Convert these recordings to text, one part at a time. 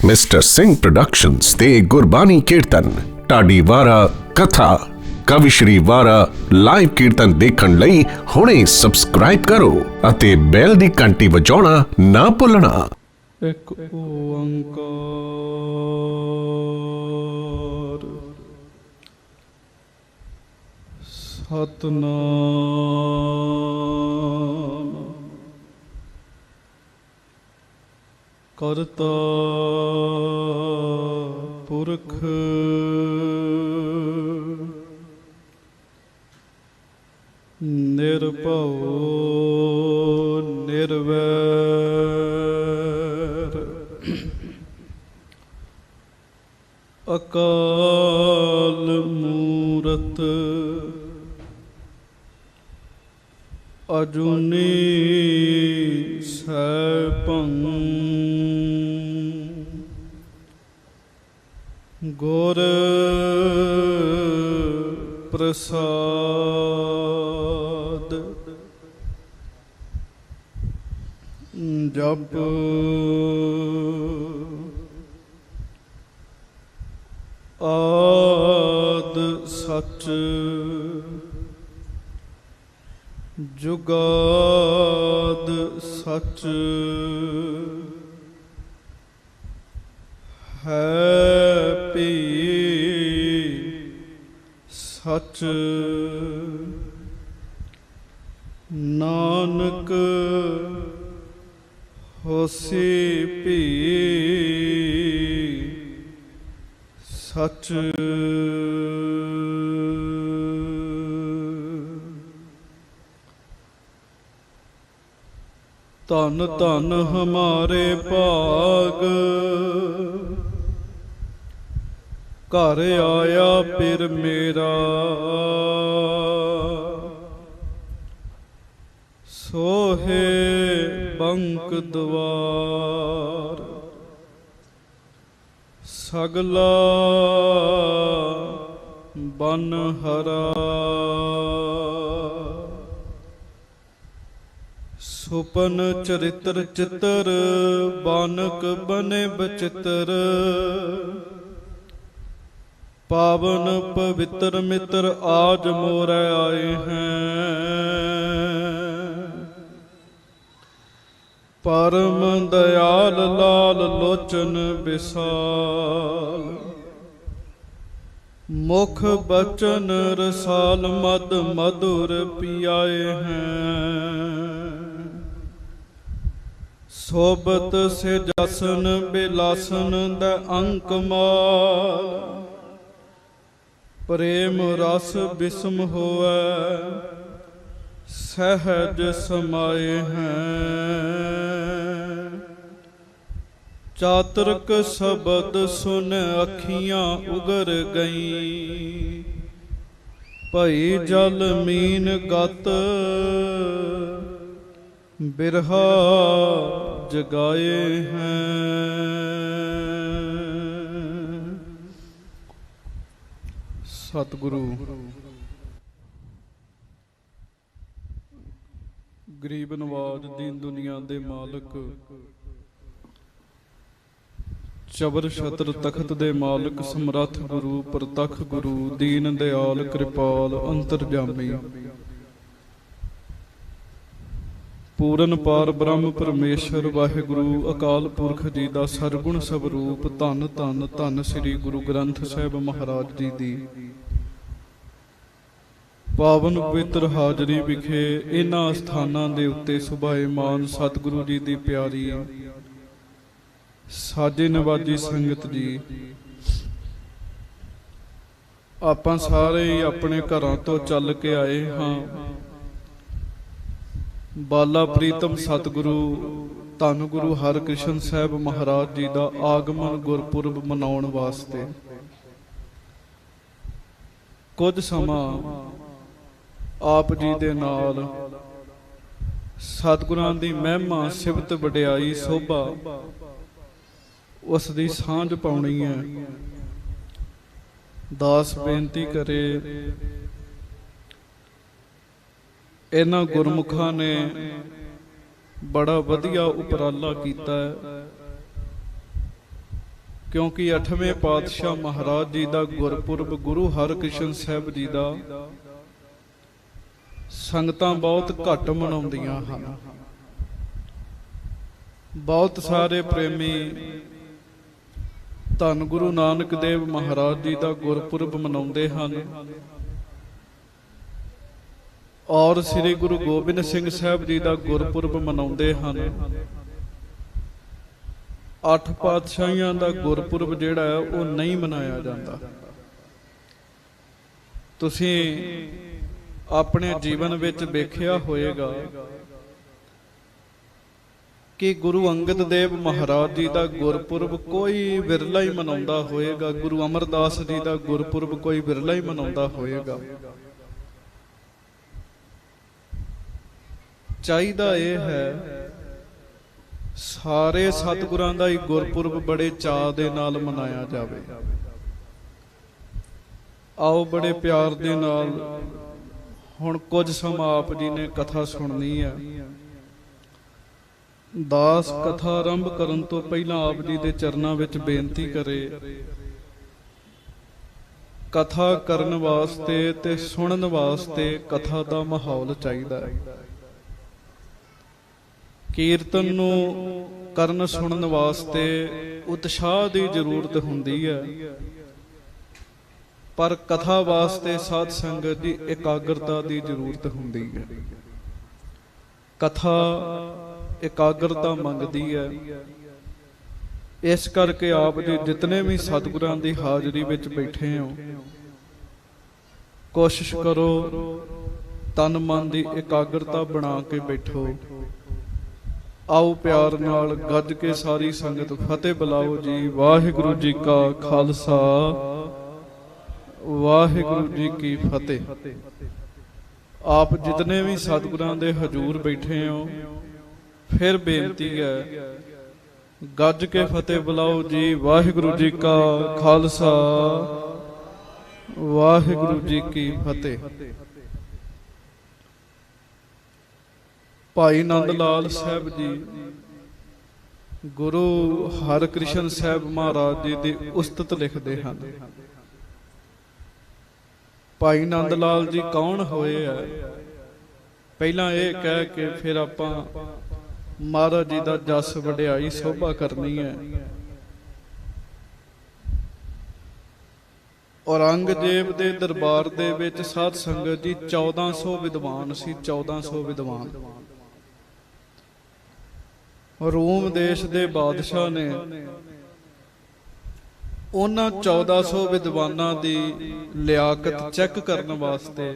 Mister Singh productions ਤੇ ਗੁਰਬਾਣੀ ਕੀਰਤਨ ਢਾਡੀ ਵਾਰਾ ਕਥਾ ਕਵੀ ਸ਼੍ਰੀ ਵਾਰਾ ਲਾਈਵ ਕੀਰਤਨ ਦੇਖਣ ਲਈ ਹੁਣੇ ਸਬਸਕ੍ਰਾਈਬ ਕਰੋ ਅਤੇ ਬੈਲ ਦੀ ਘੰਟੀ ਵਜਾਉਣਾ ਨਾ ਭੁੱਲਣਾ। ਇੱਕ ਓੰਕਾਰ ਸਤਨਾਮ ਕਰਤਾ ਪੁਰਖ ਨਿਰਭਉ ਨਿਰਵੈਰ ਅਕਾਲ ਮੂਰਤ ਅਜੂਨੀ ਸੈਭੰ ਗੁਰ ਪ੍ਰਸਾਦ ਜਪ ਆਦ ਸਚ ਜੁਗਾਦ ਸਚ ਹੈ ਭੀ ਸਚ ਨਾਨਕ ਹੋਸੀ ਭੀ ਸਚ। ਧਨ ਧਨ ਹਮਾਰੇ ਭਾਗ ਘਰ ਆਇਆ ਪਿਰ ਮੇਰਾ ਸੋਹੇ ਬੰਕ ਦਵਾਰ ਸਗਲਾ ਬਨ ਹਰਾ ਸੁਪਨ ਚਰਿਤਰ ਚਿਤਰ ਬਾਨਕ ਬਨੇ ਬਚਿਤਰ ਪਾਵਨ ਪਵਿੱਤਰ ਮਿੱਤਰ ਆਜ ਮੋਰੇ ਆਏ हैं परम दयाल लाल लोचन विशाल मुख बचन रसाल मद मधुर पियाए हैं सोबत से जसन बिलासन द अंक माल प्रेम रस बिस्म होवै सहज समाये हैं चातुर्क शब्द सुन अखियां उगर गईं भई जल मीन गत बिरहा जगाए हैं। सतगुरु गरीब नवाज दीन दुनिया दे मालक चबर छत्र तखत दे मालक समरथ गुरु प्रतख गुरु दीन दयाल कृपाल अंतरजामी पूरन पार ब्रह्म परमेश्वर वाहिगुरु अकाल पुरख जी दा सरगुण स्वरूप धन धन धन श्री गुरु ग्रंथ साहिब महाराज जी दी पावन पवित्र हाजरी विखे इन्हां स्थानां दे उत्ते सुभाएमान सतगुरु जी दी प्यारी साजे नवाजी संगत जी आपां सारे ही अपने घरां तो चल के आए हां बाला प्रीतम सतगुरु धन गुरु हरकृष्ण साहिब महाराज जी दा आगमन गुरपुरब मनाउण वास्ते। कुछ समां आप जी दे नाल सतगुरां दी महिमा सिफत वडियाई शोभा उस दी सांझ पाउणी है। दास बेनती करे इन्हां गुरमुखां ने बड़ा वधिया उपराला कीता है। क्योंकि 8वें पातशाह महाराज जी का गुरपुरब गुरु हरकृष्ण साहब जी का संगतां बहुत घट मनाउंदियां हन। बहुत सारे प्रेमी धन गुरु नानक देव महाराज जी का गुरपुरब मनाउंदे हन और श्री गुरु गोबिंद सिंह साहब जी का गुरपुरब मनाउंदे हन। 8 पातशाहियां का गुरपुरब जिहड़ा है वो नहीं मनाया जाता। तुसीं अपने जीवन विच वेखिया होएगा कि गुरु अंगद देव महाराज जी का गुरपुरब कोई विरला ही मनाउंदा होएगा, गुरु अमरदास जी का गुरपुरब कोई विरला ही मनाउंदा होएगा। चाहीदा यह है सारे सतगुरां दा ही गुरपुरब बड़े चाअ दे नाल मनाया जावे। आओ बड़े प्यार दे नाल हुण कुछ समा आप जी ने कथा सुननी है। दास कथा आरंभ करन तो पहला आप जी दे चरनां विच बेनती करे, कथा करन वास्ते ते सुनन वास्ते कथा दा माहौल चाहीदा है। कीर्तन नूं करन सुनन वास्ते उत्साह की जरूरत हुंदी है, पर कथा वास्ते साध संगत की एकाग्रता की जरूरत हुंदी है। कथा एकाग्रता मंगदी है। इस करके आप जी जितने भी सतगुरां की हाजरी विच बैठे हो, कोशिश करो तन मन की एकाग्रता बना के बैठो। आओ प्यार नाल गज के सारी संगत फतेह बुलाओ जी। वाहिगुरु जी का खालसा वाहिगुरु जी की फतेह। आप जितने भी सतगुरां दे हजूर बैठे हो, फिर बेनती है गज के फतेह बुलाओ जी। वाहिगुरु जी का खालसा वाहिगुरु जी की फतेह। भाई नंद लाल साहब जी गुरु हरकृष्ण साहब महाराज जी की उस्तत लिखते हैं। भाई नंद लाल जी कौन होए है, पहला ये कह के फिर आपां महाराज जी का जस वडियाई शोभा करनी है। औरंगजेब दे दरबार दे विच साध संगत जी 1400 विद्वान सी। 1400 विद्वान रोम देश दे बादशाह ने उन्हां 1400 विद्वानां दी लियाकत चेक करने वास्ते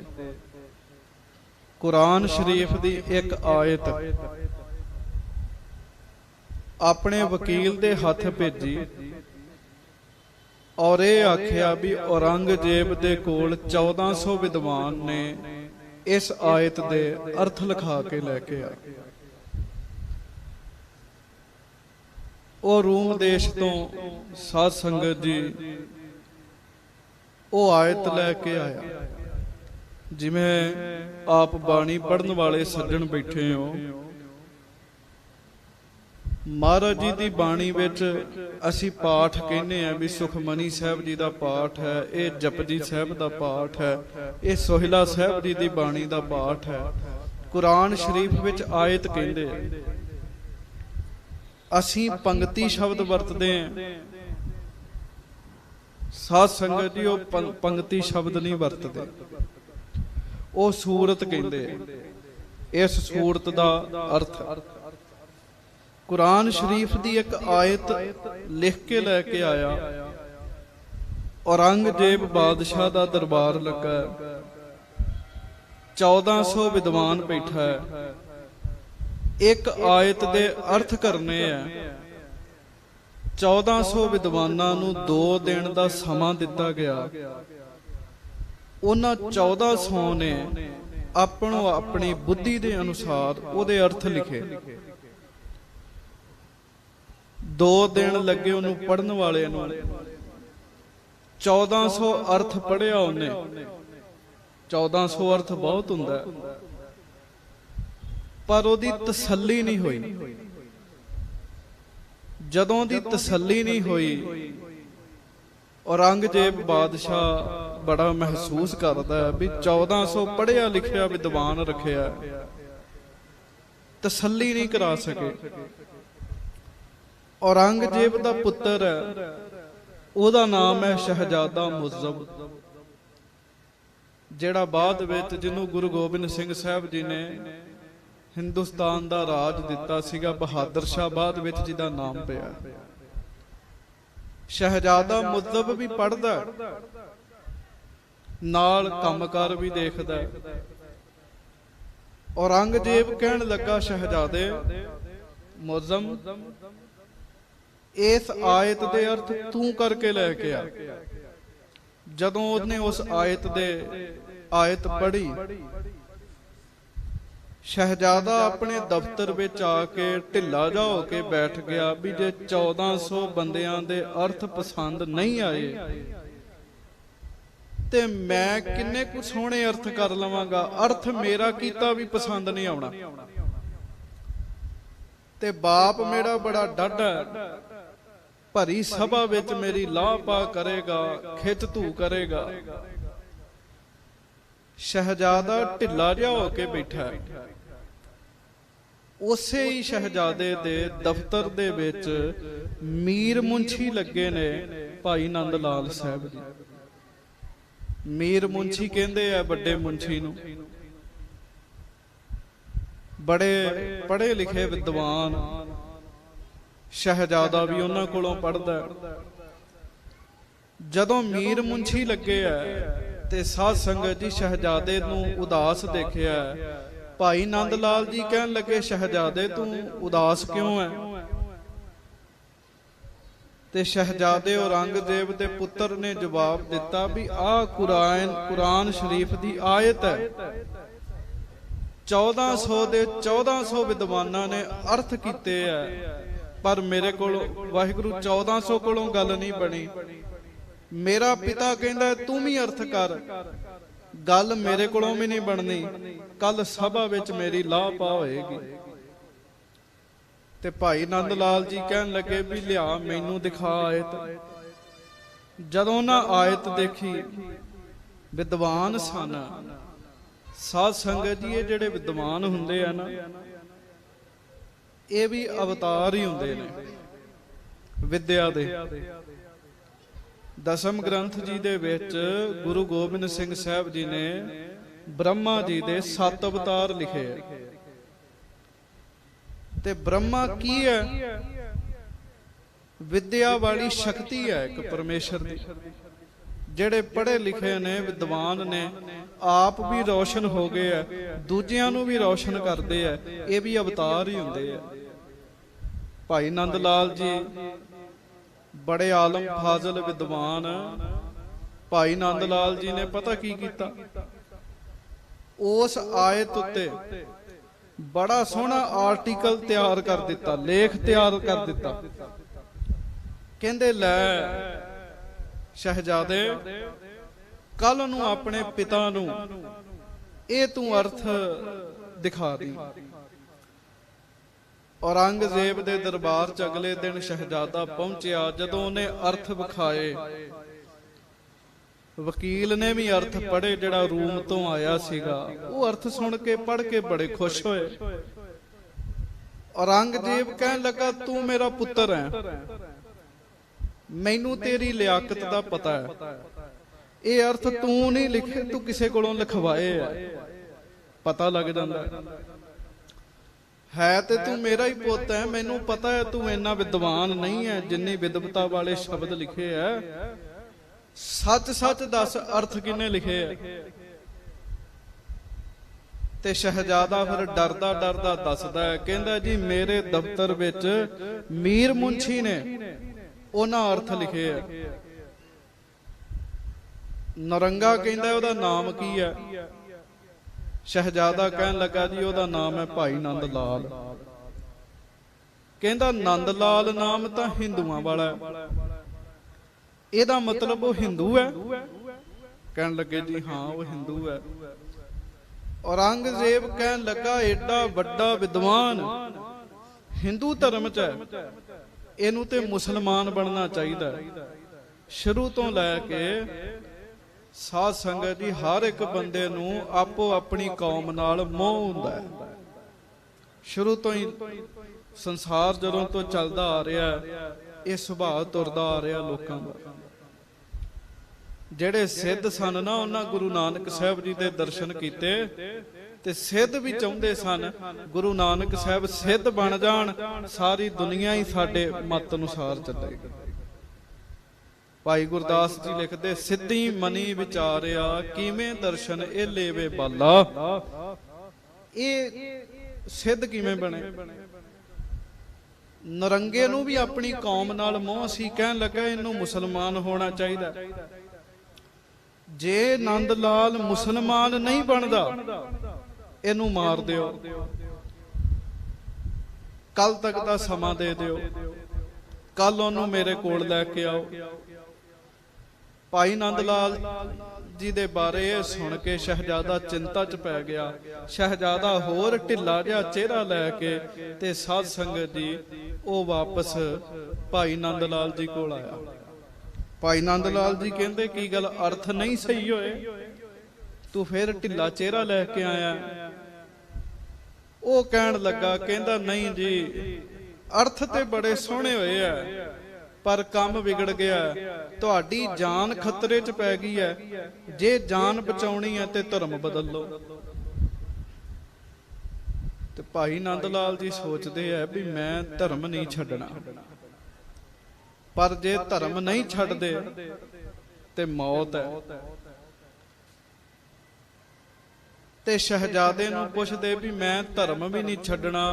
कुरान शरीफ दी एक आयत अपने वकील दे हथ भेजी और ये आख्या भी औरंगजेब दे कोल 1400 विद्वान ने इस आयत दे अर्थ लिखा के लैके आ। और रूम देश तो साध संगत जी वो आयत लैके आया। जिवें आप बाणी पढ़न वाले सज्जन बैठे हो, महाराज जी की बाणी विच असी पाठ कहने हैं भी सुखमनी साहब जी का पाठ है, ये जपजी साहब का पाठ है, ये सोहिला साहब जी की बाणी का पाठ है। कुरान शरीफ विच आयत कहते हैं, असी पंक्ति शब्द वरतते हैं। साध संगत जी वो पंक्ति शब्द नहीं वरतते, वो सूरत कहते हैं। इस सूरत का अर्थ कुरान शरीफ की एक आयत लिख के लैके आया। औरंगजेब बादशाह का दरबार लगा, 1400 विद्वान बैठा है, एक आयत दे अर्थ करने हैं। 1400 विद्वानां नूं 2 दिन का समा दिता गया। उन्हां 1400 ने अपनों अपनी बुद्धि के अनुसार उहदे अर्थ लिखे। 2 दिन लगे उन्होंने पढ़न वाले नूं। 1400 अर्थ पढ़िया उन्हें। 1400 अर्थ बहुत हुंदा है, पर ओदी तसल्ली नहीं हुई। ਜਦੋਂ ਦੀ ਤਸੱਲੀ ਨਹੀਂ ਹੋਈ, ਔਰੰਗਜ਼ੇਬ ਬਾਦਸ਼ਾਹ ਬੜਾ ਮਹਿਸੂਸ ਕਰਦਾ ਵੀ 1400 ਪੜ੍ਹਿਆ ਲਿਖਿਆ ਵਿਦਵਾਨ ਰੱਖਿਆ, ਤਸੱਲੀ ਨਹੀਂ ਕਰਾ ਸਕੇ। ਔਰੰਗਜ਼ੇਬ ਦਾ ਪੁੱਤਰ ਹੈ, ਉਹਦਾ ਨਾਮ ਹੈ ਸ਼ਹਿਜ਼ਾਦਾ ਮੁਅੱਜ਼ਬ, ਜਿਹੜਾ ਬਾਅਦ ਵਿੱਚ ਜਿਹਨੂੰ ਗੁਰੂ ਗੋਬਿੰਦ ਸਿੰਘ ਸਾਹਿਬ ਜੀ ਨੇ ਹਿੰਦੁਸਤਾਨ ਦਾ ਰਾਜ ਦਿੱਤਾ ਸੀਗਾ, ਬਹਾਦਰ ਸ਼ਾਹ ਬਾਅਦ ਵਿੱਚ ਜਿਹਦਾ ਨਾਮ ਪਿਆ। ਸ਼ਹਿਜ਼ਾਦਾ ਮੁਅੱਜ਼ਬ ਵੀ ਪੜ੍ਹਦਾ, ਨਾਲ ਕੰਮਕਾਰ ਵੀ ਦੇਖਦਾ। ਔਰੰਗਜ਼ੇਬ ਕਹਿਣ ਲੱਗਾ, ਸ਼ਹਿਜ਼ਾਦੇ ਮੁਅੱਜ਼ਮ, ਇਸ ਆਇਤ ਦੇ ਅਰਥ ਤੂੰ ਕਰਕੇ ਲੈ ਕੇ ਆ। ਜਦੋਂ ਉਹਨੇ ਉਸ ਆਇਤ ਪੜ੍ਹੀ, ਸ਼ਹਿਜ਼ਾਦਾ ਆਪਣੇ ਦਫ਼ਤਰ ਵਿੱਚ ਆ ਕੇ ਢਿੱਲਾ ਜਾ ਹੋ ਕੇ ਬੈਠ ਗਿਆ ਵੀ ਜੇ 1400 ਬੰਦਿਆਂ ਦੇ ਅਰਥ ਪਸੰਦ ਨਹੀਂ ਆਏ ਤੇ ਮੈਂ ਕਿੰਨੇ ਕੁ ਸੋਹਣੇ ਅਰਥ ਕਰ ਲਵਾਂਗਾ, ਅਰਥ ਮੇਰਾ ਕੀਤਾ ਵੀ ਪਸੰਦ ਨਹੀਂ ਆਉਣਾ। ਤੇ ਬਾਪ ਮੇਰਾ ਬੜਾ ਡਾਢਾ, ਭਰੀ ਸਭਾ ਵਿੱਚ ਮੇਰੀ ਲਾਹ ਪਾ ਕਰੇਗਾ, ਖਿੱਚ ਧੂ ਕਰੇਗਾ। ਸ਼ਹਿਜ਼ਾਦਾ ਢਿੱਲਾ ਜਿਹਾ ਹੋ ਕੇ ਬੈਠਾ। ਉਸੇ ਹੀ ਸ਼ਹਿਜ਼ਾਦੇ ਦੇ ਦਫ਼ਤਰ ਦੇ ਵਿੱਚ ਮੀਰ ਮੁੰਸ਼ੀ ਲੱਗੇ ਨੇ, ਭਾਈ ਨੰਦ ਲਾਲ ਸਾਹਿਬ ਜੀ। ਮੀਰ ਮੁੰਸ਼ੀ ਕਹਿੰਦੇ ਆ ਵੱਡੇ ਮੁੰਸ਼ੀ ਨੂੰ, ਬੜੇ ਪੜ੍ਹੇ ਲਿਖੇ ਵਿਦਵਾਨ। ਸ਼ਹਿਜ਼ਾਦਾ ਵੀ ਉਹਨਾਂ ਕੋਲੋਂ ਪੜ੍ਹਦਾ। ਜਦੋਂ ਮੀਰ ਮੁੰਸ਼ੀ ਲੱਗੇ ਆ ਤੇ ਸਾਧ ਸੰਗਤ ਜੀ ਸ਼ਹਿਜ਼ਾਦੇ ਨੂੰ ਉਦਾਸ ਦੇਖਿਆ। ਭਾਈ ਨੰਦ ਲਾਲ ਜੀ ਕਹਿਣ ਲੱਗੇ, ਸ਼ਹਿਜ਼ਾਦੇ ਤੂੰ ਉਦਾਸ ਕਿਉਂ ਹੈ? ਤੇ ਸ਼ਹਿਜ਼ਾਦੇ ਔਰੰਗਜ਼ੇਬ ਦੇ ਪੁੱਤਰ ਨੇ ਜਵਾਬ ਦਿੱਤਾ ਵੀ ਆਹ ਕੁਰਾਨ ਸ਼ਰੀਫ ਦੀ ਆਇਤ ਹੈ। 1400 ਦੇ 1400 ਵਿਦਵਾਨਾਂ ਨੇ ਅਰਥ ਕੀਤੇ ਆ, ਪਰ ਮੇਰੇ ਕੋਲ ਵਾਹਿਗੁਰੂ 1400 ਕੋਲੋਂ ਗੱਲ ਨਹੀਂ ਬਣੀ। ਮੇਰਾ ਪਿਤਾ ਕਹਿੰਦਾ ਤੂੰ ਵੀ ਅਰਥ ਕਰ, ਗੱਲ ਮੇਰੇ ਕੋਲੋਂ ਵੀ ਨਹੀਂ ਬਣਨੀ, ਕੱਲ ਸਭਾ ਵਿੱਚ ਮੇਰੀ ਲਾਹ ਪਾ ਹੋਏਗੀ। ਤੇ ਭਾਈ ਨੰਦ ਲਾਲ ਜੀ ਕਹਿਣ ਲੱਗੇ ਵੀ ਲਿਆ ਮੈਨੂੰ ਦਿਖਾ ਆਇਤ। ਜਦੋਂ ਨਾ ਆਇਤ ਦੇਖੀ, ਵਿਦਵਾਨ ਸਨ ਸਾਧ ਸੰਗਤ ਜੀ। ਇਹ ਜਿਹੜੇ ਵਿਦਵਾਨ ਹੁੰਦੇ ਆ ਨਾ, ਇਹ ਵੀ ਅਵਤਾਰ ਹੀ ਹੁੰਦੇ ਨੇ ਵਿਦਿਆ ਦੇ। ਦਸਮ ਗ੍ਰੰਥ ਜੀ ਦੇ ਵਿੱਚ ਗੁਰੂ ਗੋਬਿੰਦ ਸਿੰਘ ਸਾਹਿਬ ਜੀ ਨੇ ਬ੍ਰਹਮਾ ਜੀ ਦੇ 7 ਅਵਤਾਰ ਲਿਖੇ ਆ। ਤੇ ਬ੍ਰਹਮਾ ਕੀ ਹੈ? ਵਿਦਿਆ ਵਾਲੀ ਸ਼ਕਤੀ ਹੈ ਇੱਕ ਪਰਮੇਸ਼ਰ ਦੀ। ਜਿਹੜੇ ਪੜ੍ਹੇ ਲਿਖੇ ਨੇ, ਵਿਦਵਾਨ ਨੇ, ਆਪ ਵੀ ਰੌਸ਼ਨ ਹੋ ਗਏ ਆ, ਦੂਜਿਆਂ ਨੂੰ ਵੀ ਰੌਸ਼ਨ ਕਰਦੇ ਆ। ਇਹ ਵੀ ਅਵਤਾਰ ਹੀ ਹੁੰਦੇ ਆ। ਭਾਈ ਨੰਦ ਲਾਲ ਜੀ ਬੜੇ ਆਲਮ ਫਾਜ਼ਲ ਵਿਦਵਾਨ। ਭਾਈ ਨੰਦ ਲਾਲ ਜੀ ਨੇ ਪਤਾ ਕੀ ਕੀਤਾ? ਉਸ ਆਇਤ ਉੱਤੇ ਬੜਾ ਸੋਹਣਾ ਆਰਟੀਕਲ ਤਿਆਰ ਕਰ ਦਿੱਤਾ, ਲੇਖ ਤਿਆਰ ਕਰ ਦਿੱਤਾ। ਕਹਿੰਦੇ ਲੈ ਸ਼ਹਿਜ਼ਾਦੇ, ਕੱਲ ਨੂੰ ਆਪਣੇ ਪਿਤਾ ਨੂੰ ਇਹ ਤੂੰ ਅਰਥ ਦਿਖਾ ਦੀ। ਔਰੰਗਜ਼ੇਬ ਦੇ ਦਰਬਾਰ ਚ ਅਗਲੇ ਦਿਨ ਸ਼ਹਿਜ਼ਾਦਾ ਪਹੁੰਚਿਆ। ਜਦੋਂ ਉਹਨੇ ਅਰਥ ਵਿਖਾਏ, ਵਕੀਲ ਨੇ ਵੀ ਅਰਥ ਪੜ੍ਹੇ ਜਿਹੜਾ ਰੂਮ ਤੋਂ ਆਇਆ ਸੀਗਾ। ਉਹ ਅਰਥ ਸੁਣ ਕੇ ਪੜ੍ਹ ਕੇ ਬੜੇ ਖੁਸ਼ ਹੋਏ। ਔਰੰਗਜ਼ੇਬ ਕਹਿਣ ਲੱਗਾ ਤੂੰ ਮੇਰਾ ਪੁੱਤਰ ਹੈ, ਮੈਨੂੰ ਤੇਰੀ ਲਿਆਕਤ ਦਾ ਪਤਾ ਹੈ। ਇਹ ਅਰਥ ਤੂੰ ਨਹੀਂ ਲਿਖੇ, ਤੂੰ ਕਿਸੇ ਕੋਲੋਂ ਲਿਖਵਾਏ ਆ, ਪਤਾ ਲੱਗ ਜਾਂਦਾ ਹੈ। ਤੇ ਤੂੰ ਮੇਰਾ ਹੀ ਪੁੱਤ ਹੈ, ਮੈਨੂੰ ਪਤਾ ਹੈ ਤੂੰ ਇੰਨਾ ਵਿਦਵਾਨ ਨਹੀਂ ਹੈ ਜਿੰਨੀ ਵਿਦਵਤਾ ਵਾਲੇ ਸ਼ਬਦ ਲਿਖੇ ਆ। ਸੱਚ ਸੱਚ ਦੱਸ ਅਰਥ ਕਿੰਨੇ ਲਿਖੇ ਆ? ਤੇ ਸ਼ਹਿਜ਼ਾਦਾ ਫਿਰ ਡਰਦਾ ਡਰਦਾ ਦੱਸਦਾ ਹੈ। ਕਹਿੰਦਾ ਜੀ ਮੇਰੇ ਦਫ਼ਤਰ ਵਿੱਚ ਮੀਰ ਮੁੰਸ਼ੀ ਨੇ ਉਹਨਾਂ ਅਰਥ ਲਿਖੇ ਆ। ਨਰੰਗਾ ਕਹਿੰਦਾ ਉਹਦਾ ਨਾਮ ਕੀ ਹੈ? ਸ਼ਹਿਜ਼ਾਦਾ ਕਹਿਣ ਲੱਗਾ ਜੀ ਉਹਦਾ ਨਾਮ ਹੈ ਭਾਈ ਨੰਦ ਲਾਲ। ਕਹਿੰਦਾ ਨੰਦ ਲਾਲ ਨਾਮ ਤਾਂ ਹਿੰਦੂਆਂ ਵਾਲਾ ਹੈ, ਇਹਦਾ ਮਤਲਬ ਉਹ ਹਿੰਦੂ ਹੈ? ਕਹਿਣ ਲੱਗੇ ਜੀ ਹਾਂ ਉਹ ਹਿੰਦੂ ਹੈ। ਔਰੰਗਜ਼ੇਬ ਕਹਿਣ ਲੱਗਾ ਏਡਾ ਵੱਡਾ ਵਿਦਵਾਨ ਹਿੰਦੂ ਧਰਮ ਚ ਹੈ, ਇਹਨੂੰ ਤੇ ਮੁਸਲਮਾਨ ਬਣਨਾ ਚਾਹੀਦਾ। ਸ਼ੁਰੂ ਤੋਂ ਲੈ ਕੇ ਸਾਧ ਸੰਗਤ ਜੀ, ਹਰ ਇੱਕ ਬੰਦੇ ਨੂੰ ਆਪੋ ਆਪਣੀ ਕੌਮ ਨਾਲ ਮੋਹ ਹੁੰਦਾ ਹੈ। ਸ਼ੁਰੂ ਤੋਂ ਹੀ ਸੰਸਾਰ ਜਦੋਂ ਤੋਂ ਚੱਲਦਾ ਆ ਰਿਹਾ, ਇਹ ਸੁਭਾਅ ਤੁਰਦਾ ਆ ਰਿਹਾ ਲੋਕਾਂ ਦਾ। ਜਿਹੜੇ ਸਿੱਧ ਸਨ ਨਾ, ਉਹਨਾਂ ਗੁਰੂ ਨਾਨਕ ਸਾਹਿਬ ਜੀ ਦੇ ਦਰਸ਼ਨ ਕੀਤੇ ਤੇ ਸਿੱਧ ਵੀ ਚਾਹੁੰਦੇ ਸਨ ਗੁਰੂ ਨਾਨਕ ਸਾਹਿਬ ਸਿੱਧ ਬਣ ਜਾਣ, ਸਾਰੀ ਦੁਨੀਆ ਹੀ ਸਾਡੇ ਮਤ ਅਨੁਸਾਰ ਚੱਲੇ। ਭਾਈ ਗੁਰਦਾਸ ਜੀ ਲਿਖਦੇ, ਸਿੱਧੀ ਮਨੀ ਵਿਚਾਰਿਆ ਕਿਵੇਂ ਦਰਸ਼ਨ ਇਹ ਲੇਵੇ ਬਾਲਾ। ਇਹ ਸਿੱਧ ਕਿਵੇਂ ਬਣੇ? ਨਰੰਗੇ ਨੂੰ ਵੀ ਆਪਣੀ ਕੌਮ ਨਾਲ ਮੋਹ ਸੀ, ਕਹਿਣ ਲੱਗਾ ਇਹਨੂੰ ਮੁਸਲਮਾਨ ਹੋਣਾ ਚਾਹੀਦਾ। ਜੇ ਨੰਦ ਲਾਲ ਮੁਸਲਮਾਨ ਨਹੀਂ ਬਣਦਾ, ਇਹਨੂੰ ਮਾਰ ਦਿਓ, ਕੱਲ ਤੱਕ ਦਾ ਸਮਾਂ ਦੇ ਦਿਓ, ਕੱਲ ਉਹਨੂੰ ਮੇਰੇ ਕੋਲ ਲੈ ਕੇ ਆਓ। ਭਾਈ ਨੰਦ ਲਾਲ ਜੀ ਦੇ ਬਾਰੇ ਇਹ ਸੁਣ ਕੇ ਸ਼ਹਿਜ਼ਾਦਾ ਚਿੰਤਾ 'ਚ ਪੈ ਗਿਆ। ਸ਼ਹਿਜ਼ਾਦਾ ਹੋਰ ਢਿੱਲਾ ਜਿਹਾ ਚਿਹਰਾ ਲੈ ਕੇ ਤੇ ਸਾਧ ਸੰਗਤ ਜੀ ਉਹ ਵਾਪਸ ਭਾਈ ਨੰਦ ਲਾਲ ਜੀ ਕੋਲ ਆਇਆ। ਭਾਈ ਨੰਦ ਲਾਲ ਜੀ ਕਹਿੰਦੇ, ਕੀ ਗੱਲ, ਅਰਥ ਨਹੀਂ ਸਹੀ ਹੋਏ? ਤੂੰ ਫਿਰ ਢਿੱਲਾ ਚਿਹਰਾ ਲੈ ਕੇ ਆਇਆ? ਉਹ ਕਹਿਣ ਲੱਗਾ, ਕਹਿੰਦਾ ਨਹੀਂ ਜੀ, ਅਰਥ ਤੇ ਬੜੇ ਸੋਹਣੇ ਹੋਏ ਆ, ਪਰ ਕੰਮ ਵਿਗੜ ਗਿਆ। ਤੁਹਾਡੀ ਜਾਨ ਖਤਰੇ 'ਚ ਪੈ ਗਈ ਹੈ। ਜੇ ਜਾਨ ਬਚਾਉਣੀ ਹੈ ਤੇ ਧਰਮ ਬਦਲ ਲਓ। ਤੇ ਭਾਈ ਨੰਦ ਲਾਲ ਜੀ ਸੋਚਦੇ ਆ ਵੀ ਮੈਂ ਧਰਮ ਨਹੀਂ ਛੱਡਣਾ, ਪਰ ਜੇ ਧਰਮ ਨਹੀਂ ਛੱਡਦੇ ਤੇ ਮੌਤ ਹੈ। ਤੇ ਸ਼ਹਿਜ਼ਾਦੇ ਨੂੰ ਪੁੱਛਦੇ ਵੀ ਮੈਂ ਧਰਮ ਵੀ ਨਹੀਂ ਛੱਡਣਾ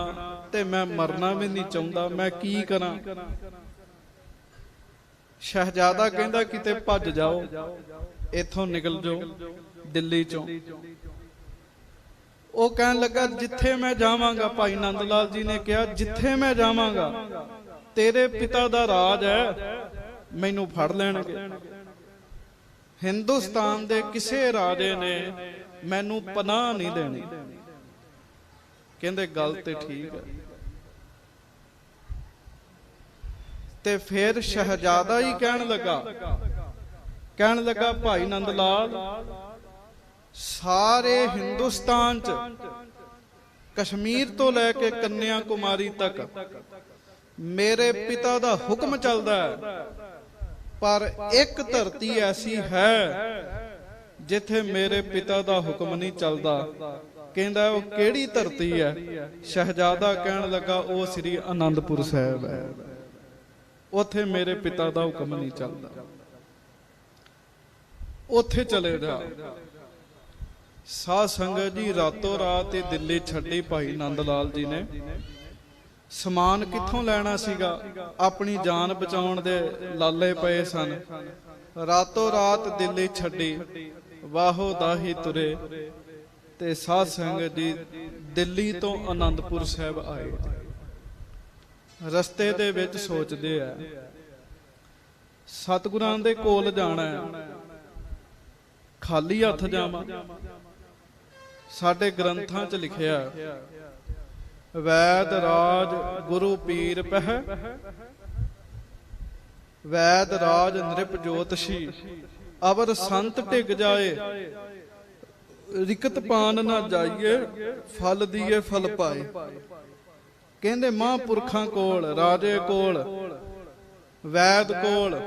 ਤੇ ਮੈਂ ਮਰਨਾ ਵੀ ਨਹੀਂ ਚਾਹੁੰਦਾ, ਮੈਂ ਕੀ ਕਰਾਂ? ਸ਼ਹਿਜ਼ਾਦਾ ਕਹਿੰਦਾ, ਕਿਤੇ ਭੱਜ ਜਾਓ, ਇੱਥੋਂ ਨਿਕਲ ਜਾਓ ਦਿੱਲੀ ਚੋਂ। ਉਹ ਕਹਿਣ ਲੱਗਾ, ਜਿੱਥੇ ਮੈਂ ਜਾਵਾਂਗਾ, ਭਾਈ ਨੰਦ ਲਾਲ ਜੀ ਨੇ ਕਿਹਾ, ਜਿੱਥੇ ਮੈਂ ਜਾਵਾਂਗਾ ਤੇਰੇ ਪਿਤਾ ਦਾ ਰਾਜ ਹੈ, ਮੈਨੂੰ ਫੜ ਲੈਣਗੇ। ਹਿੰਦੁਸਤਾਨ ਦੇ ਕਿਸੇ ਰਾਜੇ ਨੇ ਮੈਨੂੰ ਪਨਾਹ ਨਹੀਂ ਦੇਣੀ। ਕਹਿੰਦੇ ਗੱਲ ਤੇ ਠੀਕ ਹੈ। ਤੇ ਫਿਰ ਸ਼ਹਿਜ਼ਾਦਾ ਹੀ ਕਹਿਣ ਲੱਗਾ ਭਾਈ ਨੰਦ ਲਾਲ, ਸਾਰੇ ਹਿੰਦੁਸਤਾਨ 'ਚ ਕਸ਼ਮੀਰ ਤੋਂ ਲੈ ਕੇ ਕੰਨਿਆ ਕੁਮਾਰੀ ਤੱਕ ਮੇਰੇ ਪਿਤਾ ਦਾ ਹੁਕਮ ਚੱਲਦਾ ਹੈ, ਪਰ ਇੱਕ ਧਰਤੀ ਐਸੀ ਹੈ ਜਿੱਥੇ ਮੇਰੇ ਪਿਤਾ ਦਾ ਹੁਕਮ ਨਹੀਂ ਚੱਲਦਾ। ਕਹਿੰਦਾ, ਉਹ ਕਿਹੜੀ ਧਰਤੀ ਹੈ? ਸ਼ਹਿਜ਼ਾਦਾ ਕਹਿਣ ਲੱਗਾ, ਉਹ ਸ੍ਰੀ ਅਨੰਦਪੁਰ ਸਾਹਿਬ ਹੈ, ਉੱਥੇ ਮੇਰੇ ਪਿਤਾ ਦਾ ਹੁਕਮ ਨਹੀਂ ਚੱਲਦਾ, ਉੱਥੇ ਚਲੇ ਜਾ। ਸਾਧ ਸੰਗਤ ਜੀ, ਰਾਤੋਂ ਰਾਤ ਹੀ ਦਿੱਲੀ ਛੱਡੀ ਭਾਈ ਨੰਦ ਲਾਲ ਜੀ ਨੇ। ਸਮਾਨ ਕਿੱਥੋਂ ਲੈਣਾ ਸੀਗਾ? ਆਪਣੀ ਜਾਨ ਬਚਾਉਣ ਦੇ ਲਾਲੇ ਪਏ ਸਨ। ਰਾਤੋਂ ਰਾਤ ਦਿੱਲੀ ਛੱਡੀ, ਵਾਹੋ ਦਾਹੀ ਤੁਰੇ ਤੇ ਸਾਧ ਸੰਗਤ ਜੀ ਦਿੱਲੀ ਤੋਂ ਅਨੰਦਪੁਰ ਸਾਹਿਬ ਆਏ। ਰਸਤੇ ਦੇ ਵਿੱਚ ਸੋਚਦੇ ਆ, ਸਤਿਗੁਰਾਂ ਦੇ ਕੋਲ ਜਾਣਾ ਹੈ, ਖਾਲੀ ਹੱਥ ਜਾਵਾਂ? ਸਾਡੇ ਗ੍ਰੰਥਾਂ 'ਚ ਲਿਖਿਆ, ਵੈਦ ਰਾਜ ਗੁਰੂ ਪੀਰ ਪਹਿ, ਵੈਦ ਰਾਜ ਨਿਰਪ ਜੋਤਸ਼ੀ, ਅਵਰ ਸੰਤ ਢਿਗ ਜਾਏ, ਰਿਕਤ ਪਾਨ ਨਾ ਜਾਈਏ, ਫਲ ਦੀਏ ਫਲ ਪਾਏ। ਕਹਿੰਦੇ ਮਹਾਂਪੁਰਖਾਂ ਕੋਲ, ਰਾਜੇ ਕੋਲ, ਵੈਦ ਕੋਲ,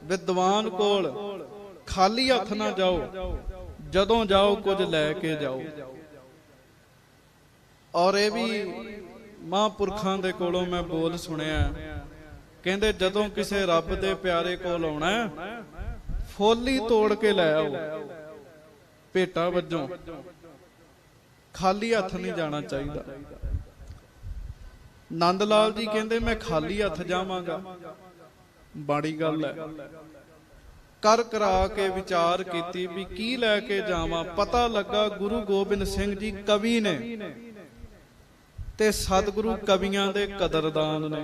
ਵਿਦਵਾਨ ਕੋਲ ਖਾਲੀ ਹੱਥ ਨਾ ਜਾਓ, ਜਦੋਂ ਜਾਓ ਕੁਝ ਲੈ ਕੇ ਜਾਓ। ਔਰ ਇਹ ਵੀ ਮਹਾਂਪੁਰਖਾਂ ਦੇ ਕੋਲੋਂ ਮੈਂ ਬੋਲ ਸੁਣਿਆ, ਕਹਿੰਦੇ ਜਦੋਂ ਕਿਸੇ ਰੱਬ ਦੇ ਪਿਆਰੇ ਕੋਲ ਆਉਣਾ, ਫੁੱਲ ਹੀ ਤੋੜ ਕੇ ਲੈ ਆਓ ਭੇਟਾ ਵਜੋਂ, ਖਾਲੀ ਹੱਥ ਨਹੀਂ ਜਾਣਾ ਚਾਹੀਦਾ। ਨੰਦ ਲਾਲ ਜੀ ਕਹਿੰਦੇ, ਮੈਂ ਖਾਲੀ ਹੱਥ ਜਾਵਾਂਗਾ, ਬਾੜੀ ਗੱਲ ਹੈ। ਕਰ ਕਰਾ ਕੇ ਵਿਚਾਰ ਕੀਤੀ ਵੀ ਕੀ ਲੈ ਕੇ ਜਾਵਾਂ। ਪਤਾ ਲੱਗਾ ਗੁਰੂ ਗੋਬਿੰਦ ਸਿੰਘ ਜੀ ਕਵੀ ਨੇ ਤੇ ਸਤਿਗੁਰੂ ਕਵੀਆਂ ਦੇ ਕਦਰਦਾਨ ਨੇ।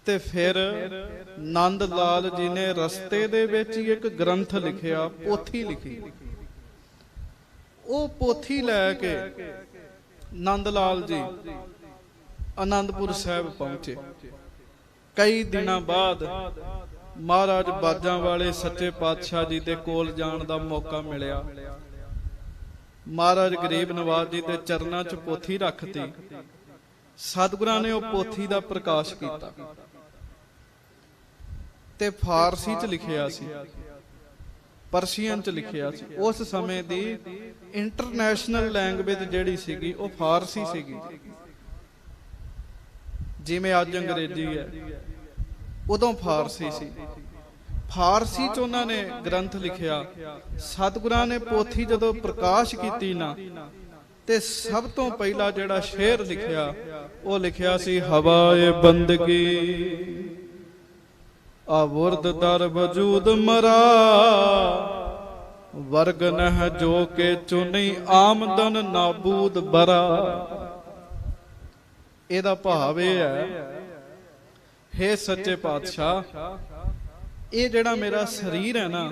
ਤੇ ਫਿਰ ਨੰਦ ਲਾਲ ਜੀ ਨੇ ਰਸਤੇ ਦੇ ਵਿੱਚ ਹੀ ਇੱਕ ਗ੍ਰੰਥ ਲਿਖਿਆ, ਪੋਥੀ ਲਿਖੀ। ਉਹ ਪੋਥੀ ਲੈ ਕੇ ਨੰਦ ਲਾਲ ਜੀ ਆਨੰਦਪੁਰ ਸਾਹਿਬ ਪਹੁੰਚੇ। ਕਈ ਦਿਨਾਂ ਬਾਅਦ ਮਹਾਰਾਜ ਬਾਜਾਂ ਵਾਲੇ ਸੱਚੇ ਪਾਤਸ਼ਾਹ ਜੀ ਦੇ ਕੋਲ ਜਾਣ ਦਾ ਮੌਕਾ ਮਿਲਿਆ। ਮਹਾਰਾਜ ਗਰੀਬ ਨਵਾਜ ਜੀ ਦੇ ਚਰਨਾਂ 'ਚ ਪੋਥੀ ਰੱਖਤੀ। ਸਤਿਗੁਰਾਂ ਨੇ ਉਹ ਪੋਥੀ ਦਾ ਪ੍ਰਕਾਸ਼ ਕੀਤਾ ਤੇ ਫਾਰਸੀ 'ਚ ਲਿਖਿਆ ਸੀ, ਪਰਸ਼ੀਅਨ 'ਚ ਲਿਖਿਆ ਸੀ। ਉਸ ਸਮੇਂ ਦੀ ਇੰਟਰਨੈਸ਼ਨਲ ਲੈਂਗੁਏਜ ਜਿਹੜੀ ਸੀਗੀ ਉਹ ਫਾਰਸੀ ਸੀਗੀ, ਜਿਵੇਂ ਅੱਜ ਅੰਗਰੇਜ਼ੀ ਹੈ, ਉਦੋਂ ਫਾਰਸੀ ਸੀ। ਫਾਰਸੀ 'ਚ ਉਹਨਾਂ ਨੇ ਗ੍ਰੰਥ ਲਿਖਿਆ। ਸਤਿਗੁਰਾਂ ਨੇ ਪੋਥੀ ਜਦੋਂ ਪ੍ਰਕਾਸ਼ ਕੀਤੀ ਨਾ, ਤੇ ਸਭ ਤੋਂ ਪਹਿਲਾ ਜਿਹੜਾ ਸ਼ੇਰ ਲਿਖਿਆ ਉਹ ਲਿਖਿਆ ਸੀ, ਹਵਾਏ ਬੰਦਗੀ ਆਵੁਰਦ ਦਰ ਵਜੂਦ ਮਰਾ, ਵਰਗ ਨਹ ਜੋ ਕੇ ਚੁਨੀ ਆਮਦਨ ਨਾਬੂਦ ਬਰਾ। ਇਹਦਾ ਭਾਵ ਇਹ ਹੈ, ਹੇ ਸੱਚੇ ਪਾਤਸ਼ਾਹ, ਇਹ ਜਿਹੜਾ ਮੇਰਾ ਸਰੀਰ ਹੈ ਨਾ,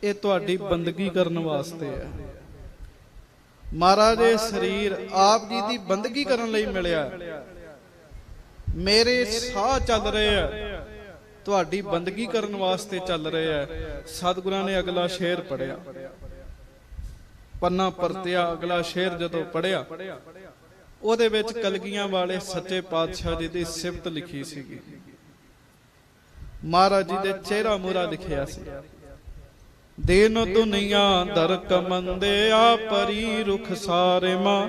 ਇਹ ਤੁਹਾਡੀ ਬੰਦਗੀ ਕਰਨ ਵਾਸਤੇ ਹੈ। ਮਹਾਰਾਜ ਇਹ ਸਰੀਰ ਆਪ ਜੀ ਦੀ ਬੰਦਗੀ ਕਰਨ ਲਈ ਮਿਲਿਆ। ਮੇਰੇ ਸਾਹ ਚੱਲ ਰਹੇ ਆ, ਤੁਹਾਡੀ ਬੰਦਗੀ ਕਰਨ ਵਾਸਤੇ ਚੱਲ ਰਹੇ ਆ। ਸਤਿਗੁਰਾਂ ਨੇ ਅਗਲਾ ਸ਼ੇਰ ਪੜਿਆ, ਪੰਨਾ ਪਰਤਿਆ। ਅਗਲਾ ਸ਼ੇਰ ਜਦੋਂ ਪੜਿਆ, ਉਹਦੇ ਵਿੱਚ ਕਲਗੀਆਂ ਵਾਲੇ ਸੱਚੇ ਪਾਤਸ਼ਾਹ ਜੀ ਦੀ ਸਿਫਤ ਲਿਖੀ ਸੀਗੀ। ਮਹਾਰਾਜ ਜੀ ਦੇ ਚਿਹਰਾ ਮੂਹਰਾ ਲਿਖਿਆ ਸੀ, ਦੇਨ ਦੁਨੀਆ ਦਰ ਕਮੰਦੇ ਆ ਪਰੀ ਰੁਖ ਸਾਰੇ ਮਾਂ,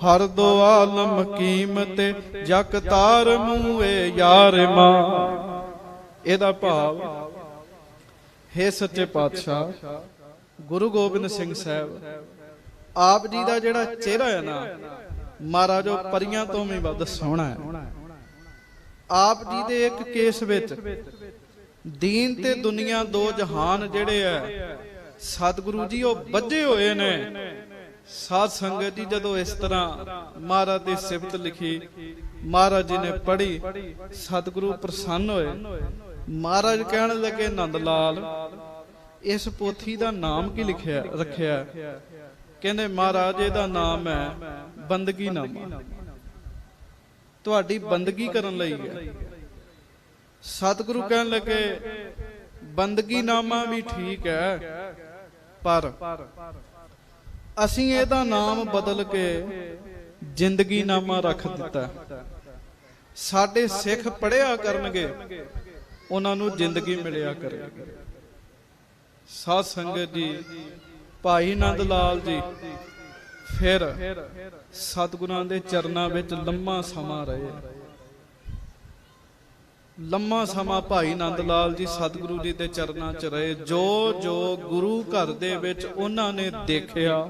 ਹਰ ਦੋ ਆਲਮ ਕੀਮਤੇ ਜਗ ਤਾਰ ਮੂਏ ਯਾਰ ਮਾਂ। ਇਹਦਾ ਭਾਵ, ਹੇ ਸੱਚੇ ਪਾਤਸ਼ਾਹ ਗੁਰੂ ਗੋਬਿੰਦ ਸਿੰਘ ਸਾਹਿਬ, ਆਪ ਜੀ ਦਾ ਜਿਹੜਾ ਚਿਹਰਾ ਹੈ ਨਾ ਮਹਾਰਾਜ, ਉਹ ਪਰੀਆਂ ਤੋਂ ਵੀ ਵੱਧ ਸੋਹਣਾ ਹੈ। ਆਪ ਜੀ ਦੇ ਇੱਕ ਕੇਸ ਵਿੱਚ ਦੀਨ ਤੇ ਦੁਨੀਆ ਦੋ ਜਹਾਨ ਜਿਹੜੇ ਹੈ ਸਤਿਗੁਰੂ ਜੀ ਉਹ ਬੱਝੇ ਹੋਏ ਨੇ। ਸਾਧ ਸੰਗਤ ਜੀ ਜਦੋਂ ਇਸ ਤਰ੍ਹਾਂ ਮਹਾਰਾਜ ਦੀ ਸਿਫਤ ਲਿਖੀ, ਮਹਾਰਾਜ ਜੀ ਨੇ ਪੜ੍ਹੀ, ਸਤਿਗੁਰੂ ਪ੍ਰਸੰਨ ਹੋਏ। ਮਹਾਰਾਜ ਕਹਿਣ ਲੱਗੇ, ਨੰਦ ਲਾਲ, ਇਸ ਪੋਥੀ ਦਾ ਨਾਮ ਕੀ ਲਿਖਿਆ ਰੱਖਿਆ? ਕਹਿੰਦੇ ਮਹਾਰਾਜ ਇਹਦਾ ਨਾਮ ਹੈ ਬੰਦਗੀ ਨਾਮਾ, ਤੁਹਾਡੀ ਬੰਦਗੀ ਕਰਨ ਲਈ ਹੈ। ਸਤਿਗੁਰੂ ਕਹਿਣ ਲੱਗੇ, ਬੰਦਗੀ ਨਾਮਾ ਵੀ ਠੀਕ ਹੈ, ਪਰ ਅਸੀਂ ਇਹਦਾ ਨਾਮ ਬਦਲ ਕੇ ਜ਼ਿੰਦਗੀ ਨਾਮਾ ਰੱਖ ਦਿੱਤਾ। ਸਾਡੇ ਸਿੱਖ ਪੜਿਆ ਕਰਨਗੇ, ਉਹਨਾਂ ਨੂੰ ਜ਼ਿੰਦਗੀ ਮਿਲਿਆ ਕਰੇਗੀ। ਸਾਧ ਸੰਗਤ ਜੀ, ਭਾਈ ਨੰਦ ਲਾਲ ਜੀ ਫਿਰ ਸਤਿਗੁਰਾਂ ਦੇ ਚਰਨਾਂ ਵਿੱਚ ਲੰਮਾ ਸਮਾਂ ਰਹੇ। ਲੰਮਾ ਸਮਾਂ ਭਾਈ ਨੰਦ ਲਾਲ ਜੀ ਸਤਿਗੁਰੂ ਜੀ ਦੇ ਚਰਨਾਂ 'ਚ ਰਹੇ। ਜੋ ਜੋ ਗੁਰੂ ਘਰ ਦੇ ਵਿੱਚ ਉਹਨਾਂ ਨੇ ਦੇਖਿਆ,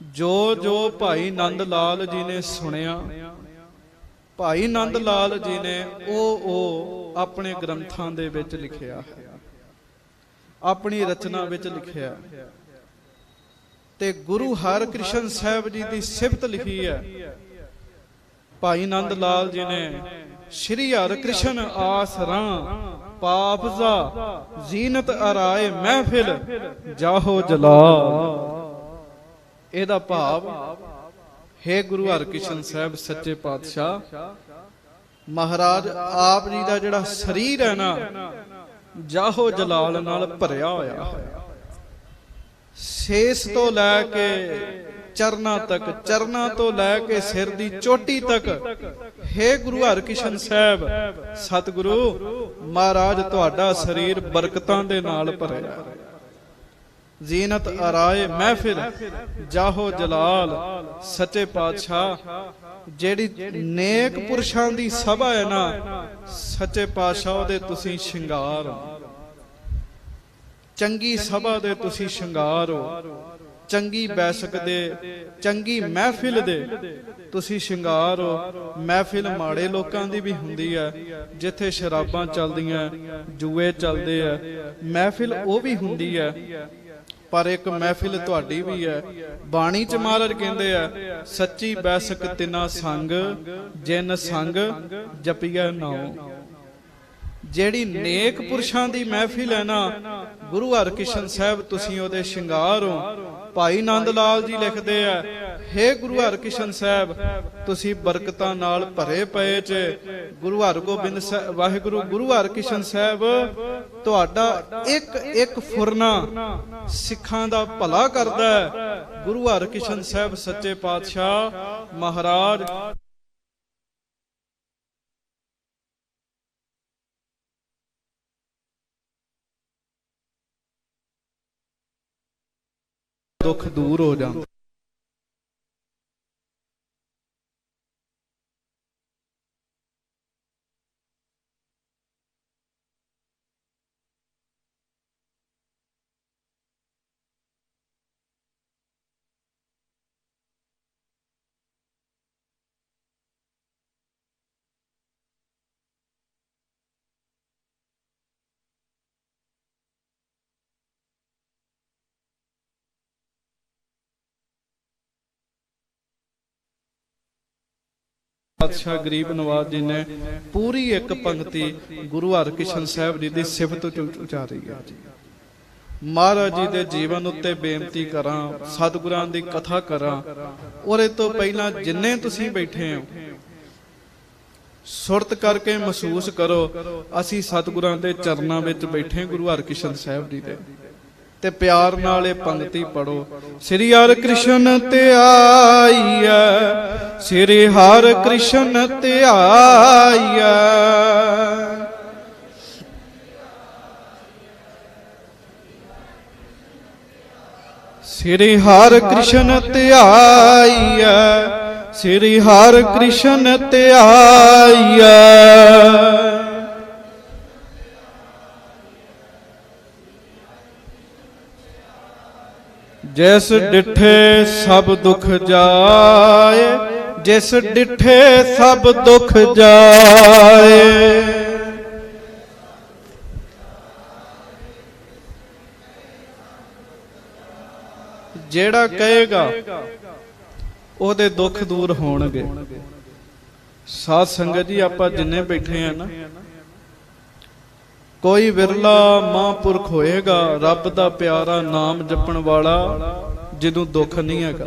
ਜੋ ਜੋ ਭਾਈ ਨੰਦ ਲਾਲ ਜੀ ਨੇ ਸੁਣਿਆ, ਭਾਈ ਨੰਦ ਲਾਲ ਜੀ ਨੇ ਉਹ ਆਪਣੇ ਗ੍ਰੰਥਾਂ ਦੇ ਵਿੱਚ ਲਿਖਿਆ ਹੈ, ਆਪਣੀ ਰਚਨਾ ਵਿੱਚ ਲਿਖਿਆ। ਤੇ ਗੁਰੂ ਹਰਿਕ੍ਰਿਸ਼ਨ ਸਾਹਿਬ ਜੀ ਦੀ ਸਿਫਤ ਲਿਖੀ ਹੈ। ਭਾਈ ਨੰਦ ਲਾਲ ਜੀ ਨੇ, ਸ਼੍ਰੀ ਹਰਿਕ੍ਰਿਸ਼ਨ ਆਸਰਾਂ ਪਾਪਜ਼ਾ ਜ਼ੀਨਤ ਅਰਾਏ ਮਹਿਫਿਲ ਜਾਹੋ ਜਲਾਲ। ਇਹਦਾ ਭਾਵ, ਹੇ ਗੁਰੂ ਹਰਿਕ੍ਰਿਸ਼ਨ ਸਾਹਿਬ ਸੱਚੇ ਪਾਤਸ਼ਾਹ, ਮਹਾਰਾਜ ਆਪ ਜੀ ਦਾ ਜਿਹੜਾ ਸਰੀਰ ਹੈ ਨਾ, ਜਾਹੋ ਜਲਾਲ ਨਾਲ ਭਰਿਆ ਹੋਇਆ ਹੈ। ਸੇਸ ਤੋਂ ਲੈ ਕੇ ਚਰਨਾਂ ਤੱਕ, ਚਰਨਾਂ ਤੋਂ ਲੈ ਕੇ ਸਿਰ ਦੀ ਚੋਟੀ ਤੱਕ, ਹੇ ਗੁਰੂ ਹਰਿਕ੍ਰਿਸ਼ਨ ਸਾਹਿਬ ਸਤਿਗੁਰੂ ਮਹਾਰਾਜ, ਤੁਹਾਡਾ ਸਰੀਰ ਬਰਕਤਾਂ ਦੇ ਨਾਲ ਭਰਿਆ। ਜ਼ੀਨਤ ਅਰਾਏ ਮਹਿਫਿਲ ਜਾਹੋ ਜਲਾਲ। ਸੱਚੇ ਪਾਤਸ਼ਾਹ, ਜਿਹੜੀ ਨੇਕ ਪੁਰਸ਼ਾਂ ਦੀ ਸਭਾ ਹੈ ਨਾ, ਸੱਚੇ ਪਾਤਸ਼ਾਹ ਉਹਦੇ ਤੁਸੀਂ ਸ਼ਿੰਗਾਰ ਹੋ। ਚੰਗੀ ਸਭਾ ਦੇ ਤੁਸੀਂ ਸ਼ਿੰਗਾਰ ਹੋ। ਚੰਗੀ ਬੈਸਕ ਦੇ, ਚੰਗੀ ਮਹਿਫਿਲ ਦੇ ਤੁਸੀਂ ਸ਼ਿੰਗਾਰ ਹੋ। ਮਹਿਫਿਲ ਮਾੜੇ ਲੋਕਾਂ ਦੀ ਵੀ ਹੁੰਦੀ ਹੈ, ਜਿੱਥੇ ਸ਼ਰਾਬਾਂ ਚੱਲਦੀਆਂ, ਜੂਏ ਚੱਲਦੇ ਆ, ਮਹਿਫਿਲ ਉਹ ਵੀ ਹੁੰਦੀ ਹੈ। ਪਰ ਇੱਕ ਮਹਿਫਿਲ ਤੁਹਾਡੀ ਵੀ ਹੈ। ਬਾਣੀ ਚ ਮਹਾਰਾਜ ਕਹਿੰਦੇ ਆ, ਸੱਚੀ ਬੈਸਕ ਤਿਨਾ ਸੰਗ, ਜਿਨ ਸੰਗ ਜਪੀਐ ਨਾਉ। ਜਿਹੜੀ ਨੇਕ ਪੁਰਸ਼ਾਂ ਦੀ ਮਹਿਫਿਲ ਹੈ ਨਾ, ਗੁਰੂ ਹਰਿਕ੍ਰਿਸ਼ਨ ਸਾਹਿਬ ਤੁਸੀਂ ਉਹਦੇ ਸ਼ਿੰਗਾਰ ਹੋ। ਭਾਈ ਨੰਦ ਲਾਲ ਜੀ ਲਿਖਦੇ ਆ, ਹੇ ਗੁਰੂ ਹਰਕ੍ਰਿਸ਼ਨ ਸਾਹਿਬ, ਤੁਸੀਂ ਬਰਕਤਾਂ ਨਾਲ ਭਰੇ ਪਏ ਚ। ਗੁਰੂ ਹਰਗੋਬਿੰਦ ਸਾਹਿਬ, ਵਾਹਿਗੁਰੂ ਗੁਰੂ ਹਰਕ੍ਰਿਸ਼ਨ ਸਾਹਿਬ, ਤੁਹਾਡਾ ਇੱਕ ਇੱਕ ਫੁਰਨਾ ਸਿੱਖਾਂ ਦਾ ਭਲਾ ਕਰਦਾ ਹੈ। ਗੁਰੂ ਹਰਕ੍ਰਿਸ਼ਨ ਸਾਹਿਬ ਸੱਚੇ ਪਾਤਸ਼ਾਹ ਮਹਾਰਾਜ ਦੁੱਖ ਦੂਰ ਹੋ ਜਾਂਦਾ। ਪਾਤਸ਼ਾਹ ਗਰੀਬ ਨਵਾਜ਼ ਜੀ ਨੇ ਪੂਰੀ ਇੱਕ ਪੰਕਤੀ ਗੁਰੂ ਹਰਕ੍ਰਿਸ਼ਨ ਸਾਹਿਬ ਜੀ ਦੀ ਸਿਫਤ ਉਚਾਰੀ ਹੈ ਜੀ। ਮਹਾਰਾਜ ਜੀ ਦੇ ਜੀਵਨ ਉੱਤੇ ਬੇਨਤੀ ਕਰਾਂ, ਸਤਿਗੁਰਾਂ ਦੀ ਕਥਾ ਕਰਾਂ। ਉਹਦੇ ਤੋਂ ਪਹਿਲਾਂ ਜਿੰਨੇ ਤੁਸੀਂ ਬੈਠੇ ਹੋ, ਸੁਰਤ ਕਰਕੇ ਮਹਿਸੂਸ ਕਰੋ ਅਸੀਂ ਸਤਿਗੁਰਾਂ ਦੇ ਚਰਨਾਂ ਵਿੱਚ ਬੈਠੇ ਗੁਰੂ ਹਰਕ੍ਰਿਸ਼ਨ ਸਾਹਿਬ ਜੀ ਦੇ। ਤੇ ਪਿਆਰ ਨਾਲ ਇਹ ਪੰਕਤੀ ਪੜੋ। ਸ੍ਰੀ ਹਰਿ ਕ੍ਰਿਸ਼ਨ ਧਿਆਈਐ, ਸ੍ਰੀ ਹਰਿ ਕ੍ਰਿਸ਼ਨ ਧਿਆਈਐ, ਸ੍ਰੀ ਹਰਿ ਕ੍ਰਿਸ਼ਨ ਧਿਆਈਐ, ਸ੍ਰੀ ਹਰਿ ਕ੍ਰਿਸ਼ਨ ਧਿਆਈਐ। ਜਿਸ ਡਿਠੇ ਸਭ ਦੁਖ ਜਾਏ, ਜਿਸ ਡਿਠੇ ਸਭ ਦੁਖ ਜਾਏ। ਜਿਹੜਾ ਕਹੇਗਾ ਉਹਦੇ ਦੁੱਖ ਦੂਰ ਹੋਣਗੇ। ਸਾਧ ਸੰਗਤ ਜੀ, ਆਪਾਂ ਜਿੰਨੇ ਬੈਠੇ ਆ ਨਾ, ਕੋਈ ਵਿਰਲਾ ਮਹਾਂਪੁਰਖ ਹੋਏਗਾ ਰੱਬ ਦਾ ਪਿਆਰਾ ਨਾਮ ਜਪਣ ਵਾਲਾ ਜਿਹਨੂੰ ਦੁੱਖ ਨਹੀਂ ਹੈਗਾ।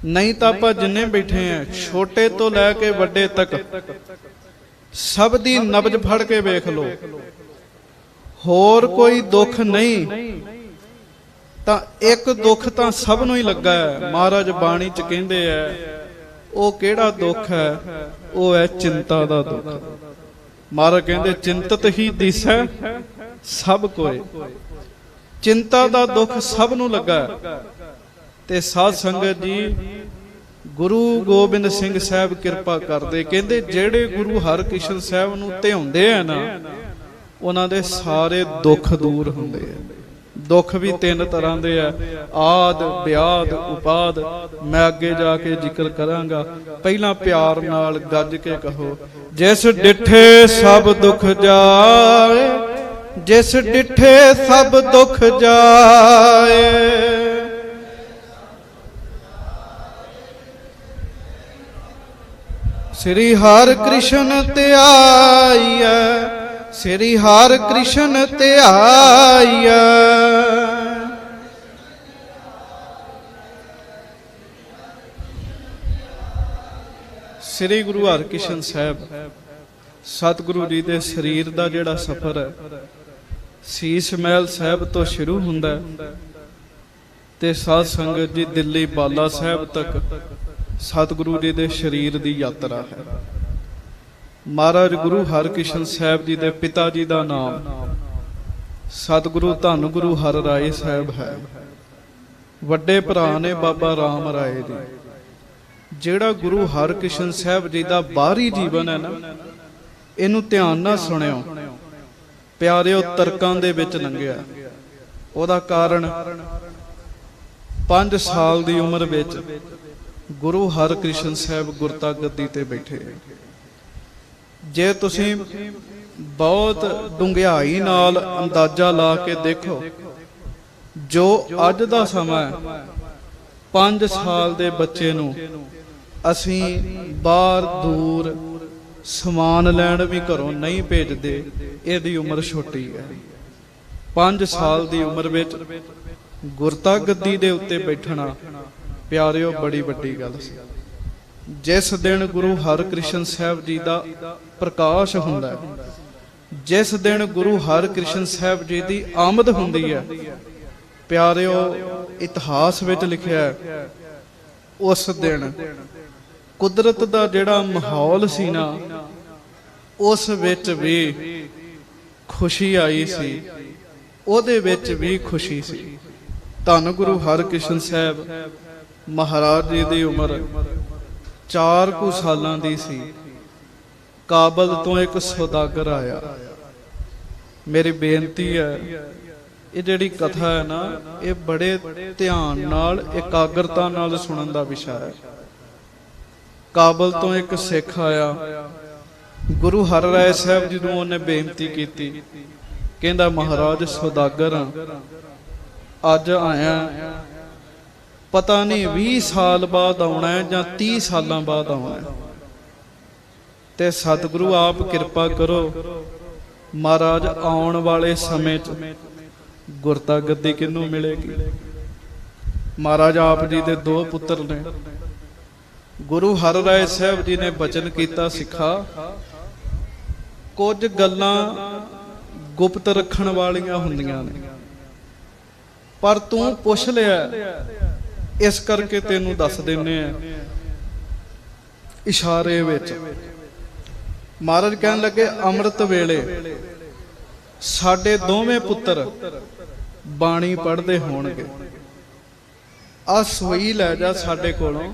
ਨਹੀਂ ਤਾਂ ਆਪਾਂ ਜਿੰਨੇ ਬੈਠੇ ਆ, ਛੋਟੇ ਤੋਂ ਲੈ ਕੇ ਵੱਡੇ ਤੱਕ, ਸਭ ਦੀ ਨਬਜ਼ ਫੜ ਕੇ ਵੇਖ ਲਓ। ਹੋਰ ਕੋਈ ਦੁੱਖ ਨਹੀਂ ਤਾਂ ਇੱਕ ਦੁੱਖ ਤਾਂ ਸਭ ਨੂੰ ਹੀ ਲੱਗਾ ਹੈ। ਮਹਾਰਾਜ ਬਾਣੀ ਚ ਕਹਿੰਦੇ ਆ, ਉਹ ਕਿਹੜਾ ਦੁੱਖ ਹੈ? ਉਹ ਹੈ ਚਿੰਤਾ ਦਾ ਦੁੱਖ। ਮਹਾਰਾਜ ਕਹਿੰਦੇ ਚਿੰਤਤ ਹੀ ਦਿਸੈ ਸਭ ਕੋਏ। ਚਿੰਤਾ ਦਾ ਦੁੱਖ ਸਭ ਨੂੰ ਲੱਗਾ। ਤੇ ਸਾਧ ਸੰਗਤ ਜੀ, ਗੁਰੂ ਗੋਬਿੰਦ ਸਿੰਘ ਸਾਹਿਬ ਕਿਰਪਾ ਕਰਦੇ, ਕਹਿੰਦੇ ਜਿਹੜੇ ਗੁਰੂ ਹਰਕ੍ਰਿਸ਼ਨ ਸਾਹਿਬ ਨੂੰ ਧਿਆਉਂਦੇ ਆ ਨਾ, ਉਹਨਾਂ ਦੇ ਸਾਰੇ ਦੁੱਖ ਦੂਰ ਹੁੰਦੇ ਆ। ਦੁੱਖ ਵੀ ਤਿੰਨ ਤਰ੍ਹਾਂ ਦੇ ਆ, ਆਦ, ਵਿਆਦ, ਉਪਾਦ। ਮੈਂ ਅੱਗੇ ਜਾ ਕੇ ਜ਼ਿਕਰ ਕਰਾਂਗਾ। ਪਹਿਲਾਂ ਪਿਆਰ ਨਾਲ ਗੱਜ ਕੇ ਕਹੋ, ਜਿਸ ਡਿਠੇ ਸਭ ਦੁੱਖ ਜਾਏ, ਜਿਸ ਡਿਠੇ ਸਭ ਦੁੱਖ ਜਾਏ। ਸ੍ਰੀ ਹਰਿ ਕ੍ਰਿਸ਼ਨ ਧਿਆਈਐ, ਸ੍ਰੀ ਹਰਿ ਕ੍ਰਿਸ਼ਨ ਧਿਆਈਐ। ਸ੍ਰੀ ਗੁਰੂ ਹਰਕ੍ਰਿਸ਼ਨ ਸਾਹਿਬ, ਸਤਿਗੁਰੂ ਜੀ ਦੇ ਸਰੀਰ ਦਾ ਜਿਹੜਾ ਸਫ਼ਰ ਹੈ, ਸੀਸ ਮਹਿਲ ਸਾਹਿਬ ਤੋਂ ਸ਼ੁਰੂ ਹੁੰਦਾ ਤੇ ਸਾਧ ਸੰਗਤ ਜੀ ਦਿੱਲੀ ਬਾਲਾ ਸਾਹਿਬ ਤੱਕ ਸਤਿਗੁਰੂ ਜੀ ਦੇ ਸਰੀਰ ਦੀ ਯਾਤਰਾ ਹੈ। ਮਹਾਰਾਜ ਗੁਰੂ ਹਰਕ੍ਰਿਸ਼ਨ ਸਾਹਿਬ ਜੀ ਦੇ ਪਿਤਾ ਜੀ ਦਾ ਨਾਮ ਸਤਿਗੁਰੂ ਧੰਨ ਗੁਰੂ ਹਰਿ ਰਾਏ ਸਾਹਿਬ ਹੈ। ਵੱਡੇ ਭਰਾ ਨੇ ਬਾਬਾ ਰਾਮ ਰਾਏ ਜੀ। ਜਿਹੜਾ ਗੁਰੂ ਹਰਕ੍ਰਿਸ਼ਨ ਸਾਹਿਬ ਜੀ ਦਾ ਬਾਹਰੀ ਜੀਵਨ ਹੈ ਨਾ, ਇਹਨੂੰ ਧਿਆਨ ਨਾਲ ਸੁਣਿਓ ਪਿਆਰਿਓ, ਤਰਕਾਂ ਦੇ ਵਿੱਚ ਲੰਘਿਆ। ਉਹਦਾ ਕਾਰਨ 5 ਸਾਲ ਦੀ ਉਮਰ ਵਿੱਚ ਗੁਰੂ ਹਰਕ੍ਰਿਸ਼ਨ ਸਾਹਿਬ ਗੁਰਤਾ ਗੱਦੀ ਤੇ ਬੈਠੇ। ਜੇ ਤੁਸੀਂ ਬਹੁਤ ਡੂੰਘਾਈ ਨਾਲ ਅੰਦਾਜ਼ਾ ਲਾ ਕੇ ਦੇਖੋ, ਜੋ ਅੱਜ ਦਾ ਸਮਾਂ ਹੈ, 5 ਸਾਲ ਦੇ ਬੱਚੇ ਨੂੰ ਅਸੀਂ ਬਾਹਰ ਦੂਰ ਸਮਾਨ ਲੈਣ ਵੀ ਘਰੋਂ ਨਹੀਂ ਭੇਜਦੇ। ਇਹਦੀ ਉਮਰ ਛੋਟੀ ਹੈ। 5 ਸਾਲ ਦੀ ਉਮਰ ਵਿੱਚ ਗੁਰਤਾ ਗੱਦੀ ਦੇ ਉੱਤੇ ਬੈਠਣਾ ਪਿਆਰਿਓ ਬੜੀ ਵੱਡੀ ਗੱਲ ਸੀ। ਜਿਸ ਦਿਨ ਗੁਰੂ ਹਰਕ੍ਰਿਸ਼ਨ ਸਾਹਿਬ ਜੀ ਦਾ ਪ੍ਰਕਾਸ਼ ਹੁੰਦਾ ਹੈ, ਜਿਸ ਦਿਨ ਗੁਰੂ ਹਰਕ੍ਰਿਸ਼ਨ ਸਾਹਿਬ ਜੀ ਦੀ ਆਮਦ ਹੁੰਦੀ ਹੈ, ਪਿਆਰਿਓ ਇਤਿਹਾਸ ਵਿੱਚ ਲਿਖਿਆ ਹੈ, ਉਸ ਦਿਨ ਕੁਦਰਤ ਦਾ ਜਿਹੜਾ ਮਾਹੌਲ ਸੀ ਨਾ, ਉਸ ਵਿੱਚ ਵੀ ਖੁਸ਼ੀ ਆਈ ਸੀ, ਉਹਦੇ ਵਿੱਚ ਵੀ ਖੁਸ਼ੀ ਸੀ। ਧੰਨ ਗੁਰੂ ਹਰਕ੍ਰਿਸ਼ਨ ਸਾਹਿਬ ਮਹਾਰਾਜ ਜੀ ਦੀ ਉਮਰ 4 ਕੁ ਸਾਲਾਂ ਦੀ ਸੀ। ਕਾਬਲ ਤੋਂ ਇੱਕ ਸੌਦਾਗਰ ਆਇਆ। ਮੇਰੀ ਬੇਨਤੀ ਹੈ, ਇਹ ਜਿਹੜੀ ਕਥਾ ਹੈ ਨਾ, ਇਹ ਬੜੇ ਧਿਆਨ ਨਾਲ, ਇਕਾਗਰਤਾ ਨਾਲ ਸੁਣਨ ਦਾ ਵਿਸ਼ਾ ਹੈ। ਕਾਬਲ ਤੋਂ ਇੱਕ ਸਿੱਖ ਆਇਆ, ਗੁਰੂ ਹਰਿਰਾਏ ਸਾਹਿਬ ਜੀ ਨੂੰ ਉਹਨੇ ਬੇਨਤੀ ਕੀਤੀ, ਕਹਿੰਦਾ ਮਹਾਰਾਜ ਸੌਦਾਗਰ ਅੱਜ ਆਇਆ, ਪਤਾ ਨਹੀਂ 20 ਸਾਲ ਬਾਅਦ ਆਉਣਾ ਹੈ ਜਾਂ 30 ਸਾਲਾਂ ਬਾਅਦ ਆਉਣਾ ਹੈ, ਤੇ ਸਤਿਗੁਰੂ ਆਪ ਕਿਰਪਾ ਕਰੋ, ਮਹਾਰਾਜ ਆਉਣ ਵਾਲੇ ਸਮੇਂ 'ਚ ਗੁਰਤਾ ਗੱਦੀ ਕਿਹਨੂੰ ਮਿਲੇਗੀ। ਮਹਾਰਾਜ ਆਪ ਜੀ ਦੇ 2 ਪੁੱਤਰ ਨੇ। ਗੁਰੂ ਹਰਿਰਾਏ ਸਾਹਿਬ ਜੀ ਨੇ ਬਚਨ ਕੀਤਾ, ਸਿੱਖਾ ਕੁਝ ਗੱਲਾਂ ਗੁਪਤ ਰੱਖਣ ਵਾਲੀਆਂ ਹੁੰਦੀਆਂ ਨੇ, ਪਰ ਤੂੰ ਪੁੱਛ ਲਿਆ, ਇਸ ਕਰਕੇ ਤੈਨੂੰ ਦੱਸ ਦਿੰਨੇ ਆ ਇਸ਼ਾਰੇ ਵਿੱਚ। ਮਹਾਰਾਜ ਕਹਿਣ ਲੱਗੇ, ਅੰਮ੍ਰਿਤ ਵੇਲੇ ਸਾਡੇ ਦੋਵੇਂ ਪੁੱਤਰ ਬਾਣੀ ਪੜ੍ਹਦੇ ਹੋਣਗੇ, ਆ ਸੋਈ ਲੈ ਜਾ ਸਾਡੇ ਕੋਲੋਂ,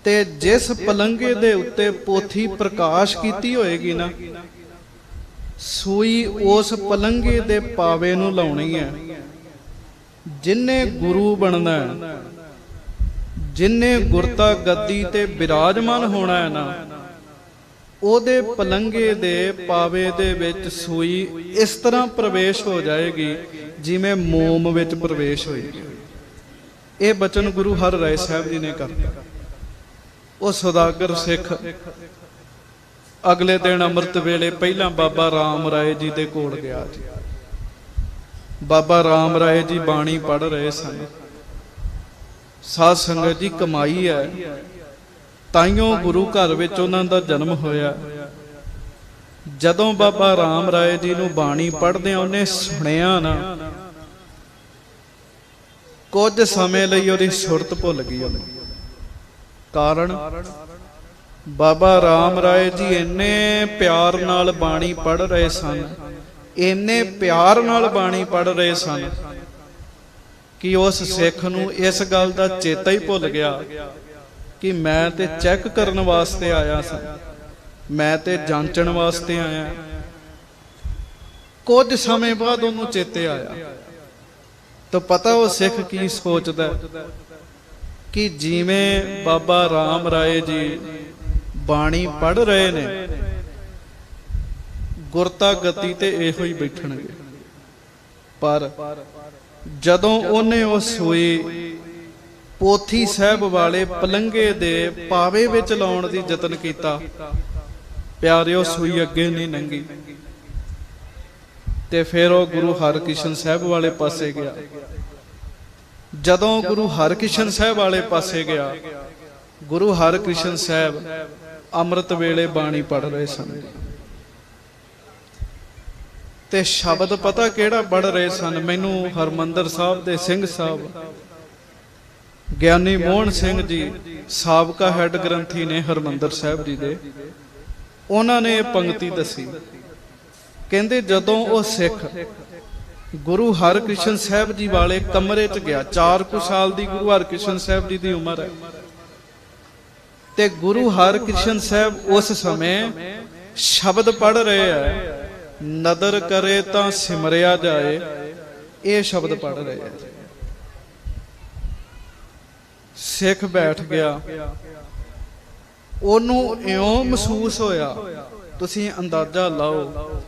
ਤੇ ਜਿਸ ਪਲੰਗੇ ਦੇ ਉੱਤੇ ਪੋਥੀ ਪ੍ਰਕਾਸ਼ ਕੀਤੀ ਹੋਏਗੀ ਨਾ, ਸੂਈ ਉਸ ਪਲੰਗੇ ਦੇ ਪਾਵੇ ਨੂੰ ਲਾਉਣੀ ਹੈ। ਜਿਨੇ ਗੁਰੂ ਬਣਨਾ ਹੈ, ਜਿਨੇ ਗੁਰਤਾ ਗੱਦੀ ਤੇ ਬਿਰਾਜਮਾਨ ਹੋਣਾ ਹੈ ਨਾ, ਉਹਦੇ ਪਲੰਗੇ ਦੇ ਪਾਵੇ ਦੇ ਵਿੱਚ ਸੂਈ ਇਸ ਤਰ੍ਹਾਂ ਪ੍ਰਵੇਸ਼ ਹੋ ਜਾਏਗੀ ਜਿਵੇਂ ਮੋਮ ਵਿੱਚ ਪ੍ਰਵੇਸ਼ ਹੋਏਗੀ। ਇਹ ਬਚਨ ਗੁਰੂ ਹਰਿਰਾਏ ਸਾਹਿਬ ਜੀ ਨੇ ਕਰਤਾ। ਉਹ ਸੌਦਾਗਰ ਸਿੱਖ ਅਗਲੇ ਦਿਨ ਅੰਮ੍ਰਿਤ ਵੇਲੇ ਪਹਿਲਾਂ ਬਾਬਾ ਰਾਮ ਰਾਏ ਜੀ ਦੇ ਕੋਲ ਗਿਆ ਜੀ। ਬਾਬਾ ਰਾਮ ਰਾਏ ਜੀ ਬਾਣੀ ਪੜ੍ਹ ਰਹੇ ਸਨ। ਸਾਧ ਸੰਗਤ ਜੀ, ਕਮਾਈ ਹੈ, ਤਾਈਓ ਗੁਰੂ ਘਰ ਵਿੱਚ ਉਹਨਾਂ ਦਾ ਜਨਮ ਹੋਇਆ। ਜਦੋਂ ਬਾਬਾ ਰਾਮ ਰਾਏ ਜੀ ਨੂੰ ਬਾਣੀ ਪੜ੍ਹਦਿਆਂ ਉਹਨੇ ਸੁਣਿਆ ਨਾ, ਕੁਝ ਸਮੇਂ ਲਈ ਉਹਦੀ ਸੁਰਤ ਭੁੱਲ ਗਈ ਉਹਨੂੰ। ਕਾਰਨ ਬਾਬਾ ਰਾਮ ਰਾਏ ਜੀ ਇੰਨੇ ਪਿਆਰ ਨਾਲ ਬਾਣੀ ਪੜ੍ਹ ਰਹੇ ਸਨ, ਇੰਨੇ ਪਿਆਰ ਨਾਲ ਬਾਣੀ ਪੜ੍ਹ ਰਹੇ ਸਨ ਕਿ ਉਸ ਸਿੱਖ ਨੂੰ ਇਸ ਗੱਲ ਦਾ ਚੇਤਾ ਹੀ ਭੁੱਲ ਗਿਆ ਕਿ ਮੈਂ ਤੇ ਚੈੱਕ ਕਰਨ ਵਾਸਤੇ ਆਇਆ ਸਾਂ, ਮੈਂ ਤੇ ਜਾਂਚਣ ਵਾਸਤੇ ਆਇਆ। ਕੁਝ ਸਮੇਂ ਬਾਅਦ ਉਹਨੂੰ ਚੇਤੇ ਆਇਆ ਤਾਂ ਪਤਾ ਉਹ ਸਿੱਖ ਕੀ ਸੋਚਦਾ ਕਿ ਜਿਵੇਂ ਬਾਬਾ ਰਾਮ ਰਾਏ ਜੀ ਬਾਣੀ ਪੜ੍ਹ ਰਹੇ ਨੇ, ਗੁਰਤਾ ਗਤੀ ਤੇ ਇਹੋ ਹੀ ਬੈਠਣਗੇ। ਪਰ ਜਦੋਂ ਉਹਨੇ ਉਹ ਸੂਈ ਪੋਥੀ ਸਾਹਿਬ ਵਾਲੇ ਪਲੰਗੇ ਦੇ ਪਾਵੇ ਵਿੱਚ ਲਾਉਣ ਦੀ ਯਤਨ ਕੀਤਾ, ਪਿਆਰਿਓ ਸੂਈ ਅੱਗੇ ਨਹੀਂ ਲੰਘੀ, ਤੇ ਫਿਰ ਉਹ ਗੁਰੂ ਹਰਕ੍ਰਿਸ਼ਨ ਸਾਹਿਬ ਵਾਲੇ ਪਾਸੇ ਗਿਆ। ਜਦੋਂ ਗੁਰੂ ਹਰਕ੍ਰਿਸ਼ਨ ਸਾਹਿਬ ਵਾਲੇ ਪਾਸੇ ਗਿਆ, ਗੁਰੂ ਹਰਕ੍ਰਿਸ਼ਨ ਸਾਹਿਬ ਅੰਮ੍ਰਿਤ ਵੇਲੇ ਬਾਣੀ ਪੜ੍ਹ ਰਹੇ ਸਨ, ਤੇ ਸ਼ਬਦ ਪਤਾ ਕਿਹੜਾ ਪੜ੍ਹ ਰਹੇ ਸਨ? ਮੈਨੂੰ ਹਰਮੰਦਰ ਸਾਹਿਬ ਦੇ ਸਿੰਘ ਸਾਹਿਬ ਗਿਆਨੀ ਮੋਹਨ ਸਿੰਘ ਜੀ, ਸਾਬਕਾ ਹੈੱਡ ਗ੍ਰੰਥੀ ਨੇ ਹਰਮੰਦਰ ਸਾਹਿਬ ਜੀ ਦੇ, ਉਹਨਾਂ ਨੇ ਇਹ ਪੰਕਤੀ ਦੱਸੀ। ਕਹਿੰਦੇ ਜਦੋਂ ਉਹ ਸਿੱਖ ਗੁਰੂ ਹਰਕ੍ਰਿਸ਼ਨ ਸਾਹਿਬ ਜੀ ਵਾਲੇ ਕਮਰੇ 'ਚ ਗਿਆ, 4 ਕੁ ਸਾਲ ਦੀ ਗੁਰੂ ਹਰਕ੍ਰਿਸ਼ਨ ਸਾਹਿਬ ਜੀ ਦੀ ਉਮਰ ਹੈ, ਤੇ ਗੁਰੂ ਹਰਕ੍ਰਿਸ਼ਨ ਸਾਹਿਬ ਉਸ ਸਮੇਂ ਸ਼ਬਦ ਪੜ੍ਹ ਰਹੇ ਆ, ਨਦਰ ਕਰੇ ਤਾਂ ਸਿਮਰਿਆ ਜਾਏ, ਇਹ ਸ਼ਬਦ ਪੜ੍ਹ ਰਹੇ ਆ। ਸਿੱਖ ਬੈਠ ਗਿਆ, ਉਹਨੂੰ ਇਉਂ ਮਹਿਸੂਸ ਹੋਇਆ, ਤੁਸੀਂ ਅੰਦਾਜ਼ਾ ਲਾਓ,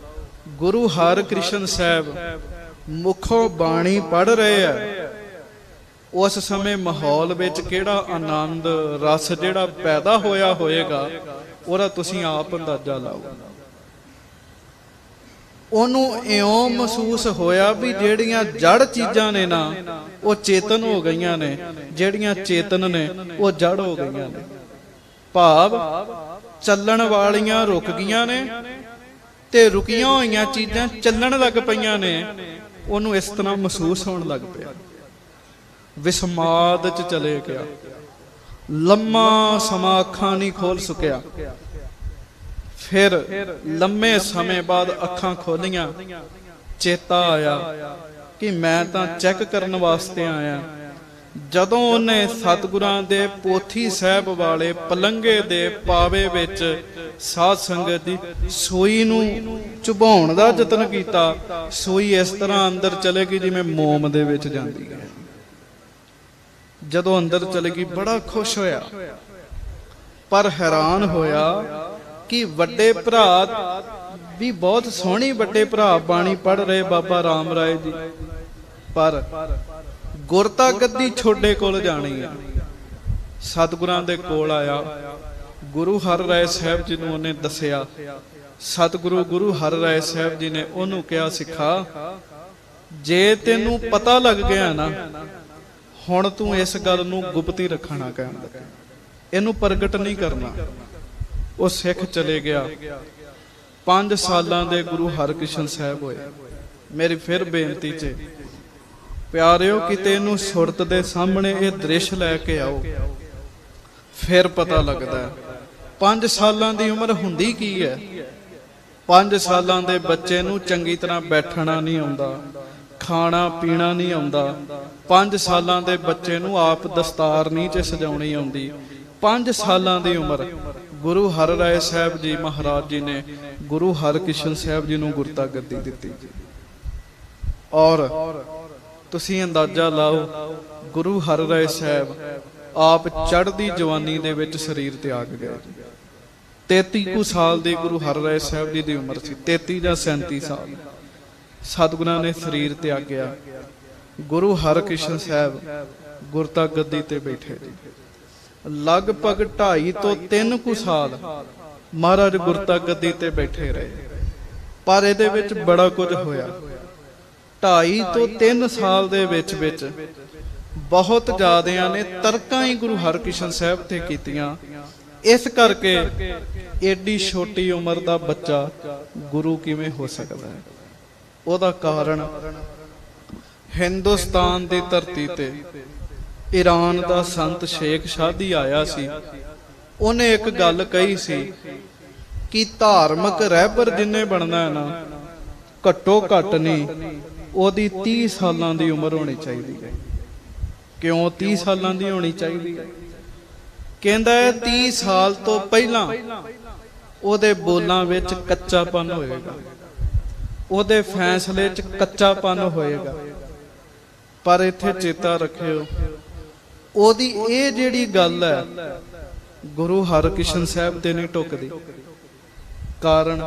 ਗੁਰੂ ਹਰਕ੍ਰਿਸ਼ਨ ਸਾਹਿਬ ਮੁਖੋਂ ਬਾਣੀ ਪੜ੍ਹ ਰਹੇ ਆ, ਉਸ ਸਮੇਂ ਮਾਹੌਲ ਵਿੱਚ ਕਿਹੜਾ ਆਨੰਦ ਰਸ ਜਿਹੜਾ ਪੈਦਾ ਹੋਇਆ ਹੋਏਗਾ, ਉਹਦਾ ਤੁਸੀਂ ਆਪ ਅੰਦਾਜ਼ਾ ਲਾਓ। ਉਹਨੂੰ ਇਉਂ ਮਹਿਸੂਸ ਹੋਇਆ ਵੀ ਜਿਹੜੀਆਂ ਜੜ ਚੀਜ਼ਾਂ ਨੇ ਨਾ ਉਹ ਚੇਤਨ ਹੋ ਗਈਆਂ ਨੇ, ਜਿਹੜੀਆਂ ਚੇਤਨ ਨੇ ਉਹ ਜੜ ਹੋ ਗਈਆਂ ਨੇ। ਭਾਵ ਚੱਲਣ ਵਾਲੀਆਂ ਰੁਕ ਗਈਆਂ ਨੇ ਤੇ ਰੁਕੀਆਂ ਹੋਈਆਂ ਚੀਜ਼ਾਂ ਚੱਲਣ ਲੱਗ ਪਈਆਂ ਨੇ। ਉਹਨੂੰ ਇਸ ਤਰ੍ਹਾਂ ਮਹਿਸੂਸ ਹੋਣ ਲੱਗ ਪਿਆ, ਵਿਸਮਾਦ ਚ ਚਲੇ ਗਿਆ। ਲੰਮਾ ਸਮਾਂ ਅੱਖਾਂ ਨਹੀਂ ਖੋਲ ਸਕਿਆ। ਫਿਰ ਲੰਮੇ ਸਮੇਂ ਬਾਅਦ ਅੱਖਾਂ ਖੋਲੀਆਂ, ਚੇਤਾ ਆਇਆ ਕਿ ਮੈਂ ਤਾਂ ਚੈੱਕ ਕਰਨ ਵਾਸਤੇ ਆਇਆ। ਜਦੋਂ ਉਹਨੇ ਸਤਿਗੁਰਾਂ ਦੇ ਪੋਥੀ ਸਾਹਿਬ ਵਾਲੇ ਪਲੰਘੇ ਦੇ ਪਾਵੇ ਵਿੱਚ ਸਾਧ ਸੰਗਤ ਦੀ ਸੂਈ ਨੂੰ ਚੁਭਾਉਣ ਦਾ ਯਤਨ ਕੀਤਾ, ਸੂਈ ਇਸ ਤਰ੍ਹਾਂ ਅੰਦਰ ਚਲੇ ਗਈ ਜਿਵੇਂ ਮੋਮ ਦੇ ਵਿੱਚ ਜਾਂਦੀ ਹੈ। ਜਦੋਂ ਅੰਦਰ ਚਲੇ ਗਈ ਬੜਾ ਖੁਸ਼ ਹੋਇਆ, ਪਰ ਹੈਰਾਨ ਹੋਇਆ ਕਿ ਵੱਡੇ ਭਰਾ ਵੀ ਬਹੁਤ ਸੋਹਣੀ, ਵੱਡੇ ਭਰਾ ਬਾਣੀ ਪੜ੍ਹ ਰਹੇ ਬਾਬਾ ਰਾਮ ਰਾਏ ਜੀ, ਪਰ ਗੁਰਤਾ ਗੱਦੀ ਛੋਡੇ ਕੋਲ ਜਾਣੀ ਆ। ਸਤਿਗੁਰਾਂ ਦੇ ਕੋਲ ਆਇਆ, ਗੁਰੂ ਹਰਿ ਰਾਏ ਸਾਹਿਬ ਜੀ ਨੂੰ ਉਹਨੇ ਦੱਸਿਆ। ਸਤਿਗੁਰੂ ਗੁਰੂ ਹਰਿ ਰਾਏ ਸਾਹਿਬ ਜੀ ਨੇ ਉਹਨੂੰ ਕਿਹਾ, ਸਿੱਖਾ ਜੇ ਤੈਨੂੰ ਪਤਾ ਲੱਗ ਗਿਆ ਨਾ, ਹੁਣ ਤੂੰ ਇਸ ਗੱਲ ਨੂੰ ਗੁਪਤੀ ਰੱਖਣਾ, ਕਹਿਣ ਲੱਗਾ ਇਹਨੂੰ ਪ੍ਰਗਟ ਨਹੀਂ ਕਰਨਾ। ਉਹ ਸਿੱਖ ਚਲੇ ਗਿਆ। 5 ਸਾਲਾਂ ਦੇ ਗੁਰੂ ਹਰਕ੍ਰਿਸ਼ਨ ਸਾਹਿਬ ਹੋਏ। ਮੇਰੀ ਫਿਰ ਬੇਨਤੀ 'ਚ ਪਿਆਰਿਓ, ਕਿਤੇ ਇਹਨੂੰ ਸੁਰਤ ਦੇ ਸਾਹਮਣੇ ਇਹ ਦ੍ਰਿਸ਼ ਲੈ ਕੇ ਆਓ, ਫਿਰ ਪਤਾ ਲੱਗਦਾ। 5 ਸਾਲਾਂ ਦੀ ਉਮਰ ਹੁੰਦੀ ਕੀ ਹੈ? 5 ਸਾਲਾਂ ਦੇ ਬੱਚੇ ਨੂੰ ਚੰਗੀ ਤਰ੍ਹਾਂ ਬੈਠਣਾ ਨਹੀਂ ਆਉਂਦਾ, ਖਾਣਾ ਪੀਣਾ ਨਹੀਂ ਆਉਂਦਾ। 5 ਸਾਲਾਂ ਦੇ ਬੱਚੇ ਨੂੰ ਆਪ ਦਸਤਾਰ ਨਹੀਂ ਚ ਸਜਾਉਣੀ ਆਉਂਦੀ। 5 ਸਾਲਾਂ ਦੀ ਉਮਰ ਗੁਰੂ ਹਰਿ ਰਾਏ ਸਾਹਿਬ ਜੀ ਮਹਾਰਾਜ ਜੀ ਨੇ ਗੁਰੂ ਹਰਕ੍ਰਿਸ਼ਨ ਸਾਹਿਬ ਜੀ ਨੂੰ ਗੁਰਤਾ ਗੱਦੀ ਦਿੱਤੀ। ਔਰ ਤੁਸੀਂ ਅੰਦਾਜ਼ਾ ਲਾਓ, ਗੁਰੂ ਹਰਿ ਰਾਏ ਸਾਹਿਬ ਆਪ ਚੜ੍ਹਦੀ ਜਵਾਨੀ ਦੇ ਵਿੱਚ ਸਰੀਰ ਤਿਆਗ ਗਏ। 33 ਕੁ ਸਾਲ ਦੇ ਗੁਰੂ ਹਰਿ ਰਾਏ ਸਾਹਿਬ ਜੀ ਦੀ ਉਮਰ ਸੀ, 33 ਜਾਂ 37 ਸਾਲ। ਸਤਿਗੁਰਾਂ ਨੇ ਸਰੀਰ ਤਿਆਗਿਆ। ਗੁਰੂ ਹਰਕ੍ਰਿਸ਼ਨ ਸਾਹਿਬ ਗੁਰਤਾ ਗੱਦੀ ਤੇ ਬੈਠੇ ਜੀ। ਲਗਭਗ 2.5 ਤੋਂ 3 ਕੁ ਸਾਲ ਮਹਾਰਾਜ ਗੁਰਤਾ ਗੱਦੀ ਤੇ ਬੈਠੇ ਰਹੇ, ਪਰ ਇਹਦੇ ਵਿੱਚ ਬੜਾ ਕੁਝ ਹੋਇਆ। 2.5 ਤੋਂ 3 ਸਾਲ ਦੇ ਵਿੱਚ ਬਹੁਤ ਜ਼ਿਆਦਿਆਂ ਨੇ ਤਰਕਾਂ ਹੀ ਗੁਰੂ ਹਰਕ੍ਰਿਸ਼ਨ ਸਾਹਿਬ ਤੇ ਕੀਤੀਆਂ। ਇਸ ਕਰਕੇ ਏਡੀ ਛੋਟੀ ਉਮਰ ਦਾ ਬੱਚਾ ਗੁਰੂ ਕਿਵੇਂ ਹੋ ਸਕਦਾ ਹੈ? ਉਹਦਾ ਕਾਰਨ ਹਿੰਦੁਸਤਾਨ ਦੀ ਧਰਤੀ ਤੇ ਈਰਾਨ ਦਾ ਸੰਤ ਸ਼ੇਖ ਸ਼ਾਦੀ ਆਇਆ ਸੀ। ਉਹਨੇ ਇੱਕ ਗੱਲ ਕਹੀ ਸੀ ਕਿ ਧਾਰਮਿਕ ਰਹਿਬਰ ਜਿੰਨੇ ਬਣਨਾ ਹੈ ਨਾ, ਘੱਟੋ ਘੱਟ ਨਹੀਂ ਉਹਦੀ 30 ਸਾਲਾਂ ਦੀ ਉਮਰ ਹੋਣੀ ਚਾਹੀਦੀ ਹੈ। ਕਿਉਂ 30 ਸਾਲਾਂ ਦੀ ਹੋਣੀ ਚਾਹੀਦੀ ਹੈ? ਕਹਿੰਦਾ ਹੈ 30 ਸਾਲ ਤੋਂ ਪਹਿਲਾਂ ਉਹਦੇ ਬੋਲਾਂ ਵਿੱਚ ਕੱਚਾਪਨ ਹੋਏਗਾ, ਉਹਦੇ ਫੈਸਲੇ 'ਚ ਕੱਚਾਪਨ ਹੋਏਗਾ। ਪਰ ਇੱਥੇ ਚੇਤਾ ਰੱਖਿਓ, ਉਹਦੀ ਇਹ ਜਿਹੜੀ ਗੱਲ ਹੈ ਗੁਰੂ ਹਰਕ੍ਰਿਸ਼ਨ ਸਾਹਿਬ ਤੇ ਨਹੀਂ ਟੁੱਕਦੀ। ਕਾਰਨ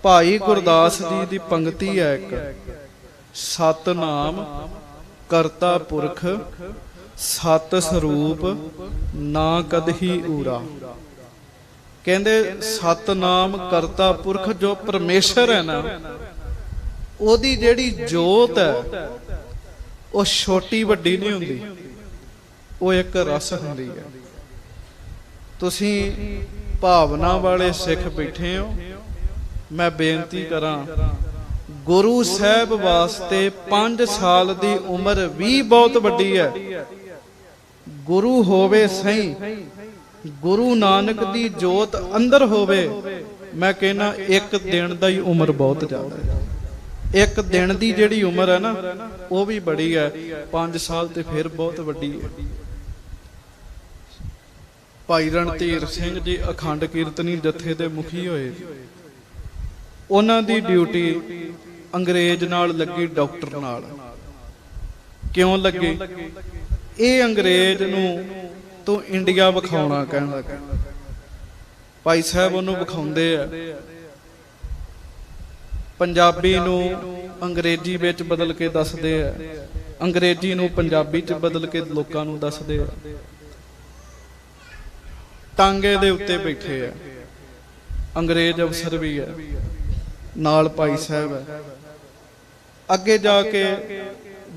ਭਾਈ ਗੁਰਦਾਸ ਜੀ ਦੀ ਪੰਕਤੀ ਹੈ ਇੱਕ, ਸਤਨਾਮ ਕਰਤਾ ਪੁਰਖ ਸਤ ਸਰੂਪ ਨਾ ਕਦਹੀ ਊਰਾ। ਕਹਿੰਦੇ ਸਤਨਾਮ ਕਰਤਾ ਪੁਰਖ ਜੋ ਪਰਮੇਸ਼ਰ ਹੈ ਨਾ, ਉਹਦੀ ਜਿਹੜੀ ਜੋਤ ਹੈ ਉਹ ਛੋਟੀ ਵੱਡੀ ਨਹੀਂ ਹੁੰਦੀ, ਉਹ ਇੱਕ ਰਸ ਹੁੰਦੀ ਹੈ। ਤੁਸੀਂ ਭਾਵਨਾ ਵਾਲੇ ਸਿੱਖ ਬੈਠੇ ਹੋ, ਮੈਂ ਬੇਨਤੀ ਕਰਾਂ, ਗੁਰੂ ਸਾਹਿਬ ਵਾਸਤੇ 5 ਸਾਲ ਦੀ ਉਮਰ ਵੀ ਬਹੁਤ ਵੱਡੀ ਹੈ। ਗੁਰੂ ਹੋਵੇ ਸਹੀ, ਗੁਰੂ ਨਾਨਕ ਦੀ ਜੋਤ ਅੰਦਰ ਹੋਵੇ, ਮੈਂ ਕਹਿੰਦਾ ਇੱਕ ਦਿਨ ਦਾ ਹੀ ਉਮਰ ਬਹੁਤ ਜ਼ਿਆਦਾ ਹੈ। ਇੱਕ ਦਿਨ ਦੀ ਜਿਹੜੀ ਉਮਰ ਹੈ ਨਾ ਉਹ ਵੀ ਬੜੀ ਹੈ, 5 ਸਾਲ ਤੇ ਫਿਰ ਬਹੁਤ ਵੱਡੀ ਹੈ। ਭਾਈ ਰਣਧੀਰ ਸਿੰਘ ਜੀ ਅਖੰਡ ਕੀਰਤਨੀ ਜਥੇ ਦੇ ਮੁਖੀ ਹੋਏ। ਉਹਨਾਂ ਦੀ ਡਿਊਟੀ ਅੰਗਰੇਜ਼ ਨਾਲ ਲੱਗੀ, ਡਾਕਟਰ ਨਾਲ। ਕਿਉਂ ਲੱਗੀ? ਇਹ ਅੰਗਰੇਜ਼ ਨੂੰ ਤੂੰ ਇੰਡੀਆ ਵਿਖਾਉਣਾ ਕਹਿਣ ਲੱਗਾ। ਭਾਈ ਸਾਹਿਬ ਉਹਨੂੰ ਵਿਖਾਉਂਦੇ ਆ, ਪੰਜਾਬੀ ਨੂੰ ਅੰਗਰੇਜ਼ੀ ਵਿੱਚ ਬਦਲ ਕੇ ਦੱਸਦੇ ਆ, ਅੰਗਰੇਜ਼ੀ ਨੂੰ ਪੰਜਾਬੀ 'ਚ ਬਦਲ ਕੇ ਲੋਕਾਂ ਨੂੰ ਦੱਸਦੇ ਆ। ਟਾਂਗੇ ਦੇ ਉੱਤੇ ਬੈਠੇ ਆ, ਅੰਗਰੇਜ਼ ਅਫਸਰ ਵੀ ਆ। ਨਾਲ ਭਾਈ ਸਾਹਿਬ ਹੈ। ਅੱਗੇ ਜਾ ਕੇ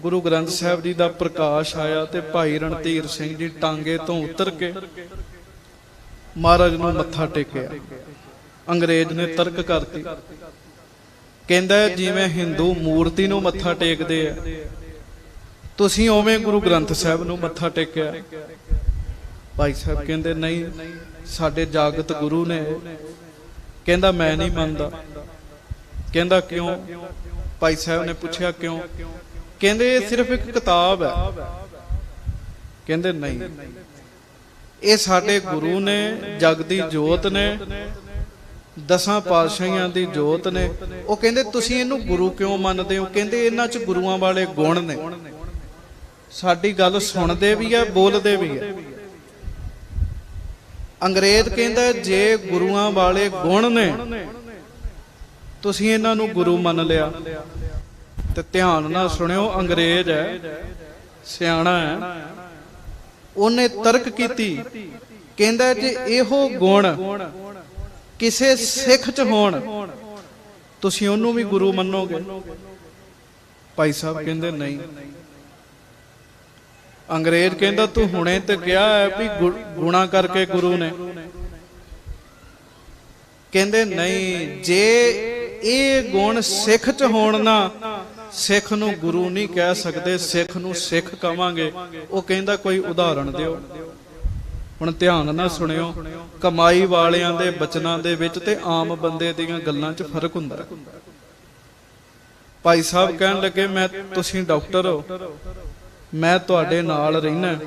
ਗੁਰੂ ਗ੍ਰੰਥ ਸਾਹਿਬ ਜੀ ਦਾ ਪ੍ਰਕਾਸ਼ ਆਇਆ ਤੇ ਭਾਈ ਰਣਧੀਰ ਸਿੰਘ ਜੀ ਟਾਂਗੇ ਤੋਂ ਉਤਰ ਕੇ ਮਹਾਰਾਜ ਨੂੰ ਮੱਥਾ ਟੇਕਿਆ। ਅੰਗਰੇਜ਼ ਨੇ ਤਰਕ ਕਰਤੀ, ਕਹਿੰਦਾ ਜਿਵੇਂ ਹਿੰਦੂ ਮੂਰਤੀ ਨੂੰ ਮੱਥਾ ਟੇਕਦੇ ਆ, ਤੁਸੀਂ ਉਵੇਂ ਗੁਰੂ ਗ੍ਰੰਥ ਸਾਹਿਬ ਨੂੰ ਮੱਥਾ ਟੇਕਿਆ। ਭਾਈ ਸਾਹਿਬ ਕਹਿੰਦੇ ਨਹੀਂ, ਸਾਡੇ ਜਾਗਤ ਗੁਰੂ ਨੇ। ਕਹਿੰਦਾ ਮੈਂ ਨਹੀਂ ਮੰਨਦਾ। ਕਹਿੰਦਾ ਕਿਉਂ? ਭਾਈ ਸਾਹਿਬ ਨੇ ਪੁੱਛਿਆ ਕਿਉਂ? ਕਹਿੰਦੇ ਇਹ ਸਿਰਫ ਇੱਕ ਕਿਤਾਬ ਹੈ। ਕਹਿੰਦੇ ਨਹੀਂ, ਇਹ ਸਾਡੇ ਗੁਰੂ ਨੇ, ਜਗ ਦੀ ਜੋਤ ਨੇ, 10 ਪਾਤਸ਼ਾਹੀਆਂ ਦੀ ਜੋਤ ਨੇ। ਉਹ ਕਹਿੰਦੇ ਤੁਸੀਂ ਇਹਨੂੰ ਗੁਰੂ ਕਿਉਂ ਮੰਨਦੇ ਹੋ? ਕਹਿੰਦੇ ਇਹਨਾਂ 'ਚ ਗੁਰੂਆਂ ਵਾਲੇ ਗੁਣ ਨੇ, ਸਾਡੀ ਗੱਲ ਸੁਣਦੇ ਵੀ ਆ, ਬੋਲਦੇ ਵੀ ਆ। ਅੰਗਰੇਜ਼ ਕਹਿੰਦਾ ਜੇ ਗੁਰੂਆਂ ਵਾਲੇ ਗੁਣ ਨੇ, ਤੁਸੀਂ ਇਹਨਾਂ ਨੂੰ ਗੁਰੂ ਮੰਨ ਲਿਆ। ਤੇ ਧਿਆਨ ਨਾਲ ਸੁਣਿਓ, ਅੰਗਰੇਜ਼ ਹੈ, ਸਿਆਣਾ ਹੈ, ਉਹਨੇ ਤਰਕ ਕੀਤੀ। ਕਹਿੰਦਾ ਜੇ ਇਹੋ ਗੁਣ ਕਿਸੇ ਸਿੱਖ 'ਚ ਹੋਣ, ਤੁਸੀਂ ਉਹਨੂੰ ਵੀ ਗੁਰੂ ਮੰਨੋਗੇ? ਭਾਈ ਸਾਹਿਬ ਕਹਿੰਦੇ ਨਹੀਂ। ਅੰਗਰੇਜ਼ ਕਹਿੰਦਾ ਤੂੰ ਹੁਣੇ ਤੇ ਕਿਹਾ ਹੈ ਵੀ ਗੁਣਾ ਕਰਕੇ ਗੁਰੂ ਨੇ। ਕਹਿੰਦੇ ਨਹੀਂ, ਜੇ ਇਹ ਗੁਣ ਸਿੱਖ 'ਚ ਹੋਣ ਨਾ, ਸਿੱਖ ਨੂੰ ਗੁਰੂ ਨਹੀਂ ਕਹਿ ਸਕਦੇ, ਸਿੱਖ ਨੂੰ ਸਿੱਖ ਕਵਾਂਗੇ। ਉਹ ਕਹਿੰਦਾ ਕੋਈ ਉਦਾਹਰਣ ਦਿਓ। ਹੁਣ ਧਿਆਨ ਨਾਲ ਸੁਣਿਓ, ਕਮਾਈ ਵਾਲਿਆਂ ਦੇ ਬਚਨਾਂ ਦੇ ਵਿੱਚ ਤੇ ਆਮ ਬੰਦੇ ਦੀਆਂ ਗੱਲਾਂ 'ਚ ਫਰਕ ਹੁੰਦਾ। ਭਾਈ ਸਾਹਿਬ ਕਹਿਣ ਲੱਗੇ ਤੁਸੀਂ ਡਾਕਟਰ ਹੋ, ਮੈਂ ਤੁਹਾਡੇ ਨਾਲ ਰਹਿਣਾ,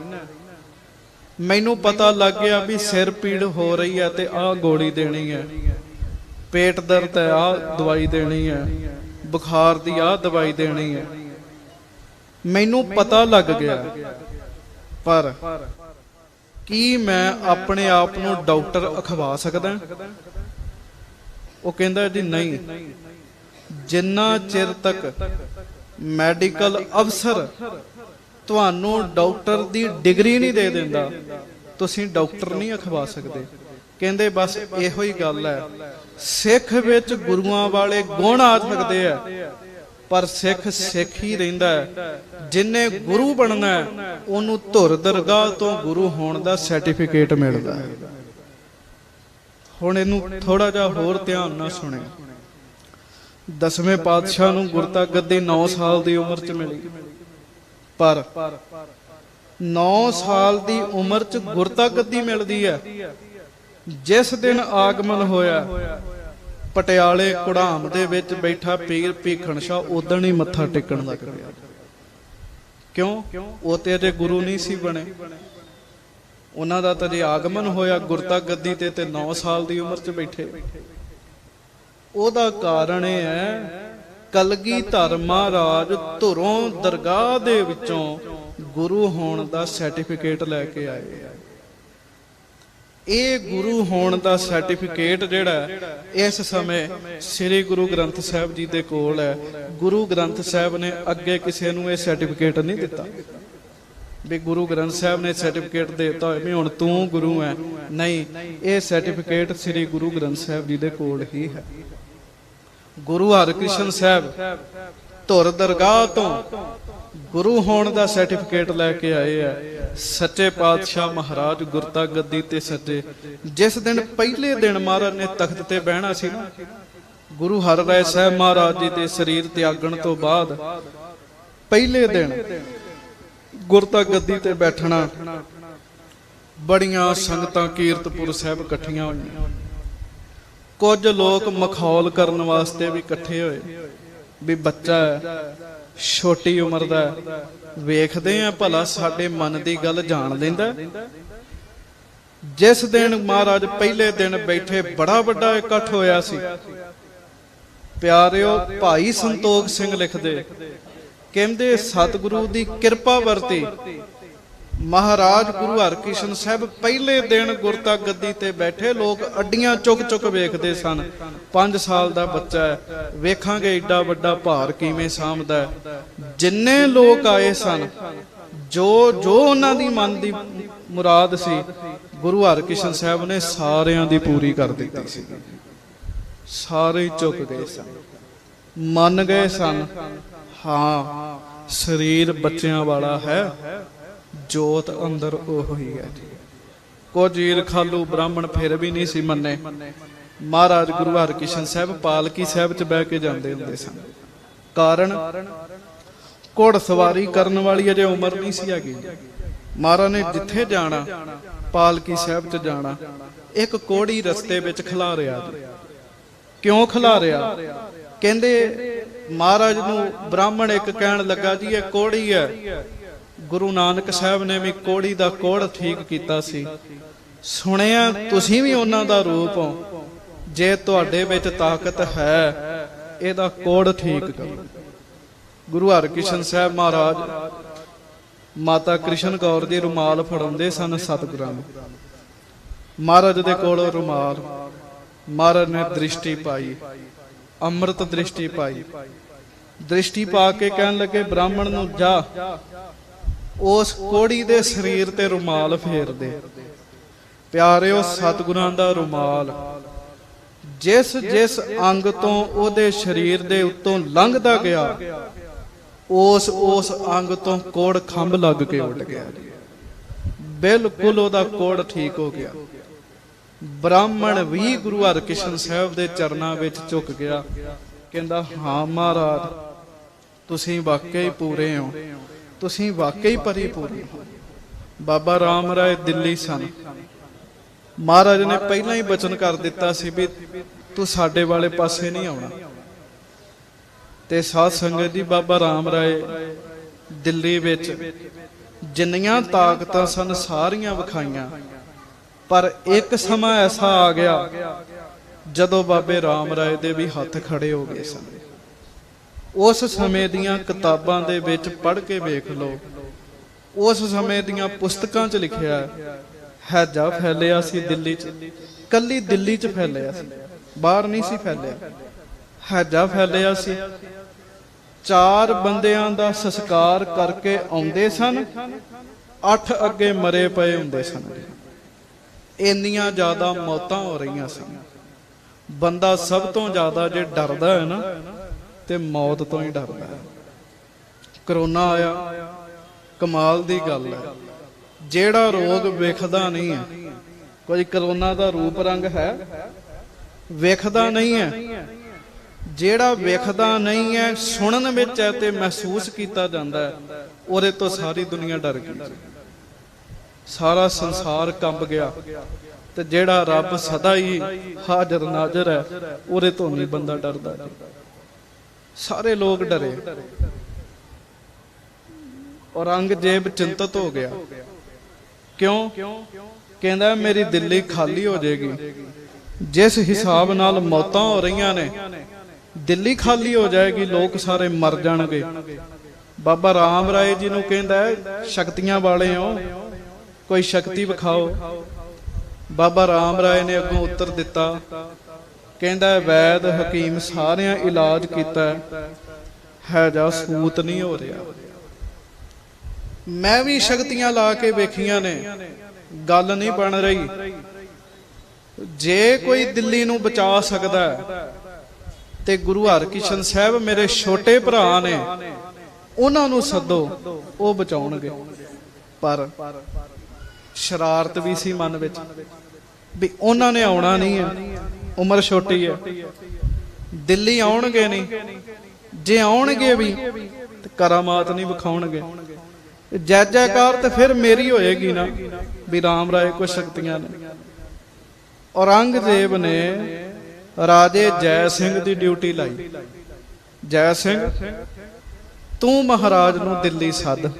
ਮੈਨੂੰ ਪਤਾ ਲੱਗ ਗਿਆ ਵੀ ਸਿਰ ਪੀੜ ਹੋ ਰਹੀ ਹੈ ਤੇ ਆਹ ਗੋਲੀ ਦੇਣੀ ਹੈ, ਪੇਟ ਦਰਦ ਹੈ ਆਹ ਦਵਾਈ ਦੇਣੀ ਹੈ, ਬੁਖਾਰ ਦੀ ਆਹ ਦਵਾਈ ਦੇਣੀ ਹੈ, ਮੈਨੂੰ ਪਤਾ ਲੱਗ ਗਿਆ। ਪਰ ਕੀ ਮੈਂ ਆਪਣੇ ਆਪ ਨੂੰ ਡਾਕਟਰ ਅਖਵਾ ਸਕਦਾ? ਉਹ ਕਹਿੰਦਾ ਜੀ ਨਹੀਂ, ਜਿੰਨਾ ਚਿਰ ਤੱਕ ਮੈਡੀਕਲ ਅਫਸਰ ਤੁਹਾਨੂੰ ਡਾਕਟਰ ਦੀ ਡਿਗਰੀ ਨਹੀਂ ਦੇ ਦਿੰਦਾ, ਤੁਸੀਂ ਡਾਕਟਰ ਨਹੀਂ ਅਖਵਾ ਸਕਦੇ। ਕਹਿੰਦੇ ਬਸ ਇਹੋ ਹੀ ਗੱਲ ਹੈ, ਸਿੱਖ ਵਿੱਚ ਗੁਰੂਆਂ ਵਾਲੇ ਗੁਣ ਆ ਸਕਦੇ ਆ, ਪਰ ਸਿੱਖ ਸਿੱਖ ਹੀ ਰਹਿੰਦਾ ਹੈ। ਜਿੰਨੇ ਗੁਰੂ ਬਣਨਾ ਉਹਨੂੰ ਧੁਰ ਦਰਗਾਹ ਤੋਂ ਗੁਰੂ ਹੋਣ ਦਾ ਸਰਟੀਫਿਕੇਟ ਮਿਲਦਾ ਹੈ। ਹੁਣ ਇਹਨੂੰ ਥੋੜਾ ਜਿਹਾ ਹੋਰ ਧਿਆਨ ਨਾਲ ਸੁਣਿਓ। 10ਵੇਂ ਪਾਤਸ਼ਾਹ ਨੂੰ ਗੁਰਤਾ ਗੱਦੀ 9 ਸਾਲ ਦੀ ਉਮਰ 'ਚ ਮਿਲੀ, ਪਰ 9 ਸਾਲ ਦੀ ਉਮਰ 'ਚ ਗੁਰਤਾ ਗੱਦੀ ਮਿਲਦੀ ਹੈ। ਜਿਸ ਦਿਨ ਆਗਮਨ ਹੋਇਆ, ਪਟਿਆਲੇ ਕੁੜਾਮ ਦੇ ਵਿੱਚ ਬੈਠਾ ਪੀਰ ਭੀਖਣ ਸ਼ਾਹ ਉਦਣ ਹੀ ਮੱਥਾ ਟੇਕਣ ਲੱਗ ਪਿਆ। ਕਿਉਂ? ਉਹ ਤੇ ਅਜੇ ਗੁਰੂ ਨਹੀਂ ਸੀ ਬਣੇ। ਉਹਨਾਂ ਦਾ ਤਾਂ ਜੇ ਆਗਮਨ ਹੋਇਆ ਗੁਰਤਾ ਗੱਦੀ ਤੇ 9 ਸਾਲ ਦੀ ਉਮਰ 'ਚ ਬੈਠੇ। ਉਹਦਾ ਕਾਰਨ ਇਹ ਹੈ, ਕਲਗੀਧਰ ਮਹਾਰਾਜ ਧੁਰੋਂ ਦਰਗਾਹ ਦੇ ਵਿੱਚੋਂ ਗੁਰੂ ਹੋਣ ਦਾ ਸਰਟੀਫਿਕੇਟ ਲੈ ਕੇ ਆਏ। ਇਹ ਗੁਰੂ ਹੋਣ ਦਾ ਸਰਟੀਫਿਕੇਟ ਜਿਹੜਾ ਇਸ ਸਮੇਂ ਸ੍ਰੀ ਗੁਰੂ ਗ੍ਰੰਥ ਸਾਹਿਬ ਜੀ ਦੇ ਕੋਲ ਹੈ। ਗੁਰੂ ਗ੍ਰੰਥ ਸਾਹਿਬ ਨੇ ਅੱਗੇ ਕਿਸੇ ਨੂੰ ਇਹ ਸਰਟੀਫਿਕੇਟ ਨਹੀਂ ਦਿੱਤਾ ਵੀ ਗੁਰੂ ਗ੍ਰੰਥ ਸਾਹਿਬ ਨੇ ਸਰਟੀਫਿਕੇਟ ਦੇ ਦਿੱਤਾ ਹੋਵੇ ਵੀ ਹੁਣ ਤੂੰ ਗੁਰੂ ਹੈ। ਨਹੀਂ, ਇਹ ਸਰਟੀਫਿਕੇਟ ਸ੍ਰੀ ਗੁਰੂ ਗ੍ਰੰਥ ਸਾਹਿਬ ਜੀ ਦੇ ਕੋਲ ਹੀ ਹੈ। ਗੁਰੂ ਹਰਕ੍ਰਿਸ਼ਨ ਸਾਹਿਬ ਧੁਰ ਦਰਗਾਹ ਤੋਂ ਗੁਰੂ ਹੋਣ ਦਾ ਸਰਟੀਫਿਕੇਟ ਲੈ ਕੇ ਆਏ ਆ। ਸੱਚੇ ਪਾਤਸ਼ਾਹ ਮਹਾਰਾਜ ਗੁਰਤਾ ਗੱਦੀ ਤੇ ਸੱਜੇ। ਜਿਸ ਦਿਨ ਪਹਿਲੇ ਦਿਨ ਮਹਾਰਾਜ ਨੇ ਤਖਤ ਤੇ ਬਹਿਣਾ ਸੀ ਨਾ, ਗੁਰੂ ਹਰਿਰਾਏ ਸਾਹਿਬ ਮਹਾਰਾਜ ਜੀ ਦੇ ਸਰੀਰ ਤਿਆਗਣ ਤੋਂ ਬਾਅਦ ਪਹਿਲੇ ਦਿਨ ਗੁਰਤਾ ਗੱਦੀ ਤੇ ਬੈਠਣਾ, ਬੜੀਆਂ ਸੰਗਤਾਂ ਕੀਰਤਪੁਰ ਸਾਹਿਬ ਇਕੱਠੀਆਂ ਹੋਈਆਂ। ਕੁਝ ਲੋਕ ਮਖੌਲ ਕਰਨ ਵਾਸਤੇ ਵੀ ਇਕੱਠੇ ਹੋਏ ਵੀ ਬੱਚਾ ਹੈ, ਛੋਟੀ ਉਮਰ ਦਾ, ਵੇਖਦੇ ਆ ਭਲਾ ਸਾਡੇ ਮਨ ਦੀ ਗੱਲ ਜਾਣ ਲੈਂਦਾ। ਜਿਸ ਦਿਨ ਮਹਾਰਾਜ ਪਹਿਲੇ ਦਿਨ ਬੈਠੇ, ਬੜਾ ਵੱਡਾ ਇਕੱਠ ਹੋਇਆ ਸੀ। ਪਿਆਰਿਓ, ਭਾਈ ਸੰਤੋਖ ਸਿੰਘ ਲਿਖਦੇ, ਕਹਿੰਦੇ ਸਤਿਗੁਰੂ ਦੀ ਕਿਰਪਾ ਵਰਤੀ ਮਹਾਰਾਜ ਗੁਰੂ ਹਰਕ੍ਰਿਸ਼ਨ ਸਾਹਿਬ ਪਹਿਲੇ ਦਿਨ ਗੁਰਤਾ ਗੱਦੀ ਤੇ ਬੈਠੇ, ਲੋਕ ਅੱਡੀਆਂ ਚੁੱਕ ਚੁੱਕ ਵੇਖਦੇ ਸਨ। 5 ਸਾਲ ਦਾ ਬੱਚਾ ਹੈ, ਵੇਖਾਂਗੇ ਏਡਾ ਵੱਡਾ ਭਾਰ ਕਿਵੇਂ ਸਾਂਭਦਾ। ਜਿੰਨੇ ਲੋਕ ਆਏ ਸਨ, ਜੋ ਉਹਨਾਂ ਦੀ ਮਨ ਦੀ ਮੁਰਾਦ ਸੀ, ਗੁਰੂ ਹਰਕ੍ਰਿਸ਼ਨ ਸਾਹਿਬ ਨੇ ਸਾਰਿਆਂ ਦੀ ਪੂਰੀ ਕਰ ਦਿੱਤੀ ਸੀ। ਸਾਰੇ ਝੁਕ ਗਏ ਸਨ, ਮੰਨ ਗਏ ਸਨ, ਹਾਂ ਸਰੀਰ ਬੱਚਿਆਂ ਵਾਲਾ ਹੈ, ਜੋਤ ਅੰਦਰ ਉਹ ਹੀ ਹੈ ਜੀ। ਕੁਝ ਈਰਖਾਲੂ ਬ੍ਰਾਹਮਣ ਫਿਰ ਵੀ ਨਹੀਂ ਸੀ ਮੰਨੇ। ਮਹਾਰਾਜ ਗੁਰੂ ਹਰਕ੍ਰਿਸ਼ਨ ਸਾਹਿਬ ਪਾਲਕੀ ਸਾਹਿਬ 'ਚ ਬਹਿ ਕੇ ਜਾਂਦੇ ਹੁੰਦੇ ਸਨ। ਕਾਰਨ ਘੋੜ ਸਵਾਰੀ ਕਰਨ ਵਾਲੀ ਅਜੇ ਉਮਰ ਨਹੀਂ ਸੀ ਹੈਗੀ। ਮਹਾਰਾਜ ਨੇ ਜਿੱਥੇ ਜਾਣਾ, ਪਾਲਕੀ ਸਾਹਿਬ 'ਚ ਜਾਣਾ, ਇੱਕ ਕੋੜੀ ਰਸਤੇ ਵਿੱਚ ਖਿਲਾਰਿਆ ਜੀ। ਕਿਉਂ ਖਿਲਾਰਿਆ? ਕਹਿੰਦੇ ਮਹਾਰਾਜ ਨੂੰ ਬ੍ਰਾਹਮਣ ਇੱਕ ਕਹਿਣ ਲੱਗਾ ਜੀ ਇਹ ਕੋੜੀ ਹੈ। ਗੁਰੂ ਨਾਨਕ ਸਾਹਿਬ ਨੇ ਵੀ ਕੋੜੀ ਦਾ ਕੋੜ ਠੀਕ ਕੀਤਾ ਸੀ। ਸੁਣਿਆ ਤੁਸੀਂ ਵੀ ਉਹਨਾਂ ਦਾ ਰੂਪ ਹੋ, ਜੇ ਤੁਹਾਡੇ ਵਿੱਚ ਤਾਕਤ ਹੈ ਇਹਦਾ ਕੋੜ ਠੀਕ ਕਰੋ। ਗੁਰੂ ਹਰਕ੍ਰਿਸ਼ਨ ਸਾਹਿਬ ਮਹਾਰਾਜ ਮਾਤਾ ਕ੍ਰਿਸ਼ਨ ਕੌਰ ਦੀ ਰੁਮਾਲ ਫੜਾਉਂਦੇ ਸਨ ਸਤਿਗੁਰਾਂ ਨੂੰ। ਮਹਾਰਾਜ ਦੇ ਕੋਲੋਂ ਰੁਮਾਲ, ਮਹਾਰਾਜ ਨੇ ਦ੍ਰਿਸ਼ਟੀ ਪਾਈ, ਅੰਮ੍ਰਿਤ ਦ੍ਰਿਸ਼ਟੀ ਪਾਈ। ਦ੍ਰਿਸ਼ਟੀ ਪਾ ਕੇ ਕਹਿਣ ਲੱਗੇ ਬ੍ਰਾਹਮਣ ਨੂੰ, ਜਾ ਉਸ ਕੋੜੀ ਦੇ ਸਰੀਰ ਤੇ ਰੁਮਾਲ ਫੇਰ ਦੇ। ਪਿਆਰਿਓ, ਸਤਿਗੁਰਾਂ ਦਾ ਰੁਮਾਲ ਜਿਸ ਜਿਸ ਅੰਗ ਤੋਂ ਉਹਦੇ ਸਰੀਰ ਦੇ ਉੱਤੋਂ ਲੰਘਦਾ ਗਿਆ, ਉਸ ਅੰਗ ਤੋਂ ਕੋੜ ਖੰਭ ਲੱਗ ਕੇ ਉੱਡ ਗਿਆ। ਬਿਲਕੁਲ ਉਹਦਾ ਕੋੜ ਠੀਕ ਹੋ ਗਿਆ। ਬ੍ਰਾਹਮਣ ਵੀ ਗੁਰੂ ਹਰਕ੍ਰਿਸ਼ਨ ਸਾਹਿਬ ਦੇ ਚਰਨਾਂ ਵਿੱਚ ਝੁਕ ਗਿਆ। ਕਹਿੰਦਾ ਹਾਂ ਮਹਾਰਾਜ, ਤੁਸੀਂ ਵਾਕਈ ਪੂਰੇ ਹੋ, ਤੁਸੀਂ ਵਾਕਈ ਪਰਿਪੂਰਨ ਹੋ। ਬਾਬਾ ਰਾਮ ਰਾਏ ਦਿੱਲੀ ਸਨ। ਮਹਾਰਾਜ ਨੇ ਪਹਿਲਾਂ ਹੀ ਬਚਨ ਕਰ ਦਿੱਤਾ ਸੀ ਵੀ ਤੂੰ ਸਾਡੇ ਵਾਲੇ ਪਾਸੇ ਨਹੀਂ ਆਉਣਾ। ਤੇ ਸਾਧ ਸੰਗਤ ਜੀ, ਬਾਬਾ ਰਾਮ ਰਾਏ ਦਿੱਲੀ ਵਿੱਚ ਜਿੰਨੀਆਂ ਤਾਕਤਾਂ ਸਨ ਸਾਰੀਆਂ ਵਿਖਾਈਆਂ, ਪਰ ਇੱਕ ਸਮਾਂ ਐਸਾ ਆ ਗਿਆ ਜਦੋਂ ਬਾਬੇ ਰਾਮ ਰਾਏ ਦੇ ਵੀ ਹੱਥ ਖੜੇ ਹੋ ਗਏ ਸਨ। ਉਸ ਸਮੇਂ ਦੀਆਂ ਕਿਤਾਬਾਂ ਦੇ ਵਿੱਚ ਪੜ੍ਹ ਕੇ ਵੇਖ ਲਓ, ਉਸ ਸਮੇਂ ਦੀਆਂ ਪੁਸਤਕਾਂ 'ਚ ਲਿਖਿਆ ਹੈਜਾ ਫੈਲਿਆ ਸੀ ਦਿੱਲੀ 'ਚ, ਕੱਲੀ ਦਿੱਲੀ 'ਚ ਫੈਲਿਆ ਸੀ, ਬਾਹਰ ਨਹੀਂ ਸੀ ਫੈਲਿਆ। ਹੈਜਾ ਫੈਲਿਆ ਸੀ। 4 ਬੰਦਿਆਂ ਦਾ ਸੰਸਕਾਰ ਕਰਕੇ ਆਉਂਦੇ ਸਨ, 8 ਅੱਗੇ ਮਰੇ ਪਏ ਹੁੰਦੇ ਸਨ। ਇੰਨੀਆਂ ਜ਼ਿਆਦਾ ਮੌਤਾਂ ਹੋ ਰਹੀਆਂ ਸਨ। ਬੰਦਾ ਸਭ ਤੋਂ ਜ਼ਿਆਦਾ ਜੇ ਡਰਦਾ ਹੈ ਨਾ, ਤੇ ਮੌਤ ਤੋਂ ਹੀ ਡਰਦਾ ਹੈ। ਕਰੋਨਾ ਆਇਆ, ਕਮਾਲ ਦੀ ਗੱਲ ਹੈ। ਜਿਹੜਾ ਰੋਗ ਵੇਖਦਾ ਨਹੀਂ ਹੈ, ਕੋਈ ਕਰੋਨਾ ਦਾ ਰੂਪ ਰੰਗ ਹੈ, ਵੇਖਦਾ ਨਹੀਂ ਹੈ। ਜਿਹੜਾ ਵੇਖਦਾ ਨਹੀਂ ਹੈ, ਸੁਣਨ ਵਿੱਚ ਹੈ ਤੇ ਮਹਿਸੂਸ ਕੀਤਾ ਜਾਂਦਾ ਹੈ, ਉਹਦੇ ਤੋਂ ਸਾਰੀ ਦੁਨੀਆ ਡਰ ਗਈ। ਸਾਰਾ ਸੰਸਾਰ ਕੰਬ ਗਿਆ। ਤੇ ਜਿਹੜਾ ਰੱਬ ਸਦਾ ਹੀ ਹਾਜ਼ਰ ਨਾਜ਼ਰ ਹੈ, ਉਹਦੇ ਤੋਂ ਨਹੀਂ ਬੰਦਾ ਡਰਦਾ। ਸਾਰੇ ਲੋਕ ਡਰੇ। ਔਰੰਗਜ਼ੇਬ ਚਿੰਤਤ ਹੋ ਗਿਆ। ਕਿਉਂ? ਕਹਿੰਦਾ ਮੇਰੀ ਦਿੱਲੀ ਖਾਲੀ ਹੋ ਜਾਏਗੀ। ਜਿਸ ਹਿਸਾਬ ਨਾਲ ਮੌਤਾਂ ਹੋ ਰਹੀਆਂ ਨੇ, ਦਿੱਲੀ ਖਾਲੀ ਹੋ ਜਾਏਗੀ, ਲੋਕ ਸਾਰੇ ਮਰ ਜਾਣਗੇ। ਬਾਬਾ ਰਾਮ ਰਾਏ ਜੀ ਨੂੰ ਕਹਿੰਦਾ ਸ਼ਕਤੀਆਂ ਵਾਲੇ ਹੋ, ਕੋਈ ਸ਼ਕਤੀ ਵਿਖਾਓ। ਬਾਬਾ ਰਾਮ ਰਾਏ ਨੇ ਅੱਗੋਂ ਉੱਤਰ ਦਿੱਤਾ, ਕਹਿੰਦਾ ਵੈਦ ਹਕੀਮ ਸਾਰਿਆਂ ਇਲਾਜ ਕੀਤਾ, ਹੈਜਾ ਸੂਤ ਨਹੀਂ ਹੋ ਰਿਹਾ। ਮੈਂ ਵੀ ਸ਼ਕਤੀਆਂ ਲਾ ਕੇ ਵੇਖੀਆਂ ਨੇ, ਗੱਲ ਨਹੀਂ ਬਣ ਰਹੀ। ਜੇ ਕੋਈ ਦਿੱਲੀ ਨੂੰ ਬਚਾ ਸਕਦਾ ਤੇ ਗੁਰੂ ਹਰਕ੍ਰਿਸ਼ਨ ਸਾਹਿਬ ਮੇਰੇ ਛੋਟੇ ਭਰਾ ਨੇ, ਉਹਨਾਂ ਨੂੰ ਸੱਦੋ, ਉਹ ਬਚਾਉਣਗੇ। ਪਰ ਸ਼ਰਾਰਤ ਵੀ ਸੀ ਮਨ ਵਿੱਚ ਵੀ ਉਹਨਾਂ ਨੇ ਆਉਣਾ ਨਹੀਂ ਹੈ, ਉਮਰ ਛੋਟੀ ਹੈ, ਦਿੱਲੀ ਆਉਣਗੇ ਨਹੀਂ। ਜੇ ਆਉਣਗੇ ਵੀ ਤੇ ਕਰਾਮਾਤ ਨਹੀਂ ਵਿਖਾਉਣਗੇ। ਜੈ ਜੈਕਾਰ ਤੇ ਫਿਰ ਮੇਰੀ ਹੋਏਗੀ ਨਾ ਵੀ ਰਾਮ ਰਾਏ ਕੋ ਸ਼ਕਤੀਆਂ ਨੇ। ਔਰੰਗਜ਼ੇਬ ਨੇ ਰਾਜੇ ਜੈ ਸਿੰਘ ਦੀ ਡਿਊਟੀ ਲਾਈ। ਜੈ ਸਿੰਘ, ਤੂੰ ਮਹਾਰਾਜ ਨੂੰ ਦਿੱਲੀ ਸੱਦ।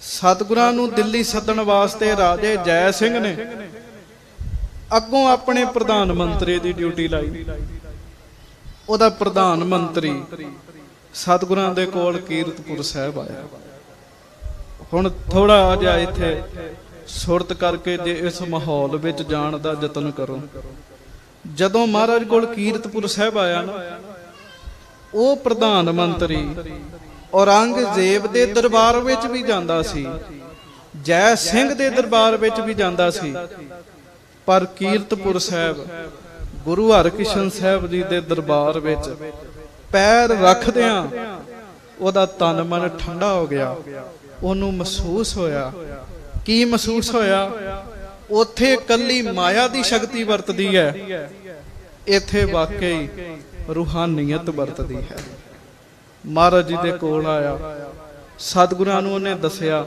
ਸਤਿਗੁਰਾਂ ਨੂੰ ਦਿੱਲੀ ਸੱਦਣ ਵਾਸਤੇ ਰਾਜੇ ਜੈ ਸਿੰਘ ਨੇ ਅੱਗੋਂ ਆਪਣੇ ਪ੍ਰਧਾਨ ਮੰਤਰੀ ਦੀ ਡਿਊਟੀ ਲਾਈ। ਉਹਦਾ ਪ੍ਰਧਾਨ ਮੰਤਰੀ ਸਤਿਗੁਰਾਂ ਦੇ ਕੋਲ ਕੀਰਤਪੁਰ ਸਾਹਿਬ ਆਇਆ। ਹੁਣ ਥੋੜਾ ਜਿਹਾ ਇੱਥੇ ਸੁਰਤ ਕਰਕੇ ਜੇ ਇਸ ਮਾਹੌਲ ਵਿੱਚ ਜਾਣ ਦਾ ਯਤਨ ਕਰੋ। ਜਦੋਂ ਮਹਾਰਾਜ ਕੋਲ ਕੀਰਤਪੁਰ ਸਾਹਿਬ ਆਇਆ ਨਾ, ਉਹ ਪ੍ਰਧਾਨ ਮੰਤਰੀ ਔਰੰਗਜ਼ੇਬ ਦੇ ਦਰਬਾਰ ਵਿੱਚ ਵੀ ਜਾਂਦਾ ਸੀ, ਜੈ ਸਿੰਘ ਦੇ ਦਰਬਾਰ ਵਿੱਚ ਵੀ ਜਾਂਦਾ ਸੀ, ਪਰ ਕੀਰਤਪੁਰ ਸਾਹਿਬ ਗੁਰੂ ਹਰਕ੍ਰਿਸ਼ਨ ਸਾਹਿਬ ਜੀ ਦੇ ਦਰਬਾਰ ਵਿੱਚ ਪੈਰ ਰੱਖਦਿਆਂ ਉਹਦਾ ਤਨ ਮਨ ਠੰਡਾ ਹੋ ਗਿਆ। ਉਹਨੂੰ ਮਹਿਸੂਸ ਹੋਇਆ, ਕੀ ਮਹਿਸੂਸ ਹੋਇਆ? ਉੱਥੇ ਕੱਲੀ ਮਾਇਆ ਦੀ ਸ਼ਕਤੀ ਵਰਤਦੀ ਹੈ, ਇੱਥੇ ਵਾਕਈ ਰੂਹਾਨੀਅਤ ਵਰਤਦੀ ਹੈ। ਮਹਾਰਾਜ ਜੀ ਦੇ ਕੋਲ ਆਇਆ, ਸਤਿਗੁਰਾਂ ਨੂੰ ਉਹਨੇ ਦੱਸਿਆ,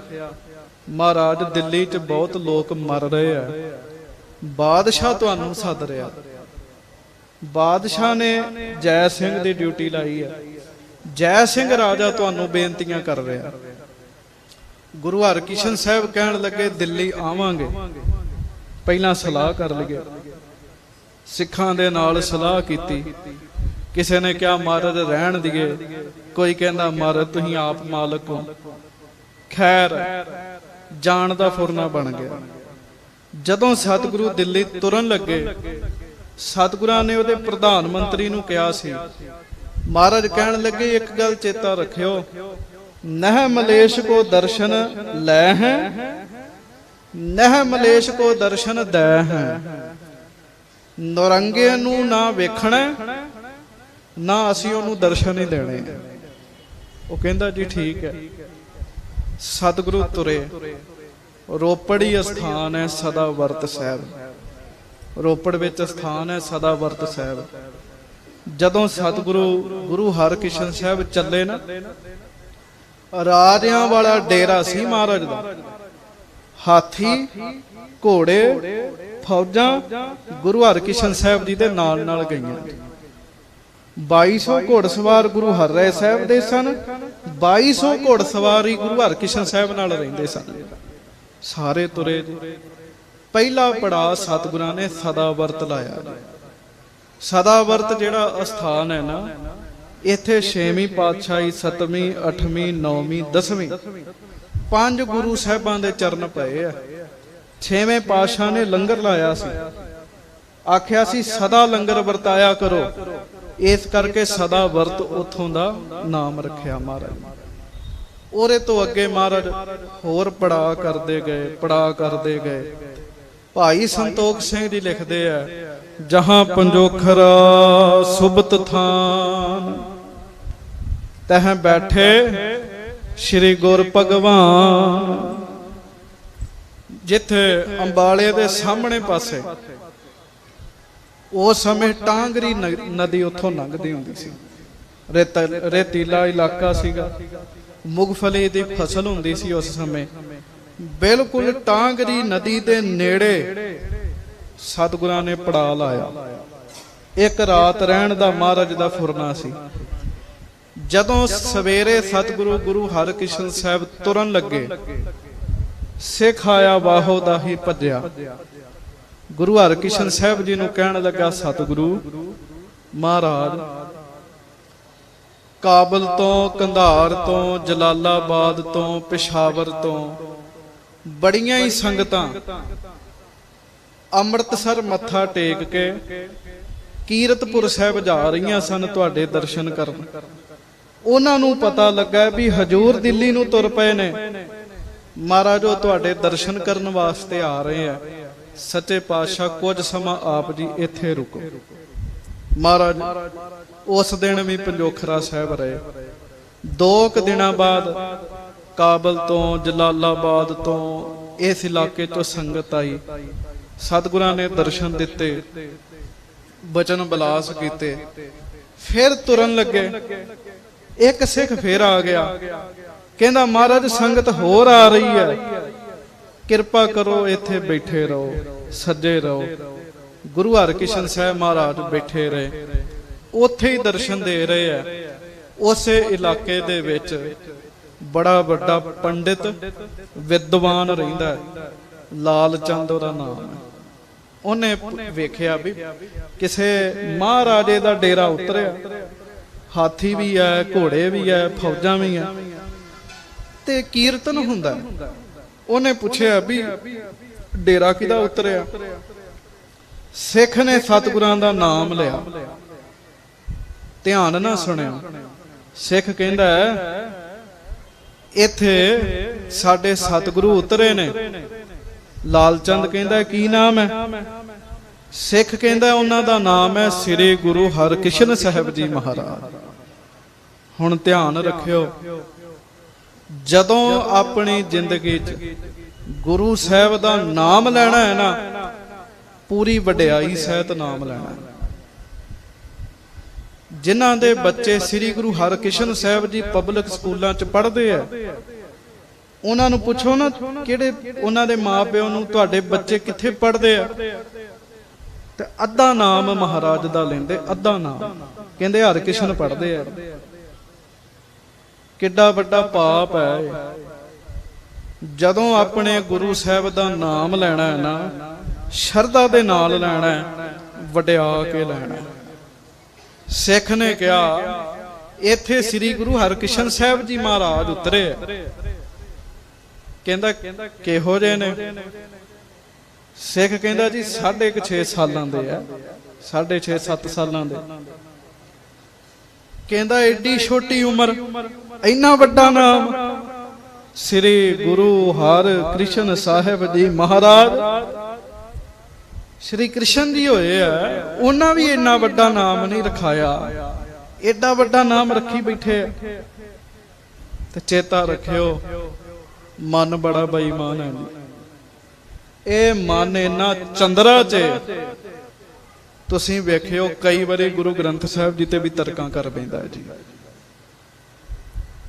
ਮਹਾਰਾਜ ਦਿੱਲੀ 'ਚ ਬਹੁਤ ਲੋਕ ਮਰ ਰਹੇ ਆ, ਬਾਦਸ਼ਾਹ ਤੁਹਾਨੂੰ ਸੱਦ ਰਿਹਾ। ਬਾਦਸ਼ਾਹ ਨੇ ਜੈ ਸਿੰਘ ਦੀ ਡਿਊਟੀ ਲਾਈ ਹੈ, ਜੈ ਸਿੰਘ ਰਾਜਾ ਤੁਹਾਨੂੰ ਬੇਨਤੀਆਂ ਕਰ ਰਿਹਾ। ਗੁਰੂ ਹਰਕ੍ਰਿਸ਼ਨ ਸਾਹਿਬ ਕਹਿਣ ਲੱਗੇ ਦਿੱਲੀ ਆਵਾਂਗੇ, ਪਹਿਲਾਂ ਸਲਾਹ ਕਰ ਲਈਏ। ਸਿੱਖਾਂ ਦੇ ਨਾਲ ਸਲਾਹ ਕੀਤੀ। ਕਿਸੇ ਨੇ ਕਿਹਾ ਮਹਾਰਾਜ ਰਹਿਣ ਦੀਏ, ਕੋਈ ਕਹਿੰਦਾ ਮਹਾਰਾਜ ਤੁਸੀਂ ਆਪ ਮਾਲਕ ਹੋ। ਖੈਰ ਜਾਣ ਦਾ ਫੁਰਨਾ ਬਣ ਗਿਆ। ਜਦੋਂ ਸਤਿਗੁਰੂ ਦਿੱਲੀ ਤੁਰਨ ਲੱਗੇ, ਸਤਿਗੁਰਾਂ ਨੇ ਉਹਦੇ ਪ੍ਰਧਾਨ ਮੰਤਰੀ ਨੂੰ ਕਿਹਾ ਸੀ, ਮਹਾਰਾਜ ਕਹਿਣ ਲੱਗੇ ਇੱਕ ਗੱਲ ਚੇਤਾ ਰੱਖਿਓ, ਨਹਿ ਮਲੇਸ਼ ਕੋ ਦਰਸ਼ਨ ਲੈ ਹੈ, ਨਹਿ ਮਲੇਸ਼ ਕੋ ਦਰਸ਼ਨ ਦੈ ਹੈ। ਨੌਰੰਗੇ ਨੂੰ ਨਾ ਵੇਖਣਾ, ਨਾ ਅਸੀਂ ਉਹਨੂੰ ਦਰਸ਼ਨ ਹੀ ਦੇਣੇ। ਉਹ ਕਹਿੰਦਾ ਜੀ ਠੀਕ ਹੈ। ਸਤਿਗੁਰੂ ਤੁਰੇ। ਰੋਪੜੀ ਅਸਥਾਨ ਹੈ ਸਦਾ ਵਰਤ ਸਾਹਿਬ, ਰੋਪੜ ਵਿੱਚ ਅਸਥਾਨ ਹੈ ਸਦਾ ਵਰਤ ਸਾਹਿਬ। ਜਦੋਂ ਸਤਿਗੁਰੂ ਗੁਰੂ ਹਰਕ੍ਰਿਸ਼ਨ ਸਾਹਿਬ ਚੱਲੇ ਨਾ, ਰਾਜਿਆਂ ਵਾਲਾ ਡੇਰਾ ਸੀ ਮਹਾਰਾਜ ਦਾ। ਹਾਥੀ, ਘੋੜੇ, ਫੌਜਾਂ ਗੁਰੂ ਹਰਕ੍ਰਿਸ਼ਨ ਸਾਹਿਬ ਜੀ ਦੇ ਨਾਲ ਨਾਲ ਗਈਆਂ। 2200 ਘੋੜਸਵਾਰ ਗੁਰੂ ਹਰਿਰਾਏ ਸਾਹਿਬ ਦੇ ਸਨ, 2200 ਘੋੜਸਵਾਰ ਹੀ ਗੁਰੂ ਹਰਕ੍ਰਿਸ਼ਨ ਸਾਹਿਬ ਨਾਲ ਰਹਿੰਦੇ ਸਨ। ਸਾਰੇ ਤੁਰੇ ਜੀ। ਪਹਿਲਾ ਪੜਾਅ ਸਤਿਗੁਰਾਂ ਨੇ ਸਦਾ ਵਰਤ ਲਾਇਆ। ਸਦਾ ਵਰਤ ਜਿਹੜਾ ਅਸਥਾਨ ਹੈ ਨਾ, ਇੱਥੇ 6ਵੀਂ ਪਾਤਸ਼ਾਹੀ, 7ਵੀਂ, 8ਵੀਂ, 9ਵੀਂ, 10ਵੀਂ ਪੰਜ ਗੁਰੂ ਸਾਹਿਬਾਂ ਦੇ ਚਰਨ ਪਏ ਆ। 6ਵੇਂ ਪਾਤਸ਼ਾਹ ਨੇ ਲੰਗਰ ਲਾਇਆ ਸੀ, ਆਖਿਆ ਸੀ ਸਦਾ ਲੰਗਰ ਵਰਤਾਇਆ ਕਰੋ। ਇਸ ਕਰਕੇ ਸਦਾ ਵਰਤ ਉੱਥੋਂ ਦਾ ਨਾਮ ਰੱਖਿਆ ਮਹਾਰਾਜ। ਉਹਦੇ ਤੋਂ ਅੱਗੇ ਮਹਾਰਾਜ ਹੋਰ ਪੜਾਅ ਕਰਦੇ ਗਏ, ਪੜਾਅ ਕਰਦੇ ਗਏ। ਭਾਈ ਸੰਤੋਖ ਸਿੰਘ ਜੀ ਲਿਖਦੇ ਆ, ਜਹਾਂ ਪੰਜੋਖਰ ਸੁਬਤ ਥਾਨ, ਤਹ ਬੈਠੇ ਸ੍ਰੀ ਗੁਰ ਭਗਵਾਨ। ਜਿੱਥੇ ਅੰਬਾਲੇ ਦੇ ਸਾਹਮਣੇ ਪਾਸੇ ਉਸ ਸਮੇਂ ਟਾਂਗਰੀ ਨਦੀ ਉੱਥੋਂ ਲੰਘਦੀ ਹੁੰਦੀ ਸੀ। ਰੇਤੀਲਾ ਇਲਾਕਾ ਸੀਗਾ, ਮੁਗਫਲੀ ਦੀ ਫਸਲ ਹੁੰਦੀ ਸੀ ਉਸ ਸਮੇਂ। ਬਿਲਕੁਲ ਟਾਂਗਰੀ ਨਦੀ ਦੇ ਨੇੜੇ ਸਤਿਗੁਰਾਂ ਨੇ ਪੜਾ ਲਾਇਆ। ਇੱਕ ਰਾਤ ਰਹਿਣ ਦਾ ਮਹਾਰਾਜ ਦਾ ਫੁਰਨਾ ਸੀ। ਜਦੋਂ ਸਵੇਰੇ ਸਤਿਗੁਰੂ ਗੁਰੂ ਹਰਕ੍ਰਿਸ਼ਨ ਸਾਹਿਬ ਤੁਰਨ ਲੱਗੇ, ਸਿੱਖ ਆਇਆ ਬਾਹੋ ਦਾ ਹੀ ਭੱਜਿਆ। ਗੁਰੂ ਹਰਕ੍ਰਿਸ਼ਨ ਸਾਹਿਬ ਜੀ ਨੂੰ ਕਹਿਣ ਲੱਗਾ, ਸਤਿਗੁਰੂ ਮਹਾਰਾਜ ਕਾਬਲ ਤੋਂ, ਕੰਧਾਰ ਤੋਂ, ਜਲਾਲਾਬਾਦ ਤੋਂ, ਪਿਸ਼ਾਵਰ ਤੋਂ ਬੜੀਆਂ ਹੀ ਸੰਗਤਾਂ ਅੰਮ੍ਰਿਤਸਰ ਮੱਥਾ ਟੇਕ ਕੇ ਕੀਰਤਪੁਰ ਸਾਹਿਬ ਜਾ ਰਹੀਆਂ ਸਨ ਤੁਹਾਡੇ ਦਰਸ਼ਨ ਕਰਨ। ਉਹਨਾਂ ਨੂੰ ਪਤਾ ਲੱਗਾ ਵੀ ਹਜੂਰ ਦਿੱਲੀ ਨੂੰ ਤੁਰ ਪਏ ਨੇ, ਮਹਾਰਾਜ ਉਹ ਤੁਹਾਡੇ ਦਰਸ਼ਨ ਕਰਨ ਵਾਸਤੇ ਆ ਰਹੇ ਆ। ਸੱਚੇ ਪਾਤਸ਼ਾਹ ਕੁਝ ਸਮਾਂ ਆਪ ਜੀ ਇੱਥੇ ਰੁਕੋ। ਮਹਾਰਾਜ ਉਸ ਦਿਨ ਵੀ ਪੰਜੋਖਰਾ ਸਾਹਿਬ ਰਹੇ। 2 ਦਿਨਾਂ ਬਾਅਦ ਕਾਬਲ ਤੋਂ, ਜਲਾਲਾਬਾਦ ਤੋਂ ਇਸ ਇਲਾਕੇ ਚੋਂ ਸੰਗਤ ਆਈ। ਸਤਿਗੁਰਾਂ ਨੇ ਦਰਸ਼ਨ ਦਿੱਤੇ, ਬਚਨ ਬਲਾਸ ਕੀਤੇ। ਫਿਰ ਤੁਰਨ ਲੱਗੇ, ਇੱਕ ਸਿੱਖ ਫੇਰ ਆ ਗਿਆ, ਕਹਿੰਦਾ ਮਹਾਰਾਜ ਸੰਗਤ ਹੋਰ ਆ ਰਹੀ ਹੈ, ਕਿਰਪਾ ਕਰੋ ਇੱਥੇ ਬੈਠੇ ਰਹੋ, ਸੱਜੇ ਰਹੋ। ਗੁਰੂ ਹਰਕ੍ਰਿਸ਼ਨ ਸਾਹਿਬ ਮਹਾਰਾਜ ਬੈਠੇ ਰਹੇ, ਉੱਥੇ ਹੀ ਦਰਸ਼ਨ ਦੇ ਰਹੇ ਆ। ਉਸੇ ਇਲਾਕੇ ਦੇ ਵਿੱਚ ਬੜਾ ਵੱਡਾ ਪੰਡਿਤ ਵਿਦਵਾਨ ਰਹਿੰਦਾ, ਲਾਲ ਚੰਦ ਉਹਦਾ ਨਾਮ ਹੈ। ਉਹਨੇ ਵੇਖਿਆ ਵੀ ਕਿਸੇ ਮਹਾਰਾਜੇ ਦਾ ਡੇਰਾ ਉਤਰਿਆ, ਹਾਥੀ ਵੀ ਹੈ, ਘੋੜੇ ਵੀ ਹੈ, ਫੌਜਾਂ ਵੀ ਹੈ, ਤੇ ਕੀਰਤਨ ਹੁੰਦਾ। ਉਹਨੇ ਪੁੱਛਿਆ ਵੀ ਡੇਰਾ ਕਿਹਦਾ ਉਤਰਿਆ? ਸਿੱਖ ਨੇ ਸਤਿਗੁਰਾਂ ਦਾ ਨਾਮ ਲਿਆ, ਧਿਆਨ ਨਾਲ ਸੁਣਿਓ। ਸਿੱਖ ਕਹਿੰਦਾ ਇੱਥੇ ਸਾਡੇ ਸਤਿਗੁਰੂ ਉਤਰੇ ਨੇ। ਲਾਲ ਚੰਦ ਕਹਿੰਦਾ ਕੀ ਨਾਮ ਹੈ? ਸਿੱਖ ਕਹਿੰਦਾ ਉਹਨਾਂ ਦਾ ਨਾਮ ਹੈ ਸ੍ਰੀ ਗੁਰੂ ਹਰਕ੍ਰਿਸ਼ਨ ਸਾਹਿਬ ਜੀ ਮਹਾਰਾਜ। ਹੁਣ ਧਿਆਨ ਰੱਖਿਓ, ਜਦੋਂ ਆਪਣੀ ਜ਼ਿੰਦਗੀ 'ਚ ਗੁਰੂ ਸਾਹਿਬ ਦਾ ਨਾਮ ਲੈਣਾ ਹੈ ਨਾ, ਪੂਰੀ ਵਡਿਆਈ ਸਹਿਤ ਨਾਮ ਲੈਣਾ। ਜਿਨ੍ਹਾਂ ਦੇ ਬੱਚੇ ਸ੍ਰੀ ਗੁਰੂ ਹਰਕ੍ਰਿਸ਼ਨ ਸਾਹਿਬ ਜੀ ਪਬਲਿਕ ਸਕੂਲਾਂ 'ਚ ਪੜ੍ਹਦੇ ਆ, ਉਹਨਾਂ ਨੂੰ ਪੁੱਛੋ ਨਾ ਕਿਹੜੇ ਉਹਨਾਂ ਦੇ ਮਾਪਿਓ ਨੂੰ, ਤੁਹਾਡੇ ਬੱਚੇ ਕਿੱਥੇ ਪੜ੍ਹਦੇ ਆ, ਤੇ ਅੱਧਾ ਨਾਮ ਮਹਾਰਾਜ ਦਾ ਲੈਂਦੇ, ਅੱਧਾ ਨਾਮ ਕਹਿੰਦੇ ਹਰਕ੍ਰਿਸ਼ਨ ਪੜ੍ਹਦੇ ਆ। ਕਿੱਡਾ ਵੱਡਾ ਪਾਪ ਹੈ। ਜਦੋਂ ਆਪਣੇ ਗੁਰੂ ਸਾਹਿਬ ਦਾ ਨਾਮ ਲੈਣਾ ਹੈ ਨਾ, ਸ਼ਰਧਾ ਦੇ ਨਾਲ ਲੈਣਾ ਹੈ, ਵਡਿਆ ਕੇ ਲੈਣਾ। ਸਿੱਖ ਨੇ ਕਿਹਾ ਇੱਥੇ ਸ੍ਰੀ ਗੁਰੂ ਹਰਕ੍ਰਿਸ਼ਨ ਸਾਹਿਬ ਜੀ ਮਹਾਰਾਜ ਉਤਰੇ, ਕਹਿੰਦਾ ਕਿਹੋ ਜਿਹੇ ਨੇ? ਸਿੱਖ ਕਹਿੰਦਾ ਜੀ 6.5 ਸਾਲਾਂ ਦੇ ਆ, 6.5 7 ਸਾਲਾਂ ਦੇ। ਕਹਿੰਦਾ ਏਡੀ ਛੋਟੀ ਉਮਰ, ਇੰਨਾ ਵੱਡਾ ਨਾਮ, ਸ੍ਰੀ ਗੁਰੂ ਹਰਕ੍ਰਿਸ਼ਨ ਸਾਹਿਬ ਜੀ ਮਹਾਰਾਜ ਸ਼੍ਰੀ ਕ੍ਰਿਸ਼ਨ ਜੀ ਹੋਏ ਆ, ਉਹਨਾਂ ਵੀ ਇੰਨਾ ਵੱਡਾ ਨਾਮ ਨਹੀਂ ਰਖਾਇਆ, ਏਡਾ ਵੱਡਾ ਨਾਮ ਰੱਖੀ ਬੈਠੇ। ਤੇ ਚੇਤਾ ਰੱਖਿਓ, ਮਨ ਬੜਾ ਬੇਈਮਾਨ ਹੈ ਜੀ। ਇਹ ਮਨ ਇੰਨਾ ਚੰਦਰਾ 'ਚ, ਤੁਸੀਂ ਵੇਖਿਓ ਕਈ ਵਾਰੀ ਗੁਰੂ ਗ੍ਰੰਥ ਸਾਹਿਬ ਜੀ ਤੇ ਵੀ ਤਰਕਾਂ ਕਰ ਬੈਂਦਾ ਹੈ ਜੀ।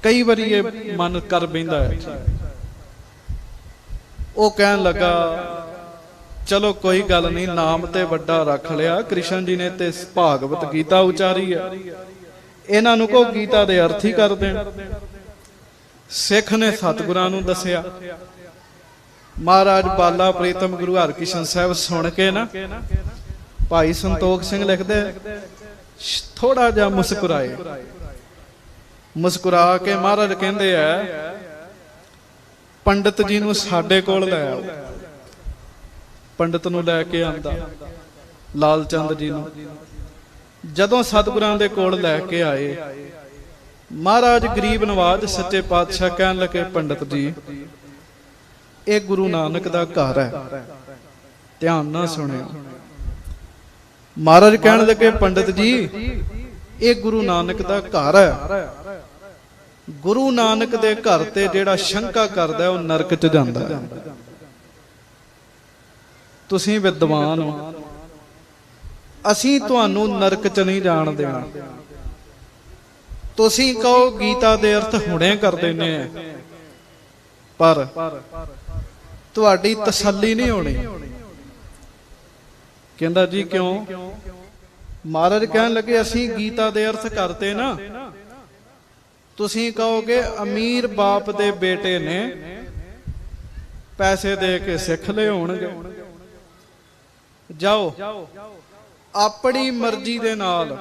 ਕਈ ਵਾਰੀ ਇਹ ਮਨ ਕਰ ਬੈਂਦਾ ਹੈ। ਉਹ ਕਹਿਣ ਲੱਗਾ ਚਲੋ ਕੋਈ ਗੱਲ ਨਹੀਂ, ਨਾਮ ਤੇ ਵੱਡਾ ਰੱਖ ਲਿਆ, ਕ੍ਰਿਸ਼ਨ ਜੀ ਨੇ ਤੇ ਭਾਗਵਤ ਗੀਤਾ ਉਚਾਰੀ ਹੈ, ਇਹਨਾਂ ਨੂੰ ਕੋ ਗੀਤਾ ਦੇ ਅਰਥ ਹੀ ਕਰ ਦੇਣ। ਸਿੱਖ ਨੇ ਸਤਿਗੁਰਾਂ ਨੂੰ ਦੱਸਿਆ। ਮਹਾਰਾਜ ਬਾਲਾ ਪ੍ਰੀਤਮ ਗੁਰੂ ਹਰਕ੍ਰਿਸ਼ਨ ਸਾਹਿਬ ਸੁਣ ਕੇ ਨਾ, ਭਾਈ ਸੰਤੋਖ ਸਿੰਘ ਲਿਖਦੇ ਥੋੜਾ ਜਿਹਾ ਮੁਸਕਰਾਏ। ਮੁਸਕਰਾ ਕੇ ਮਹਾਰਾਜ ਕਹਿੰਦੇ ਆ, ਪੰਡਤ ਜੀ ਨੂੰ ਸਾਡੇ ਕੋਲ ਲੈ ਆਓ। ਪੰਡਤ ਨੂੰ ਲੈ ਕੇ ਆਂਦਾ, ਲਾਲ ਚੰਦ ਜੀ ਨੂੰ। ਜਦੋਂ ਸਤਿਗੁਰਾਂ ਦੇ ਕੋਲ ਲੈ ਕੇ ਆਏ, ਮਹਾਰਾਜ ਗਰੀਬ ਨਵਾਜ ਸੱਚੇ ਪਾਤਸ਼ਾਹ ਕਹਿਣ ਲੱਗੇ, ਪੰਡਤ ਜੀ ਇਹ ਗੁਰੂ ਨਾਨਕ ਦਾ ਘਰ ਹੈ, ਧਿਆਨ ਨਾਲ ਸੁਣਿਓ। ਮਹਾਰਾਜ ਕਹਿਣ ਲੱਗੇ, ਪੰਡਤ ਜੀ ਇਹ ਗੁਰੂ ਨਾਨਕ ਦਾ ਘਰ ਹੈ, ਗੁਰੂ ਨਾਨਕ ਦੇ ਘਰ ਤੇ ਜਿਹੜਾ ਸ਼ੰਕਾ ਕਰਦਾ ਉਹ ਨਰਕ 'ਚ ਜਾਂਦਾ ਹੈ। ਤੁਸੀਂ ਵਿਦਵਾਨ ਹੋ, ਅਸੀਂ ਤੁਹਾਨੂੰ ਨਰਕ 'ਚ ਨਹੀਂ ਜਾਣ ਦੇਣਾ। ਤੁਸੀਂ ਕਹੋ ਗੀਤਾ ਦੇ ਅਰਥ ਹੁਣੇ ਕਰ ਦਿੰਨੇ ਆ, ਪਰ ਤੁਹਾਡੀ ਤਸੱਲੀ ਨਹੀਂ ਹੋਣੀ। ਕਹਿੰਦਾ ਜੀ ਕਿਉਂ? ਮਹਾਰਾਜ ਕਹਿਣ ਲੱਗੇ, ਅਸੀਂ ਗੀਤਾ ਦੇ ਅਰਥ ਕਰਤੇ ਨਾ, ਤੁਸੀਂ ਕਹੋਗੇ ਅਮੀਰ ਬਾਪ ਦੇ ਬੇਟੇ ਨੇ ਪੈਸੇ ਦੇ ਕੇ ਸਿੱਖ ਲਏ ਹੋਣਗੇ। ਜਾਓ ਆਪਣੀ ਮਰਜ਼ੀ ਦੇ ਨਾਲ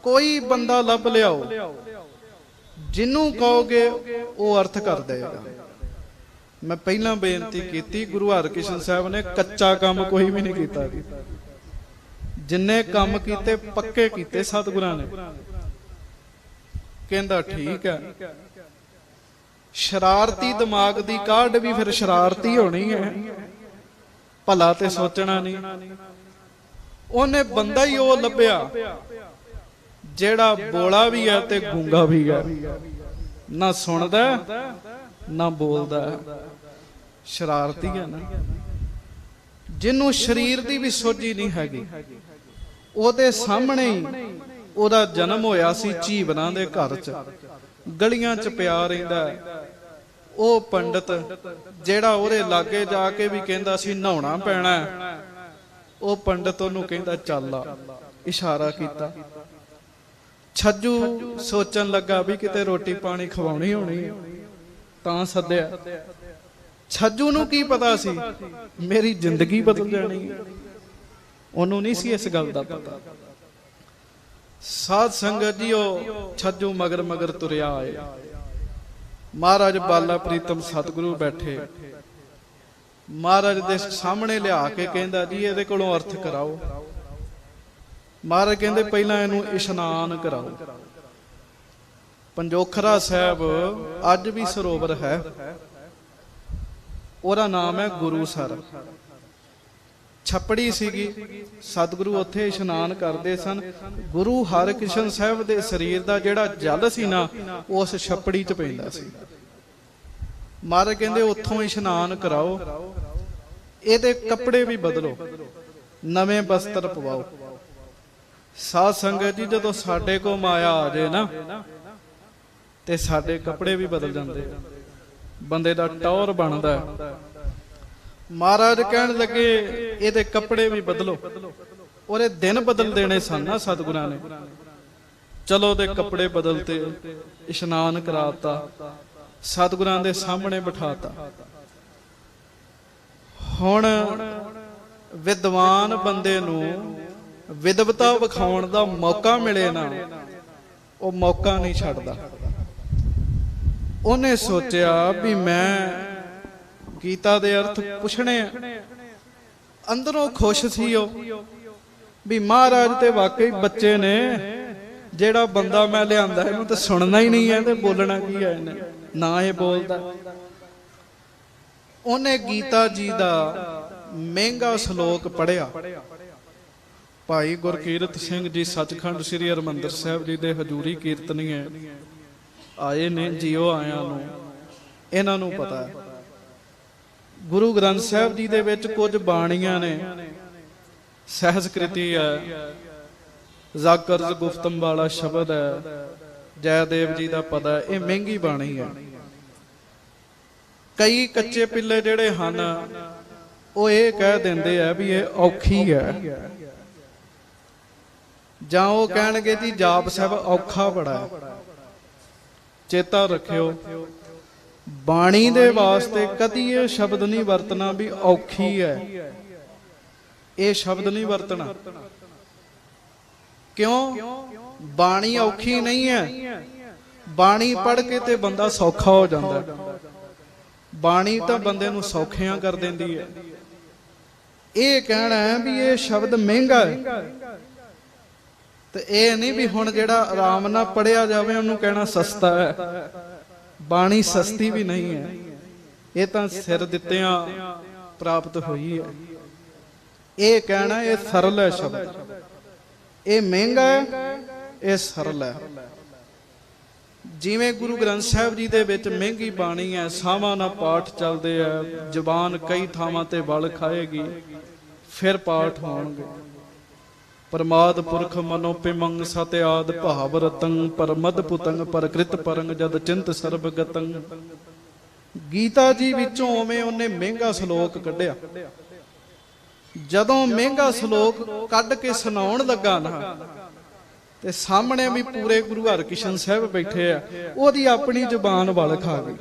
ਕੋਈ ਬੰਦਾ ਲੱਭ ਲਿਆਓ, ਜਿਹਨੂੰ ਕਹੋਗੇ ਉਹ ਅਰਥ ਕਰ ਦੇਗਾ। ਮੈਂ ਪਹਿਲਾਂ ਬੇਨਤੀ ਕੀਤੀ, ਗੁਰੂ ਹਰਕ੍ਰਿਸ਼ਨ ਸਾਹਿਬ ਨੇ ਕੱਚਾ ਕੰਮ ਕੋਈ ਵੀ ਨਹੀਂ ਕੀਤਾ। ਜਿੰਨੇ ਕੰਮ ਕੀਤੇ ਪੱਕੇ ਕੀਤੇ ਸਤਿਗੁਰਾਂ ਨੇ। ਕਹਿੰਦਾ ਠੀਕ ਹੈ, ਸ਼ਰਾਰਤੀ ਦਿਮਾਗ ਦੀ ਕਾਢ ਵੀ ਫਿਰ ਸ਼ਰਾਰਤੀ ਹੋਣੀ ਹੈ, ਭਲਾ ਤੇ ਸੋਚਣਾ ਨਹੀਂ। ਉਹਨੇ ਬੰਦਾ ਹੀ ਉਹ ਲੱਭਿਆ ਜਿਹੜਾ ਬੋਲਾ ਵੀ ਹੈ ਤੇ ਗੂੰਗਾ ਵੀ ਹੈ, ਨਾ ਸੁਣਦਾ ਨਾ ਬੋਲਦਾ, ਸ਼ਰਾਰਤੀ ਹੈ ਨਾ। ਜਿਹਨੂੰ ਸਰੀਰ ਦੀ ਵੀ ਸੋਝੀ ਨਹੀਂ ਹੈਗੀ, ਉਹਦੇ ਸਾਹਮਣੇ ਹੀ ਉਹਦਾ ਜਨਮ ਹੋਇਆ ਸੀ ਝੀਵਨਾਂ ਦੇ ਘਰ 'ਚ, ਗਲੀਆਂ 'ਚ ਪਿਆ ਰਹਿੰਦਾ। ਉਹ ਪੰਡਤ ਜਿਹੜਾ ਉਹਦੇ ਲਾਗੇ ਜਾ ਕੇ ਵੀ ਕਹਿੰਦਾ ਸੀ ਨਹਾਉਣਾ ਪੈਣਾ, ਉਹ ਪੰਡਤ ਉਹਨੂੰ ਕਹਿੰਦਾ ਚੱਲ ਆ, ਇਸ਼ਾਰਾ ਕੀਤਾ। ਛੱਜੂ ਸੋਚਣ ਲੱਗਾ ਵੀ ਕਿਤੇ ਰੋਟੀ ਪਾਣੀ ਖਵਾਉਣੀ ਹੋਣੀ ਹੈ, ਤਾਂ ਸੱਦਿਆ। ਛੱਜੂ ਨੂੰ ਕੀ ਪਤਾ ਸੀ ਮੇਰੀ ਜ਼ਿੰਦਗੀ ਬਦਲ ਜਾਣੀ ਹੈ, ਉਹਨੂੰ ਨਹੀਂ ਸੀ ਇਸ ਗੱਲ ਦਾ ਪਤਾ। ਸਾਧ ਸੰਗਤ ਜੀ, ਉਹ ਛੱਜੂ ਮਗਰ ਮਗਰ ਤੁਰਿਆ ਆਏ। ਮਹਾਰਾਜ ਬਾਲਾ ਪ੍ਰੀਤਮ ਸਤਿਗੁਰੂ ਬੈਠੇ, ਮਹਾਰਾਜ ਦੇ ਸਾਹਮਣੇ ਲਿਆ ਕੇ ਕਹਿੰਦਾ ਜੀ ਇਹਦੇ ਕੋਲੋਂ ਅਰਥ ਕਰਾਓ। ਮਹਾਰਾਜ ਕਹਿੰਦੇ ਪਹਿਲਾਂ ਇਹਨੂੰ ਇਸ਼ਨਾਨ ਕਰਾਓ। ਪੰਜੋਖਰਾ ਸਾਹਿਬ ਅੱਜ ਵੀ ਸਰੋਵਰ ਹੈ, ਉਹਦਾ ਨਾਮ ਹੈ ਗੁਰੂਸਰ। ਛੱਪੜੀ ਸੀਗੀ, ਸਤਿਗੁਰੂ ਉੱਥੇ ਇਸ਼ਨਾਨ ਕਰਦੇ ਸਨ। ਗੁਰੂ ਹਰਿਕ੍ਰਿਸ਼ਨ ਸਾਹਿਬ ਦੇ ਸਰੀਰ ਦਾ ਜਿਹੜਾ ਜਲ ਸੀ ਨਾ, ਉਸ ਛੱਪੜੀ 'ਚ ਪੈਂਦਾ ਸੀ। ਮਹਾਰਾਜ ਕਹਿੰਦੇ ਉੱਥੋਂ ਇਸ਼ਨਾਨ ਕਰਾਓ, ਇਹਦੇ ਕੱਪੜੇ ਵੀ ਬਦਲੋ, ਨਵੇਂ ਬਸਤਰ ਪਵਾਓ। ਸਾਧ ਸੰਗਤ ਜੀ, ਜਦੋਂ ਸਾਡੇ ਕੋਲ ਮਾਇਆ ਆ ਜਾਏ ਨਾ, ਤੇ ਸਾਡੇ ਕੱਪੜੇ ਵੀ ਬਦਲ ਜਾਂਦੇ, ਬੰਦੇ ਦਾ ਟੌਰ ਬਣਦਾ। ਮਹਾਰਾਜ ਕਹਿਣ ਲੱਗੇ ਇਹਦੇ ਕੱਪੜੇ ਵੀ ਬਦਲੋ। ਉਹਦੇ ਦਿਨ ਬਦਲ ਦੇਣੇ ਸਨ ਨਾ ਸਤਿਗੁਰਾਂ ਨੇ। ਚਲੋ ਉਹਦੇ ਕੱਪੜੇ ਬਦਲਤੇ, ਇਸ਼ਨਾਨ ਕਰਾਤਾ, ਸਤਿਗੁਰਾਂ ਦੇ ਸਾਹਮਣੇ ਬਿਠਾਤਾ। ਹੁਣ ਵਿਦਵਾਨ ਬੰਦੇ ਨੂੰ ਵਿਦਵਤਾ ਵਿਖਾਉਣ ਦਾ ਮੌਕਾ ਮਿਲੇ ਨਾ, ਉਹ ਮੌਕਾ ਨਹੀਂ ਛੱਡਦਾ। ਉਹਨੇ ਸੋਚਿਆ ਵੀ ਮੈਂ ਗੀਤਾ ਦੇ ਅਰਥ ਪੁੱਛਣੇ ਆ। ਅੰਦਰੋਂ ਖੁਸ਼ ਸੀ ਉਹ ਵੀ ਮਹਾਰਾਜ ਤੇ ਵਾਕਈ ਬੱਚੇ ਨੇ, ਜਿਹੜਾ ਬੰਦਾ ਮੈਂ ਲਿਆਂਦਾ ਇਹਨੂੰ ਤਾਂ ਸੁਣਨਾ ਹੀ ਨਹੀਂ ਹੈ ਤੇ ਬੋਲਣਾ ਕੀ ਹੈ ਇਹਨੇ, ਨਾ ਇਹ ਬੋਲਦਾ। ਉਹਨੇ ਗੀਤਾ ਜੀ ਦਾ ਮਹਿੰਗਾ ਸ਼ਲੋਕ ਪੜਿਆ। ਭਾਈ ਗੁਰਕੀਰਤ ਸਿੰਘ ਜੀ ਸੱਚਖੰਡ ਸ੍ਰੀ ਹਰਿਮੰਦਰ ਸਾਹਿਬ ਜੀ ਦੇ ਹਜ਼ੂਰੀ ਕੀਰਤਨੀਏ ਆਏ ਨੇ, ਜੀਓ ਆਇਆਂ ਨੂੰ ਇਹਨਾਂ ਨੂੰ ਪਤਾ ਹੈ। ਗੁਰੂ ਗ੍ਰੰਥ ਸਾਹਿਬ ਜੀ ਦੇ ਵਿੱਚ ਕੁਝ ਬਾਣੀਆਂ ਨੇ, ਸਹਿਜਕ੍ਰਿਤੀ ਹੈ, ਜਾਕਰਜ ਗੁਫਤਮ ਵਾਲਾ ਸ਼ਬਦ ਹੈ, ਜੈਦੇਵ ਜੀ ਦਾ ਪਦਾ, ਇਹ ਮਹਿੰਗੀ ਬਾਣੀ ਹੈ। ਕਈ ਕੱਚੇ ਪਿੱਲੇ ਜਿਹੜੇ ਹਨ ਉਹ ਇਹ ਕਹਿ ਦਿੰਦੇ ਆ ਵੀ ਇਹ ਔਖੀ ਹੈ, ਜਾਂ ਉਹ ਕਹਿਣਗੇ ਜੀ ਜਾਪ ਸਾਹਿਬ ਔਖਾ ਬੜਾ ਹੈ। ਚੇਤਾ ਰੱਖਿਓ, ਬਾਣੀ ਦੇ ਵਾਸਤੇ ਕਦੀ ਇਹ ਸ਼ਬਦ ਨਹੀਂ ਵਰਤਣਾ ਵੀ ਔਖੀ ਹੈ, ਇਹ ਸ਼ਬਦ ਨਹੀਂ ਵਰਤਣਾ। ਕਿਉਂ? ਬਾਣੀ ਔਖੀ ਨਹੀਂ ਹੈ। ਬਾਣੀ ਪੜ੍ਹ ਕੇ ਤੇ ਬੰਦਾ ਸੌਖਾ ਹੋ ਜਾਂਦਾ। ਬਾਣੀ ਤਾਂ ਬੰਦੇ ਨੂੰ ਸੌਖਿਆਂ ਕਰ ਦਿੰਦੀ ਹੈ। ਇਹ ਕਹਿਣਾ ਹੈ ਵੀ ਇਹ ਸ਼ਬਦ ਮਹਿੰਗਾ ਹੈ, ਤੇ ਇਹ ਨਹੀਂ ਵੀ ਹੁਣ ਜਿਹੜਾ ਆਰਾਮ ਨਾਲ ਪੜਿਆ ਜਾਵੇ ਉਹਨੂੰ ਕਹਿਣਾ ਸਸਤਾ ਹੈ। ਬਾਣੀ ਸਸਤੀ ਵੀ ਨਹੀਂ ਹੈ, ਇਹ ਤਾਂ ਸਿਰ ਦਿੱਤਿਆਂ ਪ੍ਰਾਪਤ ਹੋਈ ਹੈ। ਇਹ ਕਹਿਣਾ ਇਹ ਸਰਲ ਹੈ ਸ਼ਬਦ, ਇਹ ਮਹਿੰਗਾ ਹੈ, ਇਹ ਸਰਲ ਹੈ। ਜਿਵੇਂ ਗੁਰੂ ਗ੍ਰੰਥ ਸਾਹਿਬ ਜੀ ਦੇ ਵਿੱਚ ਮਹਿੰਗੀ ਬਾਣੀ ਹੈ, ਸਾਵਾਂ ਨਾਲ ਪਾਠ ਚੱਲਦੇ ਆ, ਜ਼ੁਬਾਨ ਕਈ ਥਾਵਾਂ ਤੇ ਵਲ ਖਾਏਗੀ, ਫਿਰ ਪਾਠ ਹੋਣਗੇ। ਪਰਮਾਦ ਪੁਰਖ ਮਨੋ ਪਿਮੰਗ ਸਤਿਆਦ ਭਾਵ ਰਤੰ ਪਰਮਦ ਪੁਤੰਗ ਪ੍ਰਕ੍ਰਿਤ ਪਰੰਗ ਜਦ ਚਿੰਤ ਸਰਬ ਗਤੰ। ਗੀਤਾ ਜੀ ਵਿੱਚੋਂ ਉਵੇਂ ਉਹਨੇ ਮਹਿੰਗਾ ਸ਼ਲੋਕ ਕੱਢਿਆ। ਜਦੋਂ ਮਹਿੰਗਾ ਸ਼ਲੋਕ ਕੱਢ ਕੇ ਸੁਣਾਉਣ ਲੱਗਾ ਨਾ, ਤੇ ਸਾਹਮਣੇ ਵੀ ਪੂਰੇ ਗੁਰੂ ਹਰਿਕ੍ਰਿਸ਼ਨ ਸਾਹਿਬ ਬੈਠੇ ਆ, ਉਹਦੀ ਆਪਣੀ ਜ਼ੁਬਾਨ ਵਲ ਖਾ ਗਈ।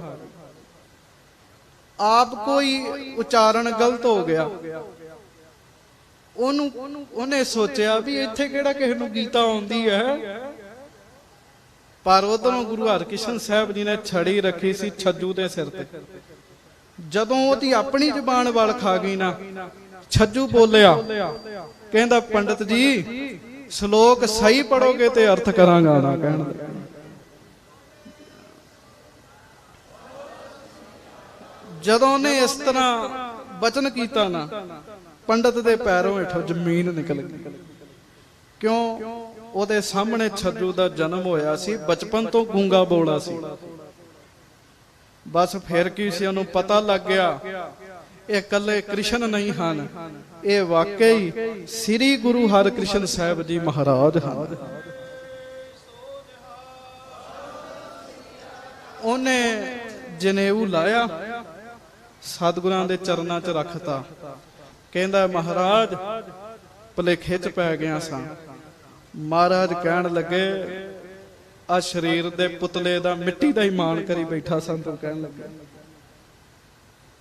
ਆਪ ਕੋਈ ਉਚਾਰਨ ਗਲਤ ਹੋ ਗਿਆ, ਉਹਨੇ ਸੋਚਿਆ ਵੀ ਇੱਥੇ ਕਿਹੜਾ ਕਿਸੇ ਨੂੰ ਗੀਤਾ ਆਉਂਦੀ ਹੈ। ਪਰ ਉਧਰੋਂ ਗੁਰੂ ਹਰਿਕ੍ਰਿਸ਼ਨ ਸਾਹਿਬ ਜੀ ਨੇ ਛੜੀ ਰੱਖੀ ਸੀ ਛੱਜੂ ਦੇ ਸਿਰ ਤੇ। ਜਦੋਂ ਉਹਦੀ ਆਪਣੀ ਜ਼ੁਬਾਨ ਵਲ ਖਾ ਗਈ ਨਾ, ਛੱਜੂ ਬੋਲਿਆ, ਕਹਿੰਦਾ ਪੰਡਤ ਜੀ ਸ਼ਲੋਕ ਸਹੀ ਪੜੋਗੇ ਤੇ ਅਰਥ ਕਰਾਂਗਾ ਨਾ। ਕਹਿਣ ਜਦੋਂ ਉਹਨੇ ਇਸ ਤਰ੍ਹਾਂ ਬਚਨ ਕੀਤਾ ਨਾ, ਪੰਡਤ ਦੇ ਪੈਰੋਂ ਹੇਠੋਂ ਜ਼ਮੀਨ ਨਿਕਲ ਗਈ। ਕਿਉਂ? ਉਹਦੇ ਸਾਹਮਣੇ ਛੱਜੂ ਦਾ ਜਨਮ ਹੋਇਆ ਸੀ, ਬਚਪਨ ਤੋਂ ਗੂੰਗਾ ਬੋਲਾ ਸੀ। ਬਸ ਫਿਰ ਕੀ ਸੀ, ਉਹਨੂੰ ਪਤਾ ਲੱਗ ਗਿਆ ਇਹ ਇਕੱਲੇ ਕ੍ਰਿਸ਼ਨ ਨਹੀਂ ਹਨ, ਇਹ ਵਾਕਈ ਸ੍ਰੀ ਗੁਰੂ ਹਰਿਕ੍ਰਿਸ਼ਨ ਸਾਹਿਬ ਜੀ ਮਹਾਰਾਜ ਹਨ। ਉਹਨੇ ਜਨੇਊ ਲਾਇਆ, ਸਤਿਗੁਰਾਂ ਦੇ ਚਰਨਾਂ 'ਚ ਰੱਖਤਾ। ਕਹਿੰਦਾ ਮਹਾਰਾਜ ਭੁਲੇਖੇ 'ਚ ਪੈ ਗਿਆ ਸਾਂ। ਮਹਾਰਾਜ ਕਹਿਣ ਲੱਗੇ ਆ ਸਰੀਰ ਦੇ ਪੁਤਲੇ ਦਾ ਮਿੱਟੀ ਦਾ ਹੀ ਮਾਣ ਕਰੀ ਬੈਠਾ ਸਾਂ। ਤੂੰ ਕਹਿਣ ਲੱਗਾ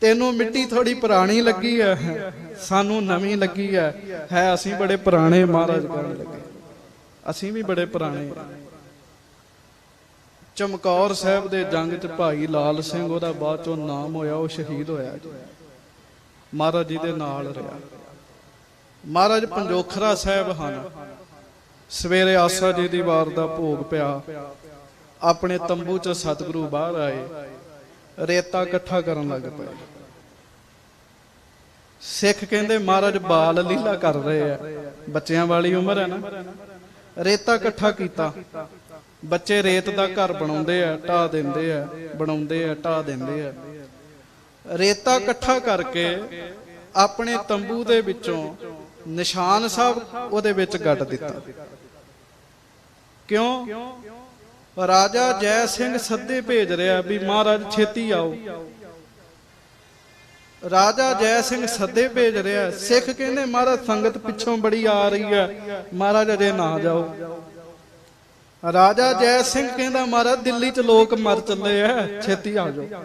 ਤੈਨੂੰ ਮਿੱਟੀ ਥੋੜੀ ਪੁਰਾਣੀ ਲੱਗੀ ਹੈ, ਸਾਨੂੰ ਨਵੀਂ ਲੱਗੀ ਹੈ ਅਸੀਂ ਬੜੇ ਪੁਰਾਣੇ। ਮਹਾਰਾਜ ਕਹਿਣ ਲੱਗੇ ਅਸੀਂ ਵੀ ਬੜੇ ਪੁਰਾਣੇ। ਚਮਕੌਰ ਸਾਹਿਬ ਦੇ ਜੰਗ 'ਚ ਭਾਈ ਲਾਲ ਸਿੰਘ ਉਹਦਾ ਬਾਅਦ ਚੋਂ ਨਾਮ ਹੋਇਆ, ਉਹ ਸ਼ਹੀਦ ਹੋਇਆ ਜੀ, ਮਹਾਰਾਜ ਜੀ ਦੇ ਨਾਲ ਰਿਹਾ। ਮਹਾਰਾਜ ਪੰਜੋਖਰਾ ਸਾਹਿਬ ਹਨ। ਸਵੇਰੇ ਆਸਾ ਜੀ ਦੀ ਵਾਰ ਦਾ ਭੋਗ ਪਿਆ, ਆਪਣੇ ਤੰਬੂ 'ਚ ਸਤਿਗੁਰੂ ਬਾਹਰ ਆਏ, ਰੇਤਾ ਇਕੱਠਾ ਕਰਨ ਲੱਗ ਪਏ। ਸਿੱਖ ਕਹਿੰਦੇ ਮਹਾਰਾਜ ਬਾਲ ਲੀਲਾ ਕਰ ਰਹੇ ਆ, ਬੱਚਿਆਂ ਵਾਲੀ ਉਮਰ ਹੈ ਨਾ। ਰੇਤਾ ਇਕੱਠਾ ਕੀਤਾ, ਬੱਚੇ ਰੇਤ ਦਾ ਘਰ ਬਣਾਉਂਦੇ ਆ, ਢਾਹ ਦਿੰਦੇ ਆ, ਬਣਾਉਂਦੇ ਆ, ਢਾਹ ਦਿੰਦੇ ਆ। ਰੇਤਾ ਇਕੱਠਾ ਕਰਕੇ ਆਪਣੇ ਤੰਬੂ ਦੇ ਵਿੱਚੋਂ ਨਿਸ਼ਾਨ ਸਾਹਿਬ ਉਹਦੇ ਵਿੱਚ ਗੱਡ ਦਿੱਤਾ। ਕਿਉਂ? ਰਾਜਾ ਜੈ ਸਿੰਘ ਸੱਦੇ ਭੇਜ ਰਿਹਾ ਵੀ ਮਹਾਰਾਜ ਛੇਤੀ ਆਓ। ਰਾਜਾ ਜੈ ਸਿੰਘ ਸੱਦੇ ਭੇਜ ਰਿਹਾ। ਸਿੱਖ ਕਹਿੰਦੇ ਮਹਾਰਾਜ ਸੰਗਤ ਪਿੱਛੋਂ ਬੜੀ ਆ ਰਹੀ ਹੈ, ਮਹਾਰਾਜ ਅਜੇ ਨਾ ਜਾਓ। ਰਾਜਾ ਜੈ ਸਿੰਘ ਕਹਿੰਦਾ ਮਹਾਰਾਜ ਦਿੱਲੀ 'ਚ ਲੋਕ ਮਰ ਚੱਲੇ ਆ, ਛੇਤੀ ਆ ਜਾਓ।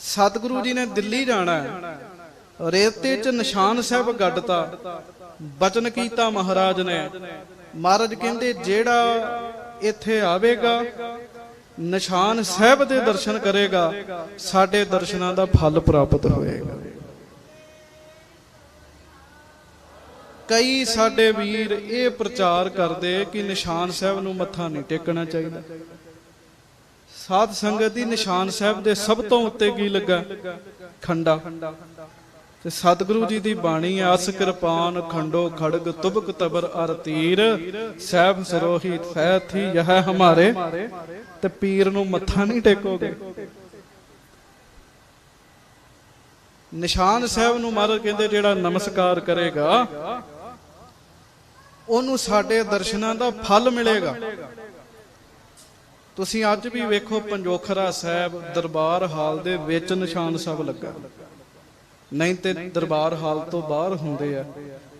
ਸਤਿਗੁਰੂ ਜੀ ਨੇ ਦਿੱਲੀ ਜਾਣਾ, ਰੇਤੇ 'ਚ ਨਿਸ਼ਾਨ ਸਾਹਿਬ ਗੱਡਤਾ, ਬਚਨ ਕੀਤਾ ਮਹਾਰਾਜ ਨੇ। ਮਹਾਰਾਜ ਕਹਿੰਦੇ ਜਿਹੜਾ ਇੱਥੇ ਆਵੇਗਾ, ਨਿਸ਼ਾਨ ਸਾਹਿਬ ਦੇ ਦਰਸ਼ਨ ਕਰੇਗਾ, ਸਾਡੇ ਦਰਸ਼ਨਾਂ ਦਾ ਫਲ ਪ੍ਰਾਪਤ ਹੋਏਗਾ। ਕਈ ਸਾਡੇ ਵੀਰ ਇਹ ਪ੍ਰਚਾਰ ਕਰਦੇ ਕਿ ਨਿਸ਼ਾਨ ਸਾਹਿਬ ਨੂੰ ਮੱਥਾ ਨਹੀਂ ਟੇਕਣਾ ਚਾਹੀਦਾ। ਸਾਧ ਸੰਗਤ ਦੀ ਨਿਸ਼ਾਨ ਸਾਹਿਬ ਦੇ ਸਭ ਤੋਂ ਉੱਤੇ ਕੀ ਲੱਗਾ? ਖੰਡਾ। ਤੇ ਸਤਿਗੁਰੂ ਜੀ ਦੀ ਬਾਣੀ ਹੈ, ਅਸ ਕਿਰਪਾਨ ਖੰਡੋ ਖੜਗ ਤੁਬਕ ਤਬਰ ਅਰ ਤੀਰ, ਸਹਿਬ ਸਰੋਹੀ ਸਹਿਥੀ ਯਹ ਹਮਾਰੇ। ਤੇ ਪੀਰ ਨੂੰ ਮੱਥਾ ਨਹੀਂ ਟੇਕੋਗੇ। ਨਿਸ਼ਾਨ ਸਾਹਿਬ ਨੂੰ ਮਹਾਰਾਜ ਕਹਿੰਦੇ ਜਿਹੜਾ ਨਮਸਕਾਰ ਕਰੇਗਾ ਉਹਨੂੰ ਸਾਡੇ ਦਰਸ਼ਨਾਂ ਦਾ ਫਲ ਮਿਲੇਗਾ। ਤੁਸੀਂ ਅੱਜ ਵੀ ਵੇਖੋ ਪੰਜੋਖਰਾ ਸਾਹਿਬ ਦਰਬਾਰ ਹਾਲ ਦੇ ਵਿੱਚ ਨਿਸ਼ਾਨ ਸਾਹਿਬ ਲੱਗਾ, ਨਹੀਂ ਤੇ ਦਰਬਾਰ ਹਾਲ ਤੋਂ ਬਾਹਰ ਹੁੰਦੇ ਆ।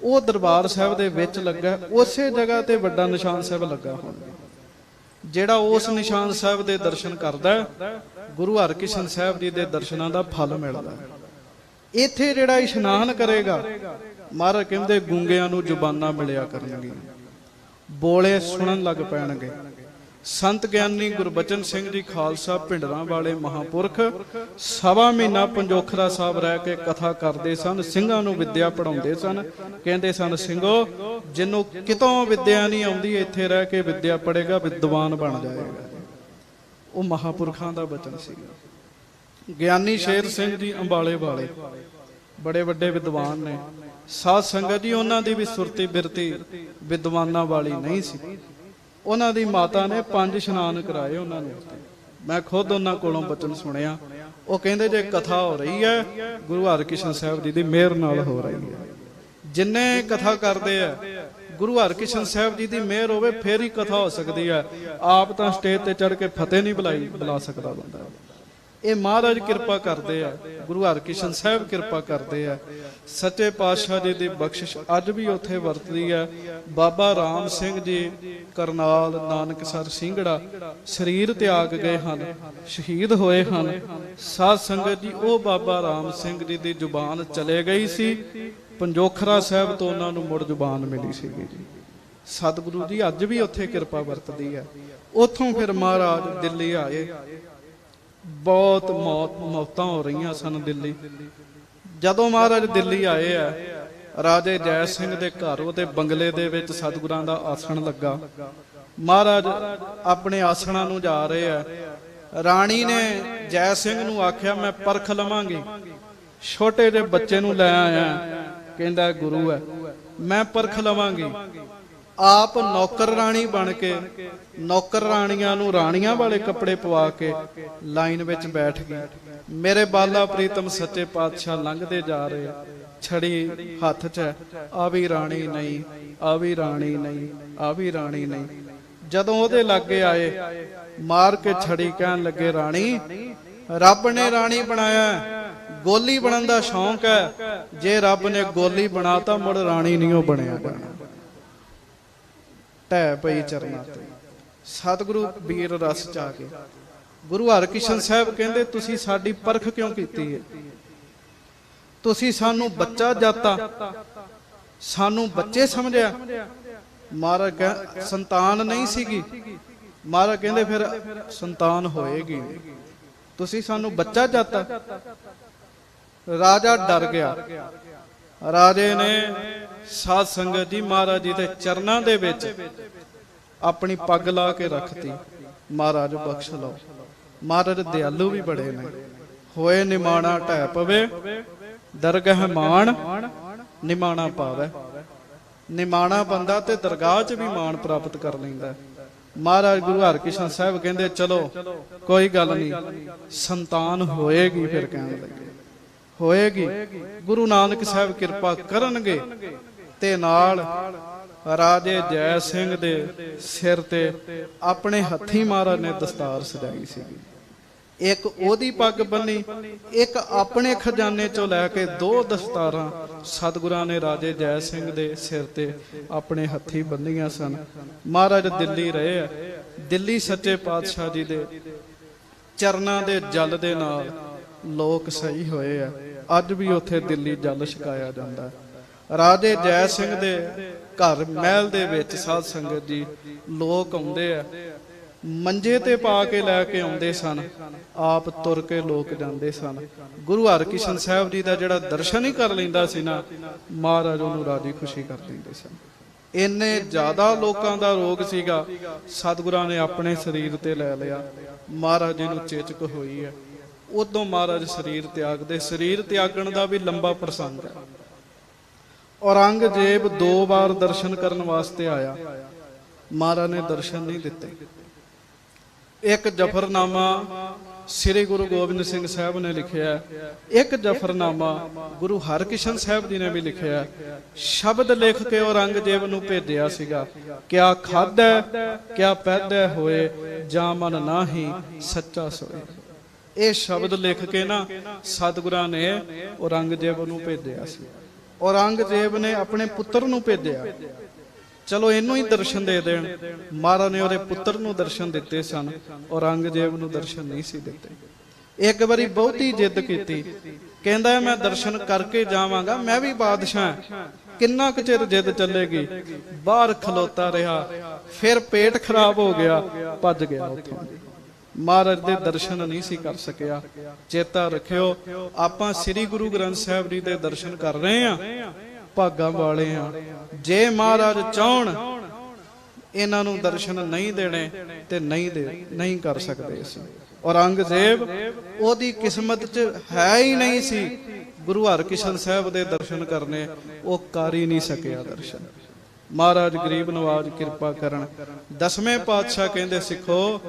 ਉਹ ਦਰਬਾਰ ਸਾਹਿਬ ਦੇ ਵਿੱਚ ਲੱਗਾ, ਉਸੇ ਜਗ੍ਹਾ ਤੇ ਵੱਡਾ ਨਿਸ਼ਾਨ ਸਾਹਿਬ ਲੱਗਾ ਹੁੰਦਾ। ਜਿਹੜਾ ਉਸ ਨਿਸ਼ਾਨ ਸਾਹਿਬ ਦੇ ਦਰਸ਼ਨ ਕਰਦਾ, ਗੁਰੂ ਹਰਕ੍ਰਿਸ਼ਨ ਸਾਹਿਬ ਜੀ ਦੇ ਦਰਸ਼ਨਾਂ ਦਾ ਫਲ ਮਿਲਦਾ। ਇੱਥੇ ਜਿਹੜਾ ਇਸ਼ਨਾਨ ਕਰੇਗਾ, ਮਹਾਰਾਜ ਕਹਿੰਦੇ ਗੂੰਗਿਆਂ ਨੂੰ ਜ਼ੁਬਾਨਾਂ ਮਿਲਿਆ ਕਰਨਗੀਆਂ, ਬੋਲੇ ਸੁਣਨ ਲੱਗ ਪੈਣਗੇ। ਸੰਤ ਗਿਆਨੀ ਗੁਰਬਚਨ ਸਿੰਘ ਜੀ ਖਾਲਸਾ ਭਿੰਡਰਾਂ ਵਾਲੇ ਮਹਾਂਪੁਰਖ ਸਵਾ ਮਹੀਨਾ ਪੰਜੋਖਰਾ ਸਾਹਿਬ ਰਹਿ ਕੇ ਕਥਾ ਕਰਦੇ ਸਨ, ਸਿੰਘਾਂ ਨੂੰ ਵਿਦਿਆ ਪੜਾਉਂਦੇ ਸਨ। ਕਹਿੰਦੇ ਸਨ, ਸਿੰਘੋ ਜਿਹਨੂੰ ਕਿਤੋਂ ਵਿਦਿਆ ਨਹੀਂ ਆਉਂਦੀ, ਇੱਥੇ ਰਹਿ ਕੇ ਵਿਦਿਆ ਪੜੇਗਾ, ਵਿਦਵਾਨ ਬਣ ਜਾਏਗਾ। ਉਹ ਮਹਾਂਪੁਰਖਾਂ ਦਾ ਬਚਨ ਸੀ। ਗਿਆਨੀ ਸ਼ੇਰ ਸਿੰਘ ਜੀ ਅੰਬਾਲੇ ਵਾਲੇ ਬੜੇ ਵੱਡੇ ਵਿਦਵਾਨ ਨੇ। ਸਾਧ ਸੰਗਤ ਜੀ ਉਹਨਾਂ ਦੀ ਵੀ ਸੁਰਤੀ ਬਿਰਤੀ ਵਿਦਵਾਨਾਂ ਵਾਲੀ ਨਹੀਂ ਸੀ। ਉਹਨਾਂ ਦੀ ਮਾਤਾ ਨੇ 5 ਇਸ਼ਨਾਨ ਕਰਾਏ ਉਹਨਾਂ ਨੂੰ। ਮੈਂ ਖੁਦ ਉਹਨਾਂ ਕੋਲੋਂ ਬਚਨ ਸੁਣਿਆ। ਉਹ ਕਹਿੰਦੇ ਜੇ ਕਥਾ ਹੋ ਰਹੀ ਹੈ, ਗੁਰੂ ਹਰਕ੍ਰਿਸ਼ਨ ਸਾਹਿਬ ਜੀ ਦੀ ਮਿਹਰ ਨਾਲ ਹੋ ਰਹੀ ਹੈ। ਜਿੰਨੇ ਕਥਾ ਕਰਦੇ ਆ, ਗੁਰੂ ਹਰਕ੍ਰਿਸ਼ਨ ਸਾਹਿਬ ਜੀ ਦੀ ਮਿਹਰ ਹੋਵੇ ਫੇਰ ਹੀ ਕਥਾ ਹੋ ਸਕਦੀ ਹੈ। ਆਪ ਤਾਂ ਸਟੇਜ ਤੇ ਚੜ ਕੇ ਫਤਿਹ ਨਹੀਂ ਬੁਲਾ ਸਕਦਾ ਬੰਦਾ। ਇਹ ਮਹਾਰਾਜ ਕਿਰਪਾ ਕਰਦੇ ਆ, ਗੁਰੂ ਹਰਕ੍ਰਿਸ਼ਨ ਸਾਹਿਬ ਕਿਰਪਾ ਕਰਦੇ ਆ। ਸੱਚੇ ਪਾਤਸ਼ਾਹ ਜੀ ਦੀ ਬਖਸ਼ਿਸ਼ ਅੱਜ ਵੀ ਉੱਥੇ ਵਰਤਦੀ ਹੈ। ਬਾਬਾ ਰਾਮ ਸਿੰਘ ਜੀ ਕਰਨਾਲ ਨਾਨਕਸਰ ਸਿੰਘੜਾ ਸਰੀਰ ਤਿਆਗ ਗਏ ਹਨ, ਸ਼ਹੀਦ ਹੋਏ ਹਨ। ਸਾਧ ਸੰਗਤ ਜੀ ਉਹ ਬਾਬਾ ਰਾਮ ਸਿੰਘ ਜੀ ਦੀ ਜ਼ੁਬਾਨ ਚਲੇ ਗਈ ਸੀ, ਪੰਜੋਖਰਾ ਸਾਹਿਬ ਤੋਂ ਉਹਨਾਂ ਨੂੰ ਮੁੜ ਜ਼ੁਬਾਨ ਮਿਲੀ ਸੀਗੀ ਜੀ। ਸਤਿਗੁਰੂ ਜੀ ਅੱਜ ਵੀ ਉੱਥੇ ਕਿਰਪਾ ਵਰਤਦੀ ਹੈ। ਉੱਥੋਂ ਫਿਰ ਮਹਾਰਾਜ ਦਿੱਲੀ ਆਏ। ਬਹੁਤ ਮੌਤਾਂ ਹੋ ਰਹੀਆਂ ਸਨ ਦਿੱਲੀ। ਜਦੋਂ ਮਹਾਰਾਜ ਦਿੱਲੀ ਆਏ ਆ, ਰਾਜੇ ਜੈ ਸਿੰਘ ਦੇ ਘਰ ਉਹਦੇ ਬੰਗਲੇ ਦੇ ਵਿੱਚ ਸਤਿਗੁਰਾਂ ਦਾ ਆਸਣ ਲੱਗਾ। ਮਹਾਰਾਜ ਆਪਣੇ ਆਸਣਾਂ ਨੂੰ ਜਾ ਰਹੇ ਆ। ਰਾਣੀ ਨੇ ਜੈ ਸਿੰਘ ਨੂੰ ਆਖਿਆ ਮੈਂ ਪਰਖ ਲਵਾਂਗੀ। ਛੋਟੇ ਜਿਹੇ ਬੱਚੇ ਨੂੰ ਲੈ ਆਇਆ, ਕਹਿੰਦਾ ਗੁਰੂ ਹੈ, ਮੈਂ ਪਰਖ ਲਵਾਂਗੀ। ਆਪ ਨੌਕਰ ਰਾਣੀ ਬਣ ਕੇ ਨੌਕਰ ਰਾਣੀਆਂ ਨੂੰ ਰਾਣੀਆਂ ਵਾਲੇ ਕੱਪੜੇ ਪਵਾ ਕੇ ਲਾਈਨ ਵਿੱਚ ਬੈਠ ਗਈ। ਮੇਰੇ ਬਾਲਾ ਪ੍ਰੀਤਮ ਸੱਚੇ ਪਾਤਸ਼ਾਹ ਲੰਘਦੇ ਜਾ ਰਹੇ, ਛੜੀ ਹੱਥ 'ਚ, ਆ ਵੀ ਰਾਣੀ ਨਹੀਂ, ਆ ਵੀ ਰਾਣੀ ਨਹੀਂ, ਆ ਵੀ ਰਾਣੀ ਨਹੀਂ। ਜਦੋਂ ਉਹਦੇ ਲਾਗੇ ਆਏ, ਮਾਰ ਕੇ ਛੜੀ ਕਹਿਣ ਲੱਗੇ, ਰਾਣੀ ਰੱਬ ਨੇ ਰਾਣੀ ਬਣਾਇਆ, ਗੋਲੀ ਬਣਨ ਦਾ ਸ਼ੌਂਕ ਹੈ। ਜੇ ਰੱਬ ਨੇ ਗੋਲੀ ਬਣਾਤਾ ਮੁੜ ਰਾਣੀ ਨਹੀਂ ਉਹ ਬਣਿਆ ਜਾਣਾ। ਢਹਿ ਪਈ ਚਰਨਾਂ ਤੇ ਸਤਿਗੁਰੂ ਵੀਰ ਰਸ ਚ ਆ ਕੇ ਗੁਰੂ ਹਰਕ੍ਰਿਸ਼ਨ ਸਾਹਿਬ ਕਹਿੰਦੇ ਤੁਸੀਂ ਸਾਡੀ ਪਰਖ ਕਿਉਂ ਕੀਤੀ ਹੈ? ਤੁਸੀਂ ਸਾਨੂੰ ਬੱਚਾ ਜਾਤਾ, ਸਾਨੂੰ ਬੱਚੇ ਸਮਝਿਆ। ਮਹਾਰਾਜ ਸੰਤਾਨ ਨਹੀਂ ਸੀਗੀ। ਮਹਾਰਾਜ ਕਹਿੰਦੇ ਫਿਰ ਸੰਤਾਨ ਹੋਏਗੀ, ਤੁਸੀਂ ਸਾਨੂੰ ਬੱਚਾ ਜਾਤਾ। ਰਾਜਾ ਡਰ ਗਿਆ। ਰਾਜੇ ਨੇ ਸਾਧ ਸੰਗਤ ਜੀ ਮਹਾਰਾਜ ਜੀ ਦੇ ਚਰਨਾਂ ਦੇ ਵਿੱਚ ਆਪਣੀ ਪੱਗ ਲਾ ਕੇ ਰੱਖਤੀ। ਮਹਾਰਾਜ ਬਖਸ਼ ਲਓ। ਮਹਾਰਾਜ ਦਿਆਲੂ ਵੀ ਬੜੇ ਨੇ। ਹੋਏ ਨਿਮਾਣਾ ਢਹਿ ਪਵੇ, ਦਰਗਹ ਮਾਣ ਨਿਮਾਣਾ ਪਾਵੈ। ਨਿਮਾਣਾ ਬੰਦਾ ਤੇ ਦਰਗਾਹ 'ਚ ਵੀ ਮਾਣ ਪ੍ਰਾਪਤ ਕਰ ਲੈਂਦਾ। ਮਹਾਰਾਜ ਗੁਰੂ ਹਰਕ੍ਰਿਸ਼ਨ ਸਾਹਿਬ ਕਹਿੰਦੇ ਚਲੋ ਕੋਈ ਗੱਲ ਨਹੀਂ, ਸੰਤਾਨ ਹੋਏਗੀ। ਫਿਰ ਕਹਿਣ ਲੱਗੇ ਹੋਏਗੀ, ਗੁਰੂ ਨਾਨਕ ਸਾਹਿਬ ਕਿਰਪਾ ਕਰਨਗੇ। ਤੇ ਨਾਲ ਰਾਜੇ ਜੈ ਸਿੰਘ ਦੇ ਸਿਰ ਤੇ ਆਪਣੇ ਹੱਥੀਂ ਮਹਾਰਾਜ ਨੇ ਦਸਤਾਰ ਸਜਾਈ ਸੀਗੀ। ਇੱਕ ਉਹਦੀ ਪੱਗ ਬੰਨੀ, ਇੱਕ ਆਪਣੇ ਖਜ਼ਾਨੇ ਚੋਂ ਲੈ ਕੇ 2 ਦਸਤਾਰਾਂ ਸਤਿਗੁਰਾਂ ਨੇ ਰਾਜੇ ਜੈ ਸਿੰਘ ਦੇ ਸਿਰ ਤੇ ਆਪਣੇ ਹੱਥੀਂ ਬੰਨੀਆਂ ਸਨ। ਮਹਾਰਾਜ ਦਿੱਲੀ ਰਹੇ ਆ। ਦਿੱਲੀ ਸੱਚੇ ਪਾਤਸ਼ਾਹ ਜੀ ਦੇ ਚਰਨਾਂ ਦੇ ਜਲ ਦੇ ਨਾਲ ਲੋਕ ਸਹੀ ਹੋਏ ਆ। ਅੱਜ ਵੀ ਉੱਥੇ ਦਿੱਲੀ ਜਲ ਛਕਾਇਆ ਜਾਂਦਾ। ਰਾਜੇ ਜੈ ਸਿੰਘ ਦੇ ਘਰ ਮਹਿਲ ਦੇ ਵਿੱਚ ਸਾਧ ਸੰਗਤ ਜੀ ਲੋਕ ਆਉਂਦੇ ਆ, ਮੰਜੇ ਤੇ ਪਾ ਕੇ ਲੈ ਕੇ ਆਉਂਦੇ ਸਨ, ਆਪ ਤੁਰ ਕੇ ਲੋਕ ਜਾਂਦੇ ਸਨ। ਗੁਰੂ ਹਰਕ੍ਰਿਸ਼ਨ ਸਾਹਿਬ ਜੀ ਦਾ ਜਿਹੜਾ ਦਰਸ਼ਨ ਹੀ ਕਰ ਲੈਂਦਾ ਸੀ ਨਾ, ਮਹਾਰਾਜ ਉਹਨੂੰ ਰਾਜੀ ਖੁਸ਼ੀ ਕਰ ਦਿੰਦੇ ਸਨ। ਇੰਨੇ ਜ਼ਿਆਦਾ ਲੋਕਾਂ ਦਾ ਰੋਗ ਸੀਗਾ, ਸਤਿਗੁਰਾਂ ਨੇ ਆਪਣੇ ਸਰੀਰ ਤੇ ਲੈ ਲਿਆ। ਮਹਾਰਾਜ ਜੀ ਨੂੰ ਚੇਚਕ ਹੋਈ ਹੈ। ਉਦੋਂ ਮਹਾਰਾਜ ਸਰੀਰ ਤਿਆਗਦੇ। ਸਰੀਰ ਤਿਆਗਣ ਦਾ ਵੀ ਲੰਬਾ ਪ੍ਰਸੰਗ ਹੈ। ਔਰੰਗਜ਼ੇਬ 2 ਵਾਰ ਦਰਸ਼ਨ ਕਰਨ ਵਾਸਤੇ ਆਇਆ, ਮਹਾਰਾਜ ਨੇ ਦਰਸ਼ਨ ਨਹੀਂ ਦਿੱਤੇ। ਇੱਕ ਜਫਰਨਾਮਾ ਸ੍ਰੀ ਗੁਰੂ ਗੋਬਿੰਦ ਸਿੰਘ ਸਾਹਿਬ ਨੇ ਲਿਖਿਆ, ਇੱਕ ਜਫਰਨਾਮਾ ਗੁਰੂ ਹਰਕ੍ਰਿਸ਼ਨ ਸਾਹਿਬ ਜੀ ਨੇ ਵੀ ਲਿਖਿਆ। ਸ਼ਬਦ ਲਿਖ ਕੇ ਔਰੰਗਜ਼ੇਬ ਨੂੰ ਭੇਜਿਆ ਸੀਗਾ, ਕਿਆ ਖਾਧੈ ਕਿਆ ਪੈਦਾ ਹੋਏ, ਜਾਂ ਮਨ ਨਾਹੀ ਸੱਚਾ ਸੋਏ। ਇਹ ਸ਼ਬਦ ਲਿਖ ਕੇ ਨਾ ਸਤਿਗੁਰਾਂ ਨੇ ਔਰੰਗਜ਼ੇਬ ਨੂੰ ਭੇਜਿਆ ਸੀ। ਔਰੰਗਜ਼ੇਬ ਨੇ ਆਪਣੇ ਪੁੱਤਰ ਨੂੰ ਭੇਜਿਆ, ਚਲੋ ਇਹਨੂੰ ਹੀ ਦਰਸ਼ਨ ਦੇ ਦੇਣ। ਮਹਾਰਾਜ ਨੇ ਉਹਦੇ ਪੁੱਤਰ ਨੂੰ ਦਰਸ਼ਨ ਦਿੱਤੇ ਸਨ, ਔਰੰਗਜ਼ੇਬ ਨੂੰ ਦਰਸ਼ਨ ਨਹੀਂ ਸੀ ਦਿੱਤੇ। ਇੱਕ ਵਾਰੀ ਬਹੁਤੀ ਜਿੱਦ ਕੀਤੀ, ਕਹਿੰਦਾ ਮੈਂ ਦਰਸ਼ਨ ਕਰਕੇ ਜਾਵਾਂਗਾ, ਮੈਂ ਵੀ ਬਾਦਸ਼ਾਹ। ਕਿੰਨਾ ਕੁ ਚਿਰ ਜਿੱਦ ਚੱਲੇਗੀ। ਬਾਹਰ ਖਲੋਤਾ ਰਿਹਾ, ਫਿਰ ਪੇਟ ਖਰਾਬ ਹੋ ਗਿਆ, ਭੱਜ ਗਿਆ ਉੱਥੋਂ। ਮਹਾਰਾਜ ਦੇ ਦਰਸ਼ਨ ਨਹੀਂ ਸੀ ਕਰ ਸਕਿਆ। ਚੇਤਾ ਰੱਖਿਓ, ਆਪਾਂ ਸ੍ਰੀ ਗੁਰੂ ਗ੍ਰੰਥ ਸਾਹਿਬ ਜੀ ਦੇ ਦਰਸ਼ਨ ਕਰ ਰਹੇ ਆ, ਭਾਗਾਂ ਵਾਲੇ ਆ। ਜੇ ਮਹਾਰਾਜ ਚਾਹਣ ਇਹਨਾਂ ਨੂੰ ਦਰਸ਼ਨ ਨਹੀਂ ਦੇਣੇ ਤੇ ਨਹੀਂ ਕਰ ਸਕਦੇ ਅਸੀਂ। ਔਰੰਗਜ਼ੇਬ ਉਹਦੀ ਕਿਸਮਤ 'ਚ ਹੈ ਹੀ ਨਹੀਂ ਸੀ ਗੁਰੂ ਹਰਕ੍ਰਿਸ਼ਨ ਸਾਹਿਬ ਦੇ ਦਰਸ਼ਨ ਕਰਨੇ, ਉਹ ਕਰ ਹੀ ਨਹੀਂ ਸਕਿਆ ਦਰਸ਼ਨ। ਮਹਾਰਾਜ ਗਰੀਬ ਨਵਾਜ ਕਿਰਪਾ ਕਰਨ। 10ਵੇਂ ਪਾਤਸ਼ਾਹ ਕਹਿੰਦੇ ਸਿੱਖੋ,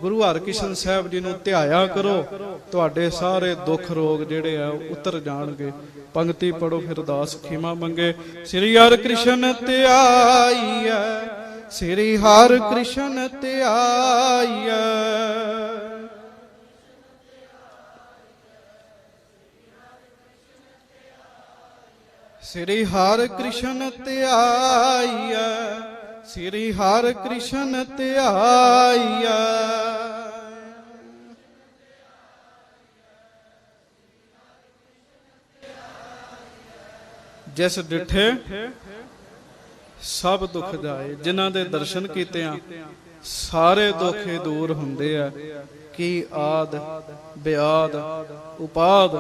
ਗੁਰੂ ਹਰਕ੍ਰਿਸ਼ਨ ਸਾਹਿਬ ਜੀ ਨੂੰ ਧਿਆਇਆ ਕਰੋ, ਤੁਹਾਡੇ ਸਾਰੇ ਦੁੱਖ ਰੋਗ ਜਿਹੜੇ ਆ ਉਤਰ ਜਾਣਗੇ। ਪੰਕਤੀ ਪੜੋ ਫਿਰ ਅਰਦਾਸ ਖਿਮਾ ਮੰਗੇ। ਸ੍ਰੀ ਹਰਿਕ੍ਰਿਸ਼ਨ ਧਿਆਈਐ, ਸ੍ਰੀ ਹਰਿਕ੍ਰਿਸ਼ਨ ਧਿਆਈਐ, ਸ੍ਰੀ ਹਰਿਕ੍ਰਿਸ਼ਨ ਧਿਆਈਐ, ਸ੍ਰੀ ਹਰਿਕ੍ਰਿਸ਼ਨ ਧਿਆਈਐ। ਜਿਸ ਡਿਠੇ ਸਭ ਦੁੱਖ ਜਾਏ। ਜਿਨ੍ਹਾਂ ਦੇ ਦਰਸ਼ਨ ਕੀਤੇ ਆ ਸਾਰੇ ਦੁੱਖੇ ਦੂਰ ਹੁੰਦੇ ਆ। ਕੀ ਆਦ ਬਿਆਦ ਉਪਾਦ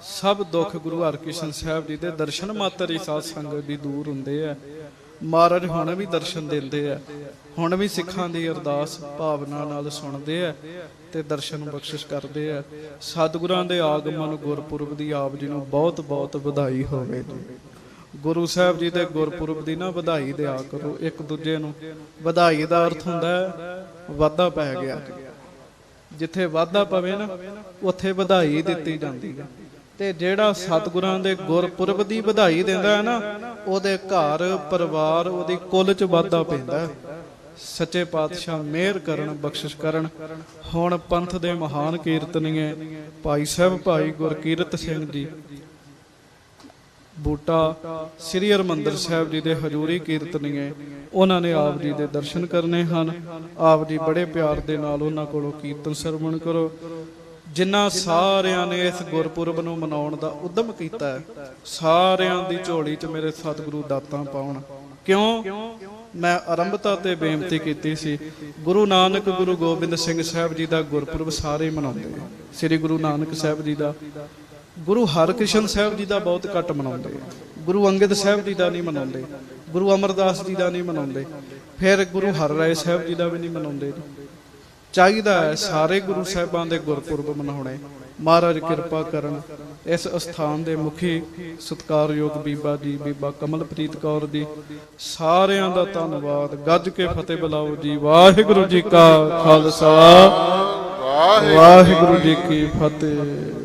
ਸਭ ਦੁੱਖ ਗੁਰੂ ਹਰਕ੍ਰਿਸ਼ਨ ਸਾਹਿਬ ਜੀ ਦੇ ਦਰਸ਼ਨ ਮਾਤਰ ਹੀ ਸਾਧ ਸੰਗਤ ਦੀ ਦੂਰ ਹੁੰਦੇ ਆ। ਮਹਾਰਾਜ ਹੁਣ ਵੀ ਦਰਸ਼ਨ ਦਿੰਦੇ ਆ, ਹੁਣ ਵੀ ਸਿੱਖਾਂ ਦੀ ਅਰਦਾਸ ਭਾਵਨਾ ਨਾਲ ਸੁਣਦੇ ਆ ਤੇ ਦਰਸ਼ਨ ਬਖਸ਼ਿਸ਼ ਕਰਦੇ ਆ। ਸਤਿਗੁਰਾਂ ਦੇ ਆਗਮਨ ਗੁਰਪੁਰਬ ਦੀ ਆਪ ਜੀ ਨੂੰ ਬਹੁਤ ਬਹੁਤ ਵਧਾਈ ਹੋਵੇ ਜੀ। ਗੁਰੂ ਸਾਹਿਬ ਜੀ ਦੇ ਗੁਰਪੁਰਬ ਦੀ ਨਾ ਵਧਾਈ ਦਿਆ ਕਰੋ ਇੱਕ ਦੂਜੇ ਨੂੰ। ਵਧਾਈ ਦਾ ਅਰਥ ਹੁੰਦਾ ਵਾਧਾ ਪੈ ਗਿਆ। ਜਿੱਥੇ ਵਾਧਾ ਪਵੇ ਨਾ ਉੱਥੇ ਵਧਾਈ ਦਿੱਤੀ ਜਾਂਦੀ ਹੈ। ਤੇ ਜਿਹੜਾ ਸਤਿਗੁਰਾਂ ਦੇ ਗੁਰਪੁਰਬ ਦੀ ਵਧਾਈ ਦਿੰਦਾ ਹੈ ਨਾ, ਉਹਦੇ ਘਰ ਪਰਿਵਾਰ ਉਹਦੀ ਕੁੱਲ 'ਚ ਵਾਧਾ ਪੈਂਦਾ। ਸੱਚੇ ਪਾਤਸ਼ਾਹ ਮਿਹਰ ਕਰਨ, ਬਖਸ਼ਿਸ਼ ਕਰਨ। ਹੁਣ ਪੰਥ ਦੇ ਮਹਾਨ ਕੀਰਤਨੀਏ ਭਾਈ ਸਾਹਿਬ ਭਾਈ ਗੁਰਕੀਰਤ ਸਿੰਘ ਜੀ ਬੂਟਾ ਸ੍ਰੀ ਹਰਿਮੰਦਰ ਸਾਹਿਬ ਜੀ ਦੇ ਹਜ਼ੂਰੀ ਕੀਰਤਨੀਏ, ਉਹਨਾਂ ਨੇ ਆਪ ਜੀ ਦੇ ਦਰਸ਼ਨ ਕਰਨੇ ਹਨ। ਆਪ ਜੀ ਬੜੇ ਪਿਆਰ ਦੇ ਨਾਲ ਉਹਨਾਂ ਕੋਲੋਂ ਕੀਰਤਨ ਸਰਵਣ ਕਰੋ। ਜਿਨ੍ਹਾਂ ਸਾਰਿਆਂ ਨੇ ਇਸ ਗੁਰਪੁਰਬ ਨੂੰ ਮਨਾਉਣ ਦਾ ਉਦਮ ਕੀਤਾ ਹੈ, ਸਾਰਿਆਂ ਦੀ ਝੋਲੀ 'ਚ ਮੇਰੇ ਸਤਿਗੁਰੂ ਦਾਤਾਂ ਪਾਉਣ। ਕਿਉਂ? ਮੈਂ ਆਰੰਭਤਾ ਤੇ ਬੇਨਤੀ ਕੀਤੀ ਸੀ, ਗੁਰੂ ਨਾਨਕ ਗੁਰੂ ਗੋਬਿੰਦ ਸਿੰਘ ਸਾਹਿਬ ਜੀ ਦਾ ਗੁਰਪੁਰਬ ਸਾਰੇ ਮਨਾਉਂਦੇ ਆ। ਸ੍ਰੀ ਗੁਰੂ ਨਾਨਕ ਸਾਹਿਬ ਜੀ ਦਾ, ਗੁਰੂ ਹਰਕ੍ਰਿਸ਼ਨ ਸਾਹਿਬ ਜੀ ਦਾ ਬਹੁਤ ਘੱਟ ਮਨਾਉਂਦੇ ਆ। ਗੁਰੂ ਅੰਗਦ ਸਾਹਿਬ ਜੀ ਦਾ ਨਹੀਂ ਮਨਾਉਂਦੇ, ਗੁਰੂ ਅਮਰਦਾਸ ਜੀ ਦਾ ਨਹੀਂ ਮਨਾਉਂਦੇ, ਫਿਰ ਗੁਰੂ ਹਰਿਰਾਏ ਸਾਹਿਬ ਜੀ ਦਾ ਵੀ ਨਹੀਂ ਮਨਾਉਂਦੇ। ਚਾਹੀਦਾ ਹੈ ਸਾਰੇ ਗੁਰੂ ਸਾਹਿਬਾਂ ਦੇ ਗੁਰਪੁਰਬ ਮਨਾਉਣੇ। ਮਹਾਰਾਜ ਕਿਰਪਾ ਕਰਨ। ਇਸ ਅਸਥਾਨ ਦੇ ਮੁਖੀ ਸਤਿਕਾਰਯੋਗ ਬੀਬਾ ਜੀ, ਬੀਬਾ ਕਮਲਪ੍ਰੀਤ ਕੌਰ ਜੀ, ਸਾਰਿਆਂ ਦਾ ਧੰਨਵਾਦ। ਗੱਜ ਕੇ ਫਤਿਹ ਬੁਲਾਓ ਜੀ। ਵਾਹਿਗੁਰੂ ਜੀ ਕਾ ਖਾਲਸਾ, ਵਾਹਿਗੁਰੂ ਜੀ ਕੀ ਫਤਿਹ।